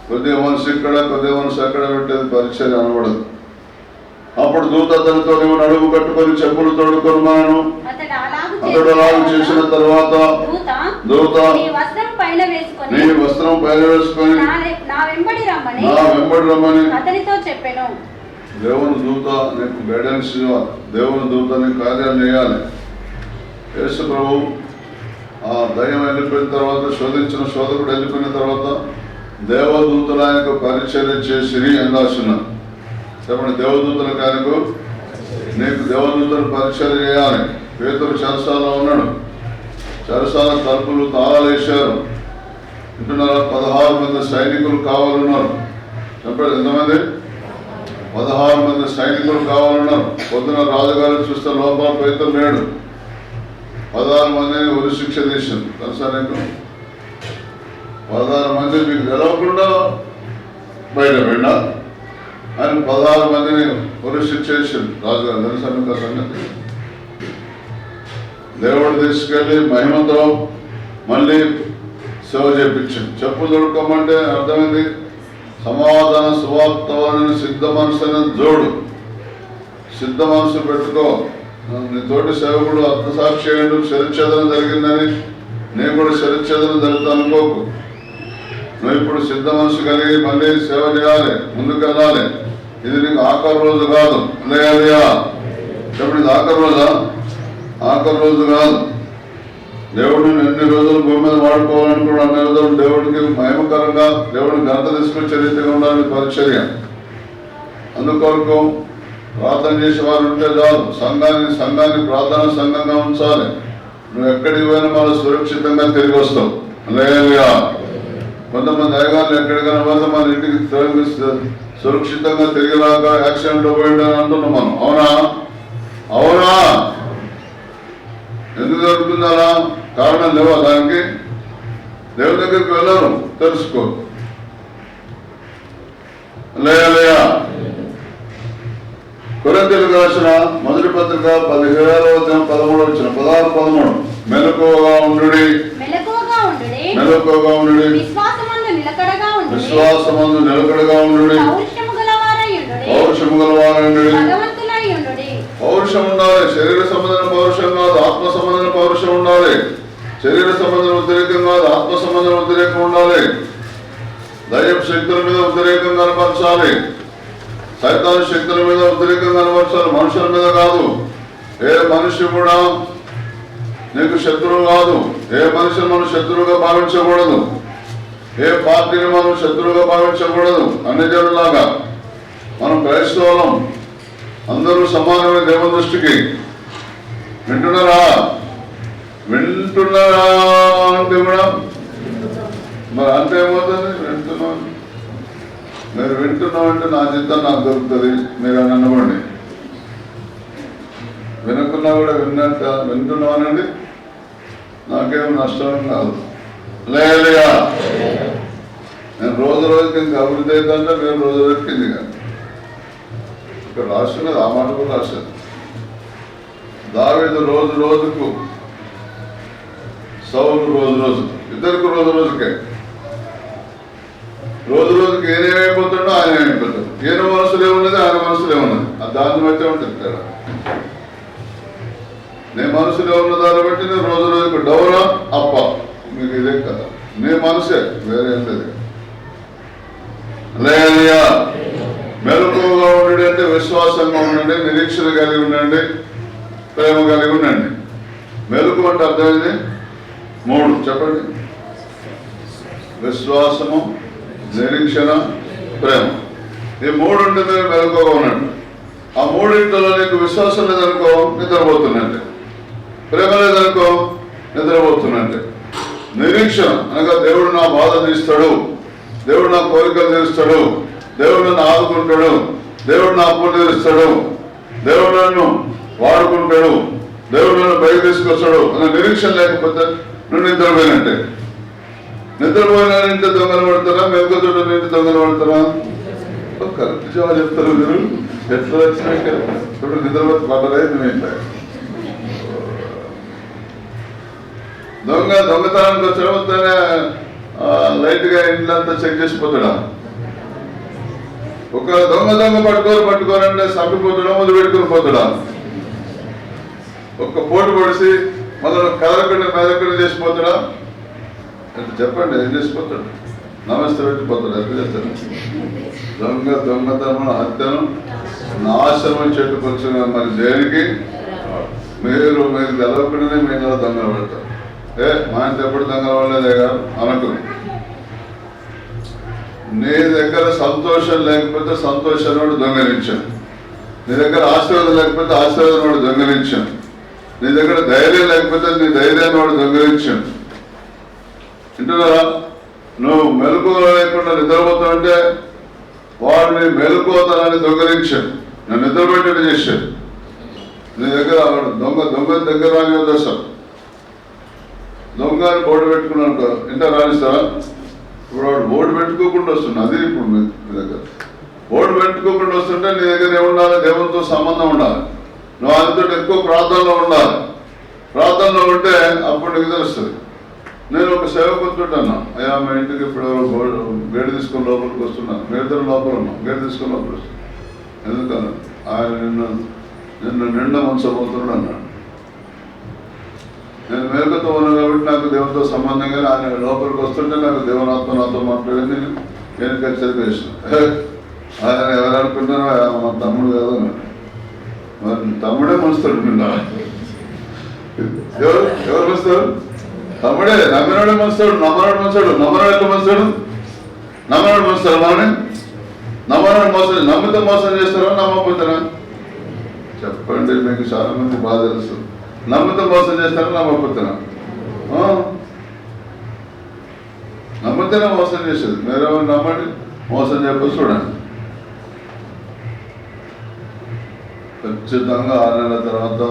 కొద్దిగా మనసు ఇక్కడ కొద్దిగా మనసు ఎక్కడ పెట్టేది పరిచర్య అనబడదు. అప్పుడు దూత అతనితో నడుము కట్టుకొని చెప్పులు తోడుకొని మనను అతడు అలాగ చేసిన తర్వాత దూత నీ వస్త్రం పైన వేసుకొని నా వెంబడి రమ్మని అతనితో చెప్పాను. దేవుని దూత నీకు గైడెన్స్ ఇవ్వాలి, దేవుని దూత నీకు కార్యాలు చేయాలి. యేసు ప్రభు ఆ దయ్యం వెళ్ళిపోయిన తర్వాత శోధించిన శోధకుడు వెళ్ళిపోయిన తర్వాత దేవదూతల ఆయనకు పరిచర్య చేసిరి అని రాస్తున్నారు. చెప్పండి, దేవదూతల ఆయనకు నీకు దేవదూతలు పరిచర్య చేయాలి. పేతురు చెరసాలలో ఉన్నాడు, చెరసాల తలుపులు తాళాలు వేశారు. వింటున్నారా? 16 మంది సైనికులు కావాలన్నారు. చెప్పండి, ఎంతమంది? 16 మంది సైనికులు కావాలన్నారు. పొద్దున రాజుగారు చూస్తే లోపల పేతురు లేడు. 16 మందిని ఉరి శిక్ష తీసింది. తెలుసా నీకు? 16 మంది మీకు తెలవకుండా బయట వెళ్ళా ఆయన 16 మందిని ఉరి శిక్ష చేసింది రాజుగారు. తెలుసా మీకు? సంగతి దేవుడు తీసుకెళ్ళి మహిమతో మళ్ళీ సేవ చేయించింది. చెప్పు దొరకమంటే అర్థమైంది సమాధాన సువార్తలను సిద్ధ మనసుని జోడు, సిద్ధ మనసు పెట్టుకో. నీ తోటి సేవకుడు అర్థసాక్షి అయ్యాడు, శరీరఛేదన జరిగిందని నేను కూడా శరీరఛేదన జరుగుతా అనుకోకు. నువ్వు ఇప్పుడు సిద్ధ మనసు కలిగి మళ్ళీ సేవ చేయాలి, ముందుకు వెళ్ళాలి. ఇది నీకు ఆఖరి రోజు కాదు. లేదా చెప్పండి, ఇది ఆఖరి రోజా? ఆఖరి రోజు కాదు. దేవుడిని ఎన్ని రోజులు భూమి మీద వాడుకోవాలనుకున్నాడు అన్ని రోజులు దేవుడికి మహిమకరంగా దేవుడిని ఘనత తీసుకొచ్చే రీతిగా ఉండాలని పరిచర్య. అందుకొరకు ప్రార్థన చేసేవారు ఉంటే చాలు. సంఘాన్ని ప్రార్థన సంఘంగా ఉంచాలి. నువ్వు ఎక్కడికి పోయినా మనం సురక్షితంగా తిరిగి వస్తావు. లేదా కొంతమంది అయ్యగారులు ఎక్కడికైనా పోతే మన ఇంటికి సురక్షితంగా తిరిగి రాక యాక్సిడెంట్ పోయింది అని అంటున్నాం మనం. అవునా? ఎందుకు జరుగుతుందా? కారణం లేవా దానికి? దేవుని దగ్గరికి వెళ్ళరు, తెలుసుకో. లేయా కొరింథీయులకు రాసిన మొదటి పత్రిక 17వ అధ్యాయం 13వ వచనం 16-13 మెలకువగా ఉండుడి, విశ్వాసమందు నిలకడగా ఉండుడి, పౌరుషము గలవారయుండుడి. పౌరుషం ఉండాలి. శరీర సంబంధమైన పౌరుషం కాదు, ఆత్మ సంబంధమైన పౌరుషం ఉండాలి. శరీర సంబంధం ఉద్రేకం కాదు, ఆత్మ సంబంధం ఉద్రేకం ఉండాలి. దైవ శక్తుల మీద ఉద్రేకం కనపరచాలి, సైతాను శక్తుల మీద ఉద్రేకం కనపరచాలి, మనుషుల మీద కాదు. ఏ మనిషి కూడా నీకు శత్రువు కాదు. ఏ మనిషిని మనం శత్రువుగా భావించకూడదు. ఏ పార్టీని మనం శత్రువుగా భావించకూడదు. అన్ని జనులాగా మనం క్రైస్తవులం, అందరూ సమానమైన దేవుని దృష్టికి. వింటున్నారా అంటే కూడా మరి అంతే ఏమవుతుంది? మీరు వింటున్నామంటే నా చిత్తం నాకు దొరుకుతుంది మీరు అని అనబండి. వినకున్నా కూడా వింటున్నామనండి, నాకేం నష్టం కాదు. లేదా నేను రోజుకి ఇంకా అభివృద్ధి అవుతుంటే మీరు రోజు కింది కాదు. ఇక్కడ రాస్తున్నది ఆ మాట కూడా రాశారు. దావీదు రోజుకు, సౌలు రోజు ఇద్దరికి రోజుకే ఏనేమైపోతుండో ఆయన ఏమైపోతాడు. ఈయన మనసులో ఏమున్నది ఆయన మనసులో ఏమున్నది, దాన్ని బట్టే ఉంటుంది తేడా. నీ మనసులో ఉన్న దాన్ని బట్టి నేను రోజుకు డౌరా అప్ప, మీకు ఇదే కదా. నీ మనసే, వేరే ఏం లేదు. లేదా మెలకువగా ఉండండి అంటే విశ్వాసంగా ఉండండి, నిరీక్షణ కలిగి ఉండండి, ప్రేమ కలిగి ఉండండి. మెలకు అంటే అర్థమైంది 3 చెప్పండి. విశ్వాసము, నిరీక్షణ, ప్రేమ. ఈ మూడు ఉంటే మీరు మెలకువగా ఉన్నట్టు. ఆ మూడింటిలో నీకు విశ్వాసం లేదనుకో నిద్రపోతున్నట్టే, ప్రేమ లేదనుకో నిద్రపోతున్నట్టే. నిరీక్షణ అనగా దేవుడు నా బాధ తీస్తాడు, దేవుడు నా కోరికలు తీరుస్తాడు, దేవుడు నన్ను ఆదుకుంటాడు, దేవుడు నా అప్పులు తీరుస్తాడు, దేవుడు నన్ను వాడుకుంటాడు, దేవుడు నన్ను బయట తీసుకొస్తాడు అన్న నిరీక్షణ లేకపోతే నువ్వు నిద్రపోయినట్టే. నిద్రపోయినంటే దొంగలు పడతారా, మెరుగుతుంటే నింటి దొంగలు పడతారా? కరెక్ట్ జవాబు చెప్తారు మీరు. ఎట్లా వచ్చినాక ఇప్పుడు నిద్రపోతే పడలేదు. దొంగతనానికి వచ్చిన లైట్ గా ఇంట్లంతా చెక్ చేసిపోతాడా? ఒక దొంగ పట్టుకోరంటే చంపిపోతాడా, ముందు పెట్టుకుని పోతాడా? ఒక్క పోటు పొడిసి మొదలు కదలకుండా మెదకుండా చేసిపోతాడా? అంటే చెప్పండి, ఏం చేసిపోతాడు? నమస్తే పెట్టిపోతాడు. ఎట్లా చేస్తాడు? దొంగతనం, హత్యను, నాశనం చెట్టుకొచ్చిన మరి దేనికి? మీరు తెలవకుండానే మీ ఇంట్లో దొంగలు పడతారు. మా ఇంట్లో ఎప్పుడు దొంగలు పడలేదే కాదు అనుకుని. నీ దగ్గర సంతోషం లేకపోతే సంతోషాన్ని దొంగలించాను, నీ దగ్గర ఆశీర్వాదం లేకపోతే ఆశీర్వాదం దొంగలించాను, నీ దగ్గర ధైర్యం లేకపోతే నీ ధైర్యాన్ని వాడు దొంగలించాను. వింటున్నారా? నువ్వు మెలకువ లేకుండా నిద్రపోతావంటే వాడిని మెలకువతనాన్ని దొంగలించాడు, నన్ను నిద్రపెట్టేది చేశాడు. నీ దగ్గర దొంగ దగ్గర రాని దశ దొంగని బోర్డు పెట్టుకున్నాను ఇంత రానిస్తావా? ఇప్పుడు వాడు బోర్డు పెట్టుకోకుండా వస్తున్నా. అది ఇప్పుడు మీ దగ్గర బోర్డు పెట్టుకోకుండా వస్తుంటే నీ దగ్గర ఏముండాలి? దేవునితో సంబంధం ఉండాలి. నువ్వు ఆయనతో ఎక్కువ ప్రార్థనలో ఉండాలి. ప్రార్థనలో ఉంటే అప్పుడు నీకు తెలుస్తుంది. నేను ఒక సేవకుంటుంటాను. అయ్యా మా ఇంటికి ఇప్పుడు గేటు తీసుకొని లోపలికి వస్తున్నాను, మీ ఇద్దరు లోపల ఉన్నాం, గేటు తీసుకొని లోపలికి వస్తున్నాను. ఎందుకన్నా ఆయన నిన్ను నిండా మనసపోతున్నాడు అన్నాడు. నేను మేలుకతో ఉన్నాను కాబట్టి నాకు దేవునితో సంబంధం, కానీ ఆయన లోపలికి వస్తుంటే నాకు దేవునాత్మ నాతో మాట్లాడింది. నేను కలిసి వేసిన ఆయన ఎవరు అనుకుంటున్నారో మా తమ్ముడు కాదు అన్నాడు. మరి తమ్ముడే మనస్తాడు నిన్న. ఎవరు మనస్తాడు? తమ్ముడే. నమ్మినాడు మనస్తాడు, నమ్మనాడు మనస్తాడు. నమ్మనాడు ఎట్లా మనస్తాడు? నమ్మనాడు మనస్తాడు. మనని నమ్మనాడు మోసం, నమ్మితే మోసం చేస్తారా, నమ్మకపోతారా? చెప్పండి, మీకు చాలా మంది బాధ తెలుసు. నమ్మితే మోసం చేస్తారా, నమ్మకపోతారా? నమ్మితేనే మోసం చేసేది. మీరేమో నమ్మండి, మోసం చెప్పి చూడండి. ఖచ్చితంగా 6 నెలల తర్వాత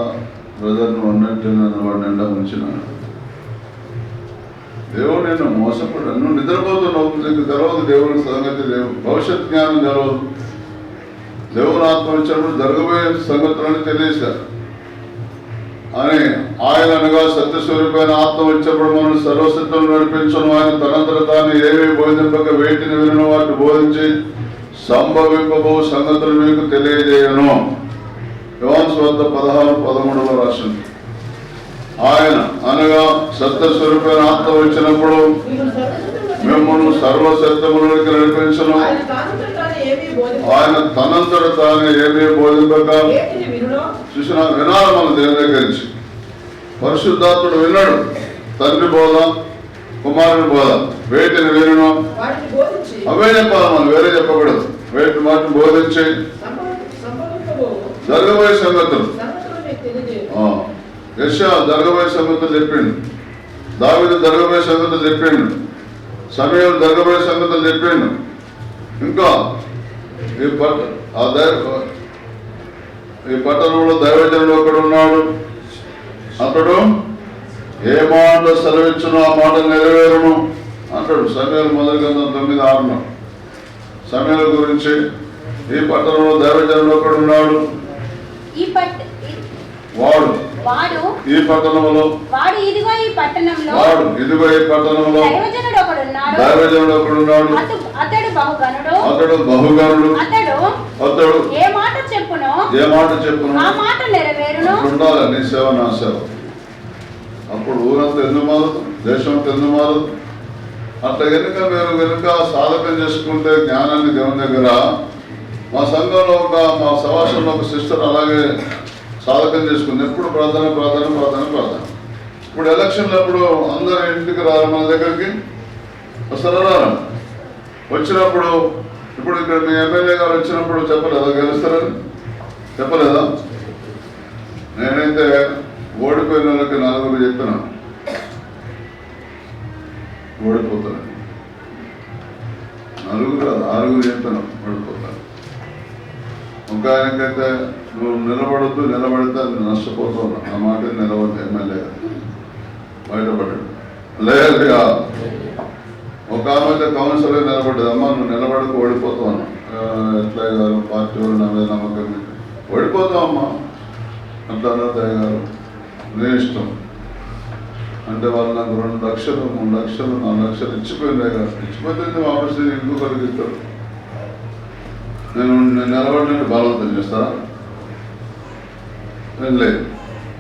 బ్రదర్ను ఉన్నట్టు నన్ను వాడు నిండా ఉంచిన దేవుడు నేను మోసపడ్డా. నువ్వు నిద్రపోతున్నావు, నీకు తెలవదు దేవుని సంగతి, భవిష్యత్ జ్ఞానం తెలవదు. దేవుని ఆత్మ ఇచ్చినప్పుడు జరగబోయే సంగతులను తెలియజేశారు అని ఆయన అనగా సత్యస్వరూపమైన ఆత్మ వచ్చినప్పుడు మనం సర్వసిద్ధం నడిపించను. ఆయన తనంతట తాను ఏమీ బోధింపక వేటిని వినను వాటిని బోధించి సంభవింపబో సంగతులు మీకు తెలియజేయను. యోహాను సువార్త 16:13 రాసింది. ఆయన అనగా సత్యస్వరూపమైన ఆత్మ వచ్చినప్పుడు మిమ్మల్ని సర్వసత్యములోకి నడిపించను. ఆయన తనంతట తాను ఏమీ బోధింపక చూసిన వినాలి. మన దేవుని దగ్గర నుంచి పరిశుద్ధాత్ముడు విన్నాడు. తండ్రి బోధ, కుమారుని బోధ, వేటిని వినను అవే చెప్పాలి. మనం వేరే చెప్పకూడదు. వేటి మాటను బోధించి జరగబోయే సంగతులు. యెషయా జరగబోయే సంగతులు చెప్పిండు, దావీదు జరగబోయే సంగతులు చెప్పిండు, సమూయేలు జరగబోయే సంగతులు చెప్పిండు. ఇంకా ఈ పట్టణంలో దైవజనుడు ఒకడు ఉన్నాడు. అతడు ఏ మాట సెలవిచ్చును ఆ మాట నెరవేరును అంటాడు. సమూయేలు మొదటి గ్రంథం 9:6. సమూయేలు గురించి ఈ పట్టణంలో దైవజనుడు ఒకడు ఉన్నాడు. వాడు ఈ పట్టణంలో, వాడు ఇదిగో ఈ పట్టణంలో దైవజనుడు ఒకడున్నాడు. అతడు బహుగనుడు. అతడు ఏ మాట చెప్పును ఆ మాట నెరవేరును. ఉండాలి నీ సేవ, నా సేవ. అప్పుడు ఊరంతా ఎందుకు మారుతుంది, దేశం అంతా ఎందుకు మారుతుంది? అట్లా వెనుక సాధకం చేసుకుంటే జ్ఞానాన్ని దేవుని దగ్గర. మా సంఘంలో మా సమాజంలో ఒక సిస్టర్ అలాగే సాధకం చేసుకుంది. ఎప్పుడు ప్రార్థన. ఇప్పుడు ఎలక్షన్లప్పుడు అందరూ ఇంటికి రారు మన దగ్గరికి. వస్తారా? వచ్చినప్పుడు ఇప్పుడు ఇక్కడ మీ ఎమ్మెల్యే గారు వచ్చినప్పుడు చెప్పలేదా గెలుస్తారని? చెప్పలేదా? నేనైతే ఓడిపోయిన వాళ్ళకి 4 చెప్పినా ఓడిపోతాను. 4 కాదు 6 చెప్పాను ఓడిపోతాను. ఒక ఆయనకైతే నువ్వు నిలబడద్దు, నిలబడితే నష్టపోతున్నా ఆ మాట నిలబడి ఎమ్మెల్యే గారు బయటపడ్డాడు. లేదా ఒక ఆమె అయితే కౌన్సిలర్ నిలబడ్డది, అమ్మ నువ్వు నిలబడకు ఓడిపోతావు ఎట్లా గారు పార్టీ వాళ్ళు నా మీద నమ్మకం ఓడిపోతావమ్మా అట్లా అన్నదయ్య గారు నీ ఇష్టం అంటే వాళ్ళు నాకు 2 లక్షలు 3 లక్షలు 4 లక్షలు ఇచ్చిపోయింది గారు. ఇచ్చిపోతే వాపస్ ఇంకో కలిగిస్తారు. నేను నిలబడినట్టు బలవంతం చేస్తారా? లేదు.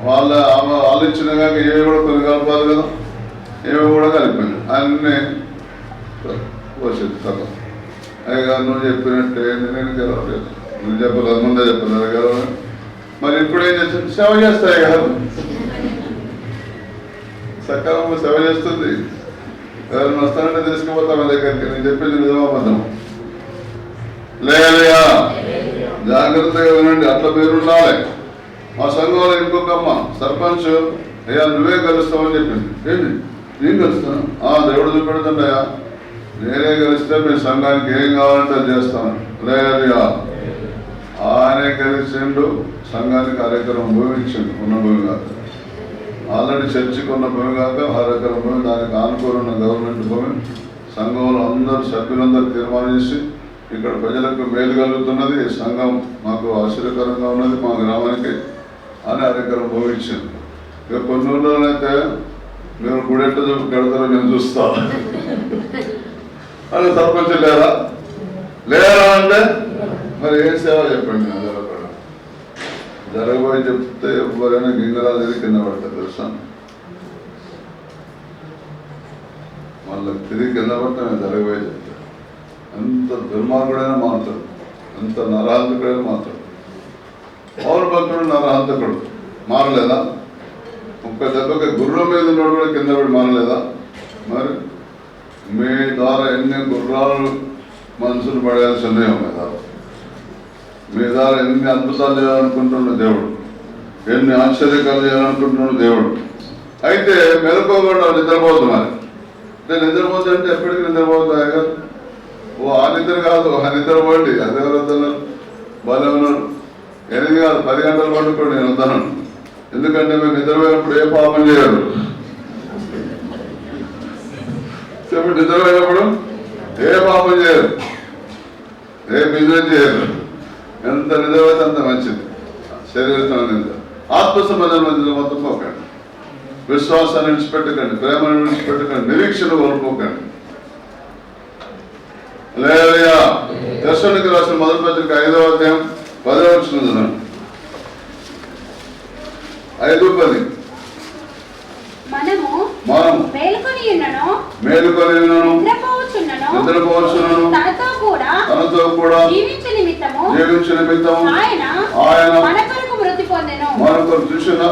వాళ్ళు ఇచ్చిన కాక ఏవి కూడా కొన్ని కలపాలి కదా, ఏవి కూడా కలిపింది అన్నీ వచ్చేది సగం. అయ్యగారు నువ్వు చెప్పినట్టే నేను గెలవలేదు, నువ్వు చెప్పలేదు, ముందే చెప్పలేదు గెలవలేదు. మరి ఇప్పుడు ఏం చేస్తుంది? సేవ చేస్తాయి కాదు, సకాలంలో సేవ చేస్తుంది. ఎవరైనా వస్తానంటే తీసుకుపోతాం మా దగ్గరికి. నేను చెప్పింది నిజమాబద్ధం లేదా? జాగ్రత్తగా వినండి, అట్లా మీరు ఉండాలి. మా సంఘంలో ఇంకొక అమ్మ సర్పంచ్ అయ్యా నువ్వే కలుస్తావని చెప్పింది. ఏంటి నేను కలుస్తాను? దేవుడు చూపెడుతుండయా, నేనే కలిస్తే మీ సంఘానికి ఏం కావాలంటే అది చేస్తాను. లేదా ఆయనే కలిసిండు, సంఘానికి కార్యక్రమం భూమి ఇచ్చిండు. ఉన్న భూమి కాక ఆల్రెడీ చర్చికి ఉన్న భూమి కాక కార్యక్రమం భూమి, దానికి ఆనుకోనున్న గవర్నమెంట్ భూమి సంఘంలో అందరూ సభ్యులందరూ తీర్మానం చేసి ఇక్కడ ప్రజలకు మేలు కలుగుతున్నది, సంఘం మాకు ఆశ్చర్యకరంగా ఉన్నది మా గ్రామానికి అని కార్యక్రమం భూమి ఇచ్చింది. ఇక కొన్ని ఊళ్ళోనైతే మీరు గుడెట్ట కడతారో నేను చూస్తా అని సర్పంచ్ లేరా అంటే మరి ఏం సేవ చెప్పండి. జరగబోయి చెప్తే ఎవరైనా గింగరాలు తిరిగి కింద పడతారు తెలుసా? మళ్ళీ తిరిగి కింద పడతామే జరగబోయి చెప్తే. ఎంత దుర్మార్గుడైనా మారుతాడు, ఎంత నరహంతకుడైనా మారుతాడు. పౌర భక్తుడు నరహంతకుడు మారలేదా? ఒక్క దెబ్బకి గుర్రం మీద ఉన్నోడు కూడా కింద పడి మారలేదా? మరి మీ ద్వారా ఎన్ని గుర్రాలు మనుషులు పడేయాల్సి ఉన్నాయో మీ ద్వారా ఎన్ని అద్భుతాలు చేయాలనుకుంటున్నాడు దేవుడు, ఎన్ని ఆశ్చర్యకాలు చేయాలనుకుంటున్నాడు దేవుడు. అయితే మెలకువగా నిద్రపోతున్నారు. అంటే నిద్రపోతుంటే ఎప్పటికీ నిద్రపోతాయి కదా. ఆ నిద్ర కాదు, ఆ నిద్రపోండి. అదే వద్దన్నారు బాగా ఉన్నాడు. 8 కాదు 10 గంటలు పడుకోండి, నేను వద్దను. ఎందుకంటే మీరు నిద్రపోయినప్పుడు ఏ పాపం చేయరు. చెప్పండి, నిద్రపోయినప్పుడు ఏ పాపం చేయరు, ఏ బిజినెస్ చేయరు. ఎంత నిద్రపోతే అంత మంచిది. శరీరంతో నిద్ర, ఆత్మ సంబంధమైన నిద్ర మొత్తం పోకండి. విశ్వాసాన్ని విడిచిపెట్టకండి, ప్రేమను విడిచిపెట్టకండి, నిరీక్షణ కోల్పోకండి. లేదా దర్శనికి రాసిన 1వ పత్రిక 5వ అధ్యాయం 10వ వచనం 5:10 మనము మేలుకొని ఉన్నను నిద్రపోవచ్చును తనతో కూడా జీవించు నిమిత్తము ఆయన మన కొరకు మృతి పొందెను. మన కొరకు చూసినా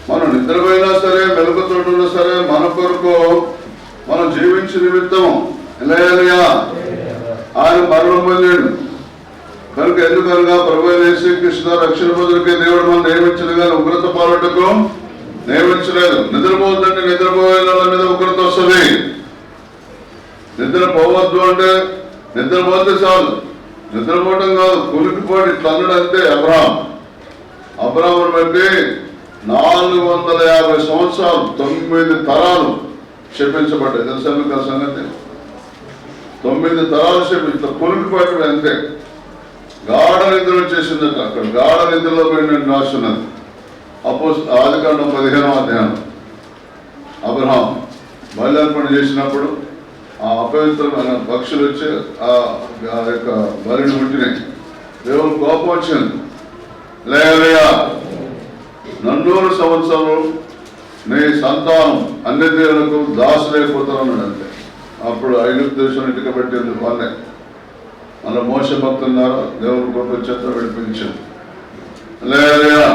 మనం నిద్రపోయినా సరే మెలకుతోడున్నా సరే మన కొరకు మనం జీవించే నిమిత్తము లేదా ఆయన మరణం పొందాడు కనుక. ఎందుకనగా ప్రభువైన యేసుక్రీస్తు రక్షణ పొందుటకే దేవుడు మనం నియమించిన కానీ ఉగ్రత పాలటకు నియమించలేదు. నిద్రపోవద్దంటే నిద్రపోయిన వాళ్ళ మీద ఉగ్రత వస్తుంది. నిద్రపోవద్దు అంటే నిద్రపోతే చాలు. నిద్రపోవడం కాదు, కులికిపోయి ఇట్లా అన్నాడు అంతే. అబ్రాహామును బట్టి 450 సంవత్సరాలు 9 తరాలు క్షమించబడ్డాయి. తెలుసా మీకు ఆ సంగతి? 9 తరాలు ఇట్లా కులికిపోయడం అంతే. గాఢ నిద్ర వచ్చేసిందట. అక్కడ గాఢ నిద్రలో పోయిన రాస్తున్నది. ఆదికాండం 15వ అధ్యాయం. అబ్రహాం బలిర్పణ చేసినప్పుడు ఆ అపవిత్రమైన పక్షులు వచ్చి ఆ యొక్క బలిని పుట్టినాయి. దేవుడు కోపం వచ్చింది. లేదా 400 సంవత్సరాలు నీ సంతానం అన్ని దేవులకు దాసులైపోతారన్నాడు అంతే. అప్పుడు ఐగుప్తు దేశం ఇటుక పెట్టింది వాళ్ళే. మన మోస భక్తున్నారు, దేవుడు గొప్ప చేత విడిపించింది. లేదా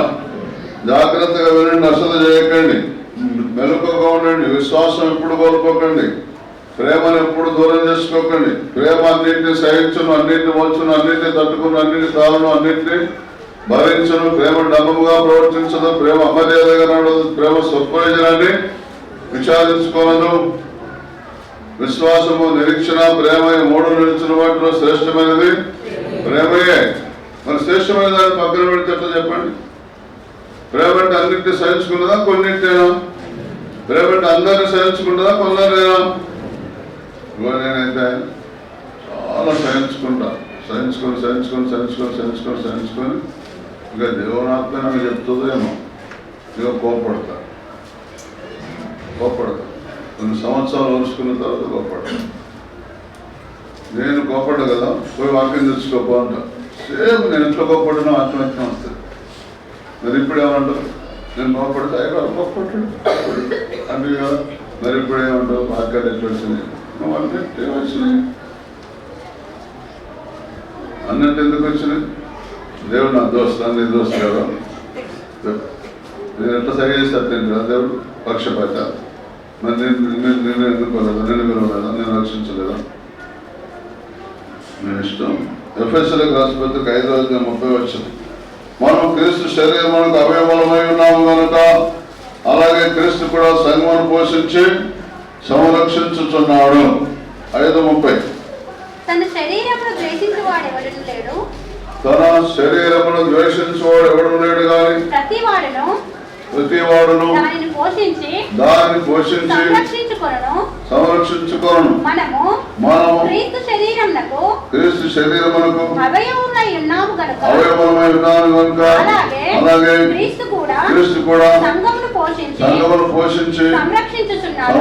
జాగ్రత్తగా వినండి, అసలు చేయకండి, మెలకువగా ఉండండి, విశ్వాసం ఎప్పుడు కోల్పోకండి. ప్రేమను ఎప్పుడు దూరం చేసుకోకండి. ప్రేమ అన్నింటినీ సహించును, అన్నింటిని మోచును, అన్నింటినీ తట్టుకును, అన్నింటిని తాళను, అన్నింటినీ భరించును. ప్రేమ డబ్బముగా ప్రవర్తించదు, ప్రేమ అమర్యాదగా నడవదు, ప్రేమ స్వప్రయోజనాన్ని విచారించుకోనదు. విశ్వాసము, నిరీక్షణ, ప్రేమ ఈ మూడు నిలిచిన వాటిలో శ్రేష్టమైనది ప్రేమయే. మరి శ్రేష్టమైన దాన్ని పక్కన పెడితే ఎట్లా చెప్పండి? ప్రేమ అంటే అన్నింటినీ సహించుకున్నదా, కొన్నింటేనా? ప్రేమ అంటే అందరినీ సహించుకుంటుందా, కొందరినేనా? నేనైతే చాలా సహించుకుంటా, సహించుకొని ఇక దేవునాత్మ నాకు చెప్తుందో ఏమో ఇక కోపడతా. కొన్ని సంవత్సరాలు ఓర్చుకున్న తర్వాత కోపడతా. నేను కోపడ్డా కదా, పోయి వాక్యం తెచ్చుకోపో అంట. సేమ్ నేను ఎట్లా కోపడినా ఆత్మహత్యం వస్తుంది. మరి ఇప్పుడు ఏమంటారు? నేను కోపడితే అయ్యారు కోపడ్డాడు అంటే కదా. మరి ఇప్పుడు ఏమంటావు? వాక్యాలు ఎట్లా వచ్చినాయి? అన్నట్టు వచ్చినాయి. అన్నట్టు ఎందుకు వచ్చినాయి? దేవుడు నా దోస్తు, నీ దోస్తు కదా. నేను ఎట్లా సరి చేస్తాను కదా దేవుడు పక్షపాత. మరి నేను ఎన్నుకోలేదా, నేను పిలవలేదా, నేను రక్షించలేదా? నేను ఇష్టం. ఎఫ్ఎస్ఎల్కి రాష్ట్రపతికి 5:30 వచ్చింది. మనం క్రీస్తు శరీరమునకు అవయవములమై ఉన్నాము కనుక అలాగే క్రీస్తు కూడా సంఘమును పోషించి సంరక్షించుచున్నాడు. 5:30. తన శరీరమును ద్వేషించువాడు ఎవడు లేడు గాని ప్రతివాడును దానిని పోషించి సంరక్షించుకొనును. మనము క్రీస్తు శరీరమునకు అవయవములై ఉన్నాము కనుక అలాగే క్రీస్తు కూడా సంఘమును పోషించి సంరక్షించుచున్నాడు.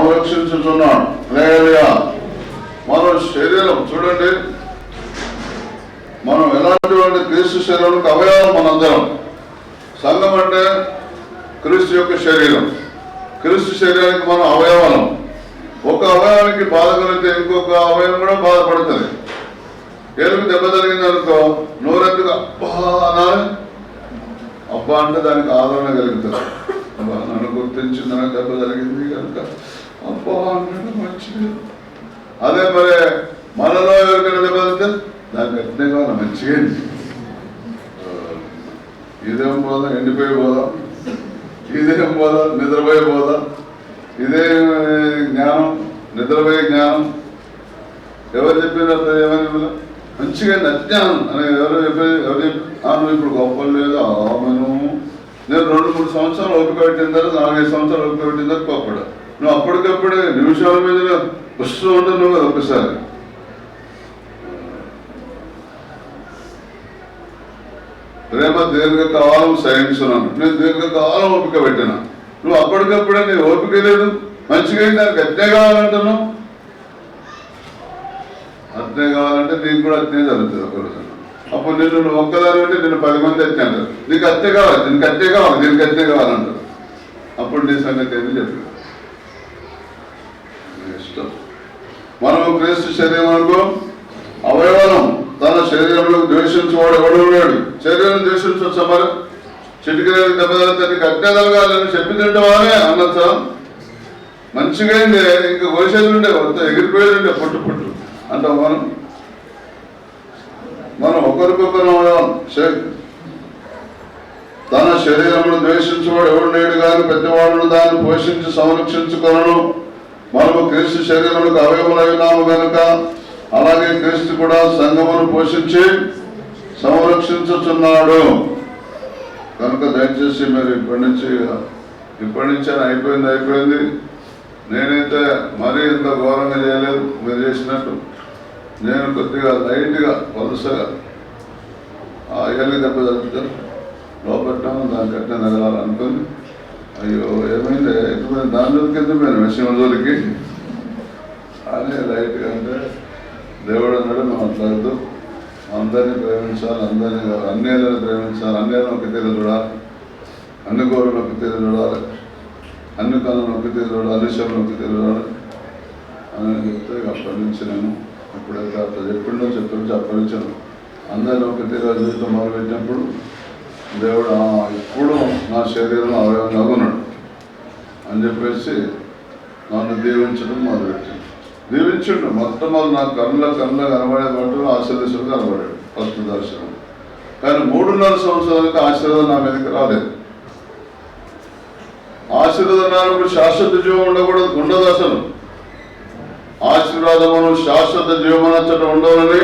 మన శరీరం చూడండి, మనం ఎలాంటి వాడి క్రీస్తు శరీరానికి అవయవం మనందరం. సంఘం అంటే క్రీస్తు యొక్క శరీరం. క్రీస్తు శరీరానికి మనం అవయవం. ఒక అవయవానికి బాధ కలిగితే ఇంకొక అవయవం కూడా బాధపడుతుంది. ఏలుగు దెబ్బ జరిగింది అనుకో, నోరెందుకు అబ్బా అనాలి. అబ్బా అంటే దానికి ఆదరణ కలుగుతుంది. అబ్బా నన్ను గుర్తించి నాకు దెబ్బ జరిగింది కనుక అబ్బా అంటే మంచిది. అదే మరి మనలో ఎవరికైనా దెబ్బ జరిగితే దానికి అట్నే కావాలి, మంచిగా ఇదేం పోదా, ఎండిపోయి పోదా, ఇదేం పోదా, నిద్రపోయి పోదా, ఇదే జ్ఞానం, నిద్రపోయే జ్ఞానం. ఎవరు చెప్పినారు? ఏమని మంచిగా అజ్ఞానం అని ఎవరు చెప్పి నువ్వు ఇప్పుడు గొప్పలు లేదు ఆమెను. నేను 2-3 సంవత్సరాలు ఓపిక పెట్టిన తర్వాత, 4-5 సంవత్సరాలు ఓపిక పెట్టిన తర్వాత గొప్పడు. నువ్వు అప్పటికప్పుడే నిమిషాల మీద వస్తూ ఉంటావు నువ్వు కదా ఒకసారి. ప్రేమ దీర్ఘకాలం సహించున్నాను. నేను దీర్ఘకాలం ఓపిక పెట్టినా. నువ్వు అప్పటికప్పుడే నీ ఓపిక లేదు, మంచిగా దానికి అట్నే కావాలంటున్నావు. అట్నే కావాలంటే నీకు కూడా అట్నే జరుగుతుంది ఒకరోజు. అప్పుడు నువ్వు ఒక్కదాని అంటే నేను 10 మంది అట్నే అంటారు. నీకు అట్టే కావాలి, దీనికి అట్టే కావాలి, దీనికి అట్నే కావాలంటారు. అప్పుడు నీ సంగతి ఏంటి చెప్పి ఇష్టం. మనము క్రీస్తు శరీరమునకు అవయవం. తన శరీరంలో ద్వేషించేవాడు ఎవడు లేడు. శరీరం ద్వేషించవచ్చా? మరి చిటికీ దెబ్బ నీకు అట్నే తలగాలని చెప్పి తింటావానే అన్నచ్చా? మంచిగా అయిందే, ఇంకా కోసేది ఉండే, ఎగిరిపోయేది ఉండే, పుట్టు అంటాం. మనం ఒకరికొకరు తన శరీరమును ద్వేషించేవాడు ఎవడు లేడు కానీ పెద్దవాడును దాన్ని పోషించి సంరక్షించుకొనును. మనము క్రీస్తు శరీరములకు అవయవములై ఉన్నాము కనుక అలాగే క్రీస్తు కూడా సంఘమును పోషించి సంరక్షించుచున్నాడు కనుక దయచేసి మీరు ఇప్పటి నుంచి అయిపోయింది. నేనైతే మరీ ఇంత ఘోరంగా చేయలేదు మీరు చేసినట్టు. నేను కొద్దిగా లైట్గా వరుసగా ఎల్లి దెబ్బ జరుగుతాను లోపట్టాము, దాని కట్టిన తగలాలనుకుని అయ్యో ఏమైంది ఎక్కువైంది, దాని జోలికి ఎందుకు విషయం జోలికి అని లైట్గా అంటే దేవుడు అన్నాడు, నువ్వు మాట్లాడుతూ అందరినీ ప్రేమించాలి, అన్యాయాలను ప్రేమించాలి, అన్యాయాలను ఒక తీరు చూడాలి, అన్ని గోరులు ఒక తీరు చూడాలి, అన్ని కళ్ళను ఒక తీరు చూడాలి, అన్ని శవులను ఒక తీరు చూడాలి అని చెప్తే అప్పటి నుంచి నేను ఎప్పుడైతే అట్లా చెప్పిండో అప్పటి నుంచి అందరినీ ఒక తీరు జీవితం మొదలుపెట్టినప్పుడు దేవుడు ఇప్పుడు నా శరీరం అవయవం నగున్నాడు అని చెప్పేసి నన్ను దీవించడం మొదలుపెట్టాను. దీవించుండు. మొట్టమొదటి నాకు కళ్ళ కనబడే పట్టు ఆశీర్వదించుడు కనబడాడు ఫస్ట్ దర్శనం. కానీ 3.5 సంవత్సరాలకి ఆశీర్వాదం నా మీదకి రాలేదు. ఆశీర్వాదం శాశ్వత జీవం ఉండదు అసలు. ఆశీర్వాదమును శాశ్వత జీవమనచ్చట ఉండవని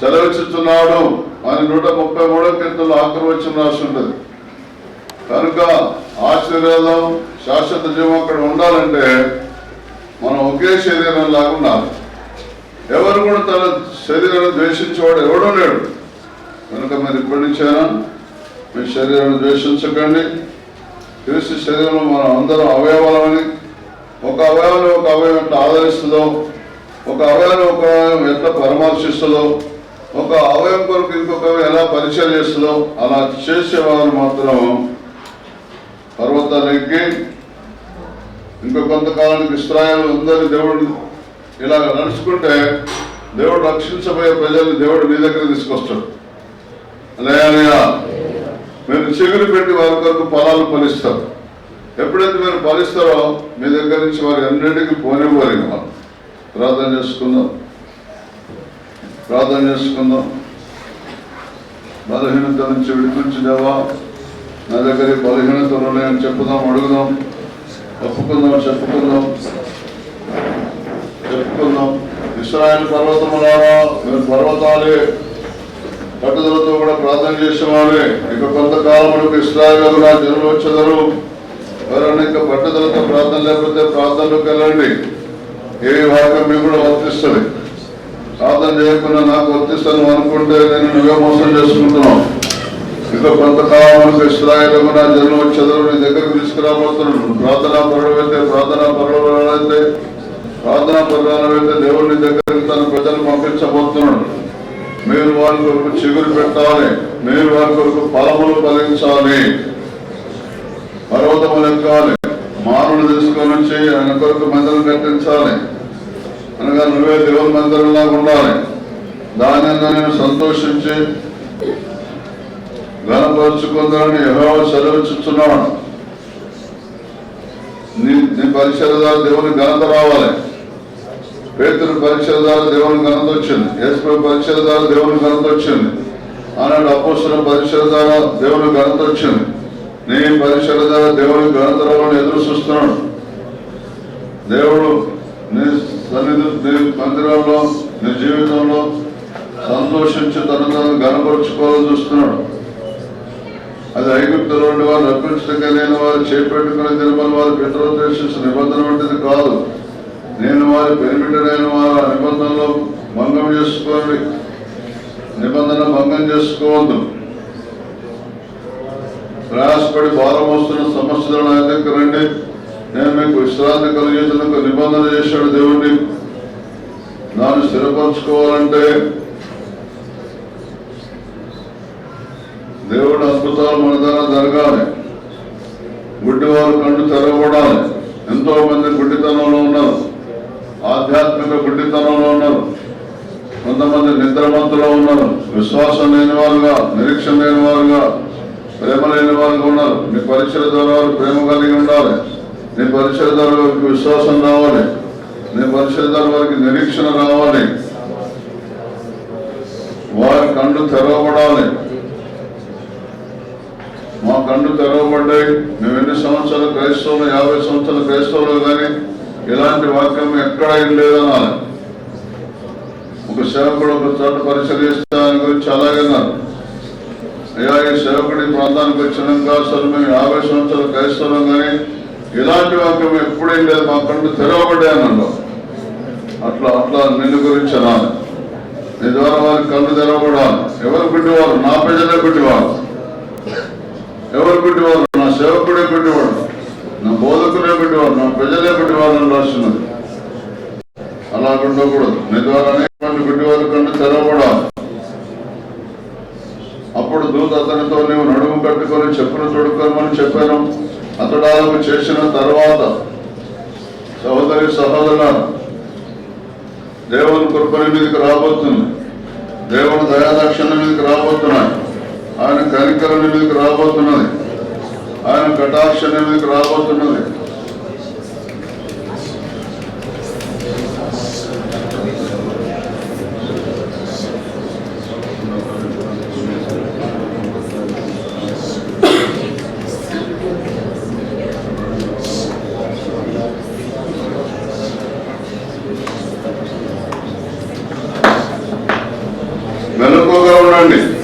సెలవిస్తున్నాడు అని 133వ కీర్తనలో ఆక్రమించిన రాసి ఉంటుంది. కనుక ఆశీర్వాదం శాశ్వత జీవం అక్కడ ఉండాలంటే మనం ఒకే శరీరం లాగా ఉండాలి. ఎవరు కూడా తన శరీరాన్ని ద్వేషించేవాడు ఎవడూ లేడు. కనుక మీరు ఇప్పటి నుంచైనా మీ శరీరాన్ని ద్వేషించకండి. క్రీస్తు శరీరంలో మనం అందరం అవయవాలని, ఒక అవయవం ఎట్లా ఆదరిస్తుందో, ఒక అవయవం ఎట్లా పరామర్శిస్తుందో, ఒక అవయవం కొరకు ఇంకొక ఎలా పరిచయం చేస్తుందో అలా చేసేవారు మాత్రం పర్వతాలు ఎక్కి ఇంకో కొంతకాలానికి ఇశ్రాయేలు అందరి దేవుడు ఇలా నడుచుకుంటే దేవుడు రక్షించబోయే ప్రజల్ని దేవుడు మీ దగ్గర తీసుకొస్తాడు. అలయా మీరు చిగురు పెట్టి వారి కొరకు ఫలాలు ఫలిస్తారు. ఎప్పుడైతే మీరు ఫలిస్తారో మీ దగ్గర నుంచి వారి అన్నింటికి పోనివ్వరు. ప్రార్థన చేసుకుందాం. బలహీనత నుంచి విడిపించి దేవా, నా దగ్గర బలహీనతలు ఉన్నాయని చెప్పుదాం, అడుగుదాం, చెప్పుకుందాం. ఇశ్రాయేలు పర్వతములారా, మీరు పర్వతాలే పట్టుదలతో కూడా ప్రార్థన చేసేవాళ్ళే. ఇక కొంతకాలం మనకు ఇశ్రాయేలు నా జనులు వచ్చేదరు. ఎవరైనా ఇంకా పట్టుదలతో ప్రార్థన లేకపోతే ప్రార్థనలోకి వెళ్ళండి. ఏ వాక్యం మీకు కూడా వర్తిస్తుంది. ప్రార్థన చేయకుండా నాకు వర్తిస్తాను అనుకుంటే నేను నువ్వే మోసం చేసుకుంటున్నావు. ఇంకా కొంతకాలం మనకు ఇశ్రాయేలు నా జనులు వచ్చేదరు నీ దగ్గరకు తీసుకురాబోతున్నాడు. ప్రార్థనా పరులైతే దేవుడిని దగ్గరికి తన ప్రజలు పంపించబోతున్నాడు. మీరు వారి కొరకు చిగురు పెట్టాలి. మీరు వారి కొరకు ఫలములు ఫలించాలి. పర్వతములు ఎక్కాలి. మారులు తీసుకొని వచ్చి ఆయన కొరకు మందిరం కట్టించాలి. అనగా నువ్వే దేవుని మందిరంలాగా ఉండాలి. దాని నేను సంతోషించి ఘనపరుచుకుందని యెహోవా సెలవిస్తున్నాడు. నీ పరిచర్య ద్వారా దేవుని ఘనత రావాలి. పేతురు పరిచర్య ద్వారా దేవుని ఘనత వచ్చింది. యేసు పరిచర్య ద్వారా దేవుని ఘనత వచ్చింది. ఆనాడు అపోస్తలుల పరిచర్య ద్వారా దేవుని ఘనత వచ్చింది. నీ పరిచర్య ద్వారా దేవుని ఘనత రావాలని ఎదురు చూస్తున్నాడు. దేవుడు నీ సన్నిధి, నీ మందిరంలో, నీ జీవితంలో సంతోషించి తను ఘనపరుచుకోవాలని చూస్తున్నాడు. అది ఐగుప్తులో ఉండి వారు రప్పించటంగా నేను వారు చేపెట్టుకునే దినమని వారు పితరులు ద్వేషించిన నిబంధన వంటిది కాదు. నేను వారి పెనిమిటైన వారు నిబంధనలో భంగం చేసుకోవద్దు. ప్రయాసపడి భారం వస్తున్న సమస్యలను ఆయన దగ్గర రండి, నేను మీకు విశ్రాంతి కలిగించడానికి నిబంధన చేశాడు దేవుడిని. దాన్ని స్థిరపరచుకోవాలంటే దేవుడు అద్భుతాలు మన ద్వారా జరగాలి. గుడ్డివారు కళ్ళు తెరవబడాలి. ఎంతో మంది గుడ్డితనంలో ఉన్నారు, ఆధ్యాత్మిక గుడ్డితనంలో ఉన్నారు. కొంతమంది నిద్రమంతులో ఉన్నారు, విశ్వాసం లేని వారుగా, నిరీక్షణ లేని వారుగా, ప్రేమ లేని వారుగా ఉన్నారు. నీ పరిచయ ద్వారా వారు ప్రేమ కలిగి ఉండాలి. నీ పరిచయ ద్వారా వారికి విశ్వాసం రావాలి. నీ పరిచయ ద్వారా వారికి నిరీక్షణ రావాలి. వారి కళ్ళు తెరవబడాలి. మా కళ్ళు తెరవబడ్డాయి. మేము ఎన్ని సంవత్సరాలు క్రైస్తవులు, 50 సంవత్సరాలు క్రైస్తవులు, కానీ ఇలాంటి వాక్యం ఎక్కడ లేదన్నారు. ఒక సేవకుడు ఒక చోట పరిచయం చేస్తే ఆయన గురించి అలాగే అన్నారు. అయ్యా, ఈ సేవకుడి ప్రాంతానికి వచ్చినాక అసలు మేము 50 సంవత్సరాలు క్రైస్తవులు, కానీ ఇలాంటి వాక్యం ఎప్పుడేం లేదు, మా కళ్ళు తెరవబడ్డాయి అన్నారు. అట్లా నిన్ను గురించి అనాలి. నీ ద్వారా వారి కళ్ళు తెరవబడాలి. ఎవరు గుడ్డివారు? నా ప్రజలే గుడ్డివారు. ఎవరు గుడ్డివారు? నా సేవకుడే గుడ్డివాడు, నా బోధకుడే గుడ్డివాడు, నా ప్రజలే గుడ్డివారు అని రాస్తున్నది. అలా ఉండకూడదు. నీ ద్వారా అనేక మంది గుడ్డివారు కళ్ళు తెరవబడాలి. అప్పుడు దూత అతనితో నీవు నడుము కట్టుకొని చెప్పులు తొడుక్కోమని చెప్పాను. అతడు అలాగ చేసిన తర్వాత సహోదరులారా, దేవుని కృపణ మీదకి రాబోతుంది. దేవుని దయాదాక్షణ మీదకి రాబోతున్నాయి. ఆయన కనికరణ మీదకి రాబోతున్నది. ఆయన కటాక్షణ మీదకి రాబోతున్నది. చెప్పండి